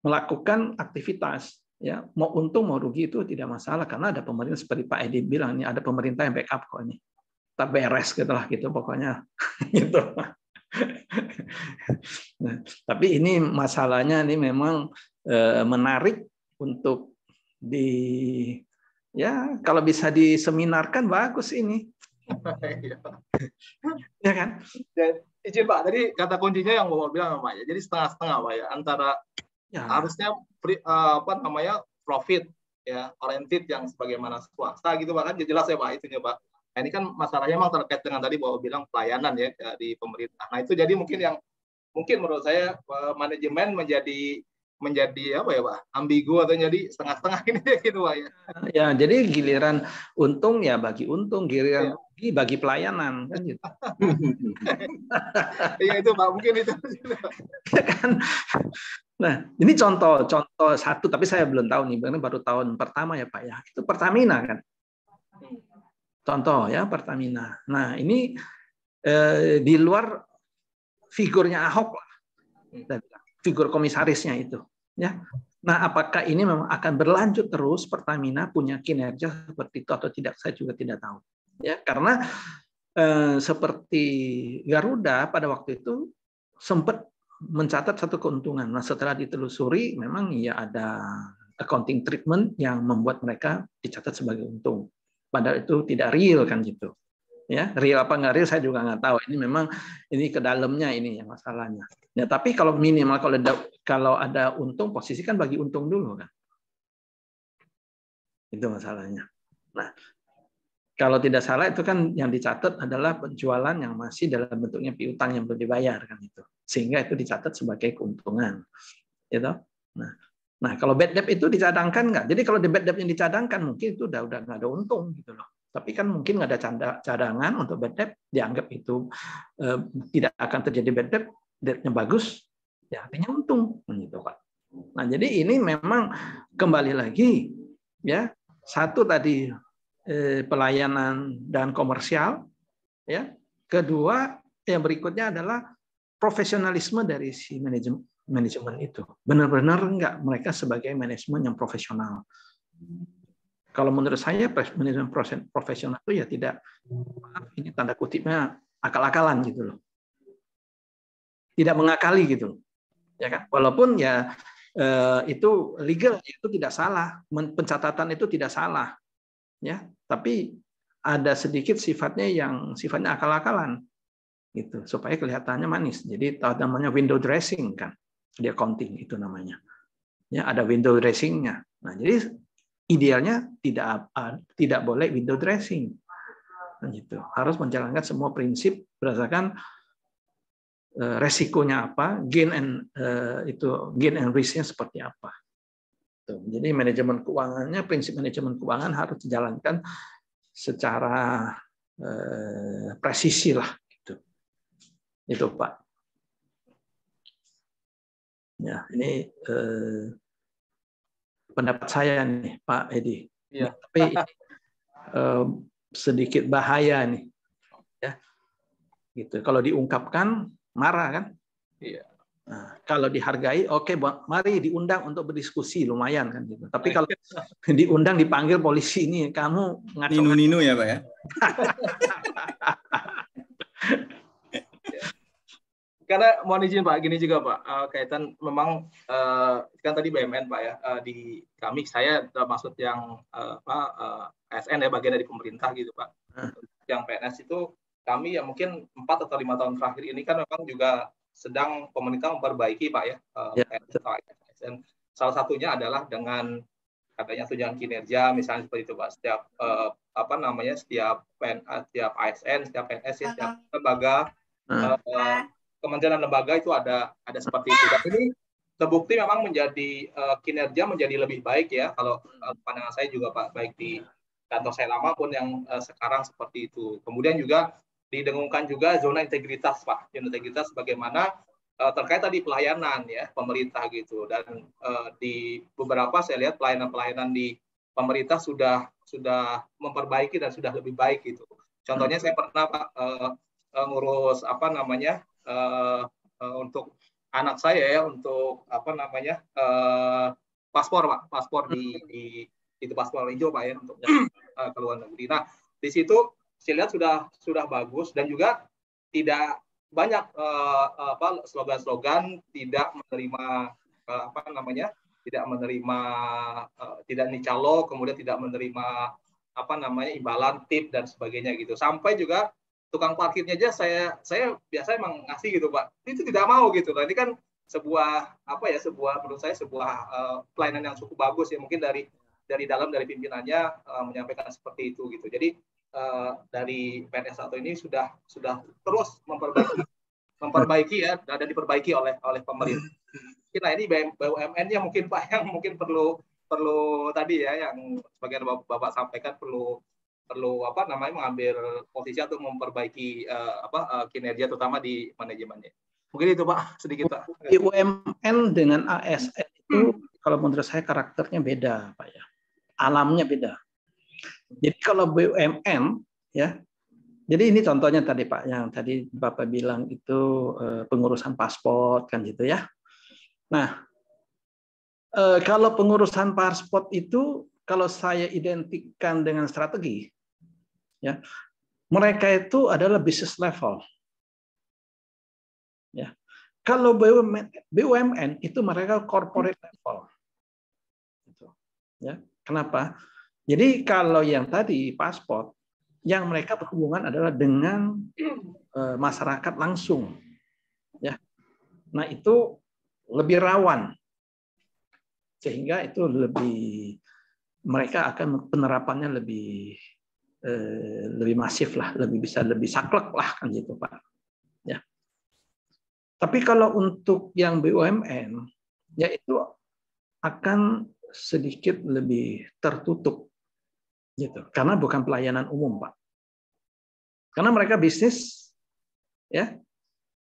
Speaker 1: melakukan aktivitas ya mau untung mau rugi itu tidak masalah karena ada pemerintah seperti Pak Edi bilang ini ada pemerintah yang backup kok ini kita beres gitu pokoknya gitu. Nah, tapi ini masalahnya ini memang menarik untuk ya kalau bisa diseminarkan bagus ini. Ya kan?
Speaker 8: Dan izin Pak, tadi kata kuncinya yang mau bilang Pak ya. Jadi setengah-setengah Pak ya antara harusnya profit ya oriented yang sebagaimana swasta gitu Pak kan jelas ya Pak itunya Pak. Nah, ini kan masalahnya memang terkait dengan tadi bahwa bilang pelayanan ya di pemerintah. Nah, itu jadi mungkin menurut saya manajemen menjadi apa ya Pak ambigu atau jadi setengah-setengah ini gitu Pak ya.
Speaker 1: Ya jadi giliran untung ya bagi untung, giliran rugi bagi pelayanan kan gitu.
Speaker 8: Iya itu Pak mungkin itu.
Speaker 1: Kan. Nah ini contoh satu tapi saya belum tahu nih karena baru tahun pertama ya Pak ya itu Pertamina kan. Contoh ya Pertamina. Nah ini di luar figurnya Ahok lah. Figur komisarisnya itu, ya. Nah, apakah ini memang akan berlanjut terus Pertamina punya kinerja seperti itu atau tidak? Saya juga tidak tahu, ya. Karena seperti Garuda pada waktu itu sempat mencatat satu keuntungan. Nah, setelah ditelusuri, memang ya ada accounting treatment yang membuat mereka dicatat sebagai untung. Padahal itu tidak real kan gitu. Ya, real apa nggak real saya juga nggak tahu. Ini memang ini ke dalamnya ini yang masalahnya. Ya, tapi kalau minimal kalau ada untung posisi kan bagi untung dulu kan. Itu masalahnya. Nah, kalau tidak salah itu kan yang dicatat adalah penjualan yang masih dalam bentuknya piutang yang belum dibayar kan itu. Sehingga itu dicatat sebagai keuntungan. Gitu. Nah, kalau bad debt itu dicadangkan nggak? Jadi kalau di bad debt yang dicadangkan mungkin itu udah nggak ada untung gitu loh. Tapi kan mungkin nggak ada cadangan untuk bad debt, dianggap itu tidak akan terjadi bad debt, debt-nya bagus, ya artinya untung, gitu Pak. Nah jadi ini memang kembali lagi, ya satu tadi pelayanan dan komersial, ya kedua yang berikutnya adalah profesionalisme dari si manajemen itu, benar-benar nggak mereka sebagai manajemen yang profesional. Kalau menurut saya manajemen profesional itu ya tidak, ini tanda kutipnya akal-akalan gitu loh, tidak mengakali gitu, ya kan? Walaupun ya itu legal itu tidak salah, pencatatan itu tidak salah, ya. Tapi ada sedikit sifatnya yang sifatnya akal-akalan, gitu, supaya kelihatannya manis. Jadi namanya window dressing kan, di accounting itu namanya. Ya ada window dressingnya. Nah jadi idealnya tidak boleh window dressing. Gitu. Harus menjalankan semua prinsip berdasarkan resikonya apa, gain and risk-nya seperti apa. Jadi manajemen keuangannya, prinsip manajemen keuangan harus dijalankan secara presisi lah. Gitu. Itu Pak. Ya, ini pendapat saya nih Pak Edi.
Speaker 8: Iya.
Speaker 1: Tapi sedikit bahaya nih, ya. Gitu. Kalau diungkapkan marah kan?
Speaker 8: Iya.
Speaker 1: Nah, kalau dihargai, oke, mari diundang untuk berdiskusi, lumayan kan gitu. Tapi kalau diundang dipanggil polisi ini, kamu ngaco.
Speaker 7: Nino ya Pak ya.
Speaker 8: Karena mohon izin Pak, gini juga Pak, kaitan memang kan tadi BUMN Pak ya, di kami saya maksud yang ASN ya, bagian dari pemerintah gitu Pak. Yang PNS itu kami ya mungkin 4 atau 5 tahun terakhir ini kan memang juga sedang pemerintah memperbaiki Pak ya, PNS atau ASN. Salah satunya adalah dengan adanya tunjangan kinerja misalnya seperti itu Pak. Setiap setiap ASN, setiap PNS ya, setiap lembaga kementerian dan lembaga itu ada seperti itu. Dan ini terbukti memang menjadi kinerja menjadi lebih baik ya, kalau pandangan saya juga Pak, baik di kantor saya lama pun yang sekarang seperti itu. Kemudian juga didengungkan juga zona integritas Pak, zona integritas bagaimana terkait tadi pelayanan ya pemerintah gitu. Dan di beberapa saya lihat pelayanan di pemerintah sudah memperbaiki dan sudah lebih baik gitu. Contohnya saya pernah Pak ngurus untuk anak saya ya, untuk paspor Pak, paspor di itu paspor hijau Pak ya, untuk ke luar negeri. Nah di situ saya lihat sudah bagus, dan juga tidak banyak slogan-slogan tidak menerima tidak nicalo, kemudian tidak menerima imbalan tip dan sebagainya gitu. Sampai juga tukang parkirnya aja saya biasa emang ngasih gitu Pak, itu tidak mau gitu. Nah, ini kan sebuah menurut saya sebuah pelayanan yang cukup bagus ya, mungkin dari dalam dari pimpinannya menyampaikan seperti itu gitu. Jadi dari PNS atau ini sudah terus memperbaiki ya, dan diperbaiki oleh pemerintah. Nah ini BUMN-nya mungkin Pak yang mungkin perlu tadi ya, yang sebagian Bapak sampaikan perlu mengambil posisi atau memperbaiki kinerja terutama di manajemennya. Mungkin itu Pak, sedikit Pak.
Speaker 1: BUMN dengan ASN itu kalau menurut saya karakternya beda Pak ya. Alamnya beda. Jadi kalau BUMN ya, jadi ini contohnya tadi Pak, yang tadi Bapak bilang itu pengurusan paspor kan gitu ya. Nah, kalau pengurusan paspor itu kalau saya identikkan dengan strategi, ya, mereka itu adalah business level. Ya. Kalau BUMN itu mereka corporate level. Gitu. Ya. Kenapa? Jadi kalau yang tadi paspor, yang mereka berhubungan adalah dengan masyarakat langsung. Ya. Nah itu lebih rawan. Sehingga itu mereka akan penerapannya lebih masif lah, lebih saklek lah kan gitu Pak. Ya. Tapi kalau untuk yang BUMN, ya itu akan sedikit lebih tertutup, gitu. Karena bukan pelayanan umum Pak. Karena mereka bisnis, ya,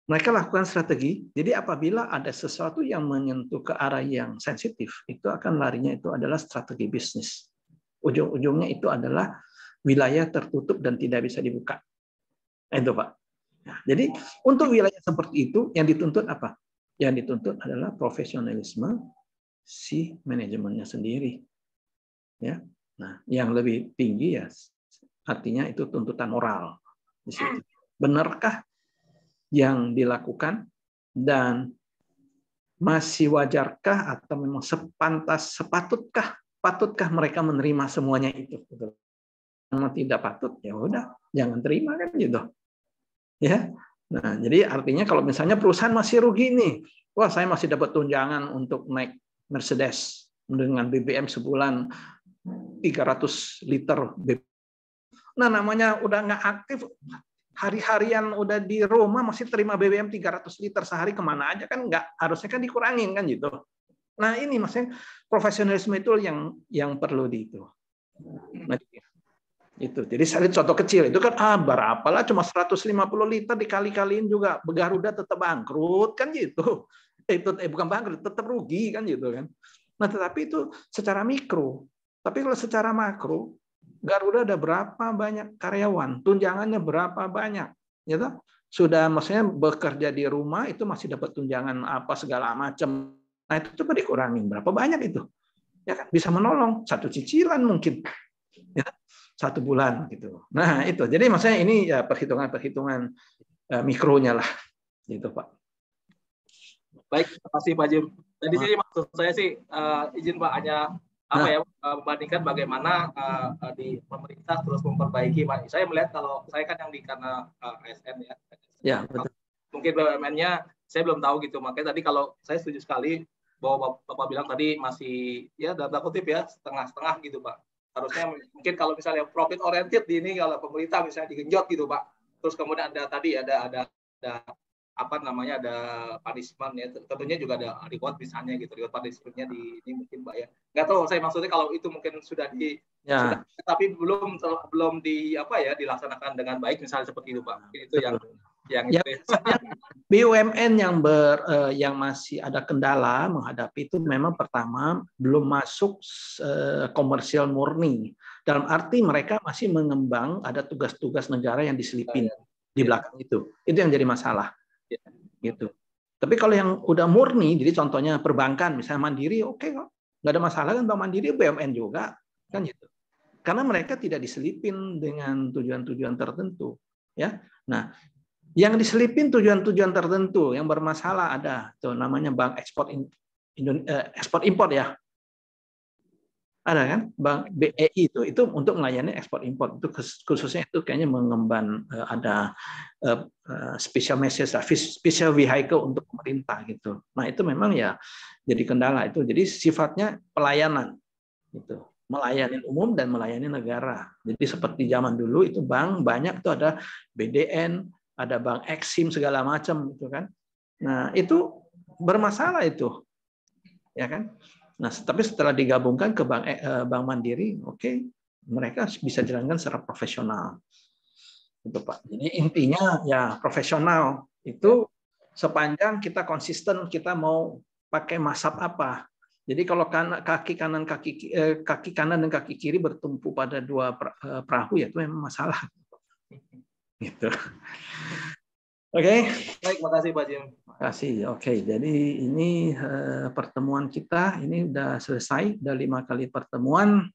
Speaker 1: mereka lakukan strategi. Jadi apabila ada sesuatu yang menyentuh ke arah yang sensitif, itu akan larinya itu adalah strategi bisnis. Ujung-ujungnya itu adalah wilayah tertutup dan tidak bisa dibuka. Itu Pak. Nah, jadi untuk wilayah seperti itu yang dituntut apa? Yang dituntut adalah profesionalisme si manajemennya sendiri. Ya. Nah, yang lebih tinggi ya artinya itu tuntutan moral di situ. Benarkah yang dilakukan, dan masih wajarkah atau memang patutkah mereka menerima semuanya itu? Kalau tidak patut ya udah jangan terima kan gitu. Ya. Nah, jadi artinya kalau misalnya perusahaan masih rugi nih, wah saya masih dapat tunjangan untuk naik Mercedes dengan BBM sebulan 300 liter BBM. Nah, namanya udah nggak aktif, hari-harian udah di rumah masih terima BBM 300 liter sehari, kemana aja kan nggak, harusnya kan dikurangin kan gitu. Nah ini maksudnya profesionalisme itu yang perlu di itu. Nah, itu. Jadi saya contoh kecil itu kan berapalah cuma 150 liter dikali-kaliin juga Garuda tetap bangkrut kan gitu. Itu bukan bangkrut, tetap rugi kan gitu kan. Nah, tetapi itu secara mikro. Tapi kalau secara makro, Garuda ada berapa banyak karyawan, tunjangannya berapa banyak, gitu. Sudah maksudnya bekerja di rumah itu masih dapat tunjangan apa segala macam. Nah, itu coba dikurangin berapa banyak itu. Ya kan bisa menolong satu cicilan mungkin. Ya, 1 bulan gitu. Nah, itu. Jadi maksudnya ini ya perhitungan-perhitungan mikronya lah. Gitu, Pak.
Speaker 8: Baik, terima kasih Pak Jim. Tadi sih maksud saya sih izin Pak hanya membandingkan bagaimana di pemerintah terus memperbaiki. Pak. Saya melihat kalau saya kan yang di karena ASN ya. Ya, betul. Mungkin BUMN-nya saya belum tahu gitu. Makanya tadi kalau saya setuju sekali bahwa Bapak bilang tadi masih ya dalam kutip ya setengah-setengah gitu Pak. Harusnya mungkin kalau misalnya profit oriented di ini kalau pemerintah misalnya digenjot gitu Pak. Terus kemudian ada tadi ada apa namanya ada punishment ya, tentunya juga ada reward misalnya gitu, reward punishment-nya di ini mungkin Pak ya. Nggak tahu saya maksudnya kalau itu mungkin sudah sudah, tapi belum di apa ya dilaksanakan dengan baik misalnya seperti itu Pak. Itu yang itu ya.
Speaker 1: BUMN yang masih ada kendala menghadapi itu memang pertama belum masuk komersial murni. Dalam arti mereka masih mengembang, ada tugas-tugas negara yang diselipin di belakang itu. Itu yang jadi masalah. Gitu. Tapi kalau yang udah murni, jadi contohnya perbankan, misalnya Mandiri, oke kok, nggak ada masalah kan, Bank Mandiri BUMN juga, kan gitu. Karena mereka tidak diselipin dengan tujuan-tujuan tertentu, ya. Nah, yang diselipin tujuan-tujuan tertentu yang bermasalah ada, tuh namanya Bank Ekspor Impor ya. Ada kan, Bank BEI itu untuk melayani ekspor impor, itu khususnya itu kayaknya mengemban ada special message, special vehicle untuk pemerintah gitu. Nah itu memang ya jadi kendala itu, jadi sifatnya pelayanan gitu, melayani umum dan melayani negara. Jadi seperti zaman dulu itu bank banyak tuh ada BDN, ada bank Exim segala macam gitu kan. Nah itu bermasalah itu, ya kan. Nah, tapi setelah digabungkan ke Bank Mandiri, oke, mereka bisa jalankan secara profesional. Itu Pak. Jadi intinya ya profesional itu sepanjang kita konsisten kita mau pakai mazhab apa. Jadi kalau kaki kanan dan kaki kiri bertumpu pada dua perahu ya itu memang masalah. Gitu. Oke.
Speaker 8: Baik, makasih Pak Jim.
Speaker 1: Kasih. Oke, jadi ini pertemuan kita ini udah selesai, udah 5 kali pertemuan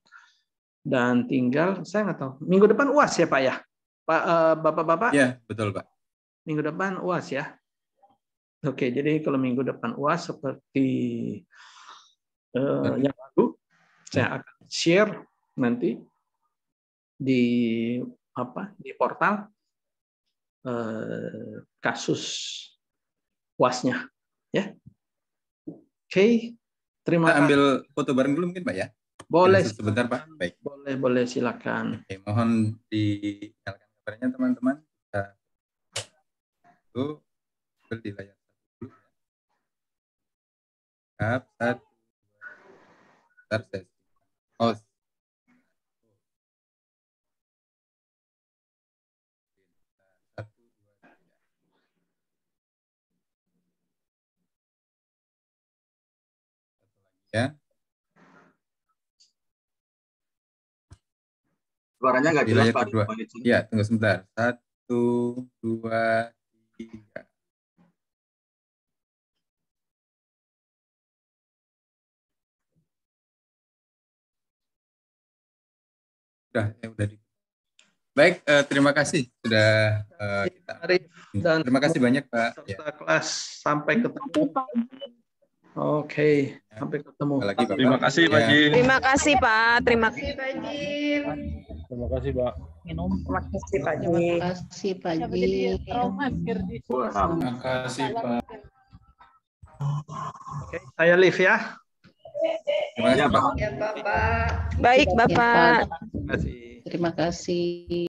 Speaker 1: dan tinggal saya nggak tahu minggu depan UAS ya Pak ya, Pak Bapak-bapak?
Speaker 7: Ya betul Pak.
Speaker 1: Minggu depan UAS ya. Oke, jadi kalau minggu depan UAS seperti yang lalu, saya akan share nanti di portal kasus UAS-nya ya. Oke, terima kasih. Ambil
Speaker 7: foto bareng dulu mungkin Pak ya.
Speaker 1: Boleh
Speaker 7: sebentar Pak. Baik.
Speaker 1: Boleh silakan.
Speaker 7: Oke, mohon dinyalakan kameranya teman-teman. Itu di layar dulu. Satu. Bentar saya. Oh. Ya.
Speaker 12: Suaranya nggak jelas Pak.
Speaker 7: Ya, tunggu sebentar. 1, 2, 3. Udah. Baik, terima kasih sudah kita.
Speaker 1: Dan
Speaker 7: terima kasih banyak Pak.
Speaker 1: Serta kelas sampai ketemu. Oke, sampai ketemu.
Speaker 14: Terima kasih Pak Jim.
Speaker 15: Terima kasih Pak.
Speaker 4: Terima kasih Pak Jim.
Speaker 9: Terima kasih Pak.
Speaker 2: Terima kasih Pak Jim.
Speaker 10: Terima kasih Pak Jim.
Speaker 7: Terima kasih Pak.
Speaker 1: Oke, saya live ya.
Speaker 7: Terima kasih, Pak.
Speaker 15: Ya, Bapak.
Speaker 16: Baik,
Speaker 10: Ya,
Speaker 16: Bapak.
Speaker 10: Pak. Terima kasih.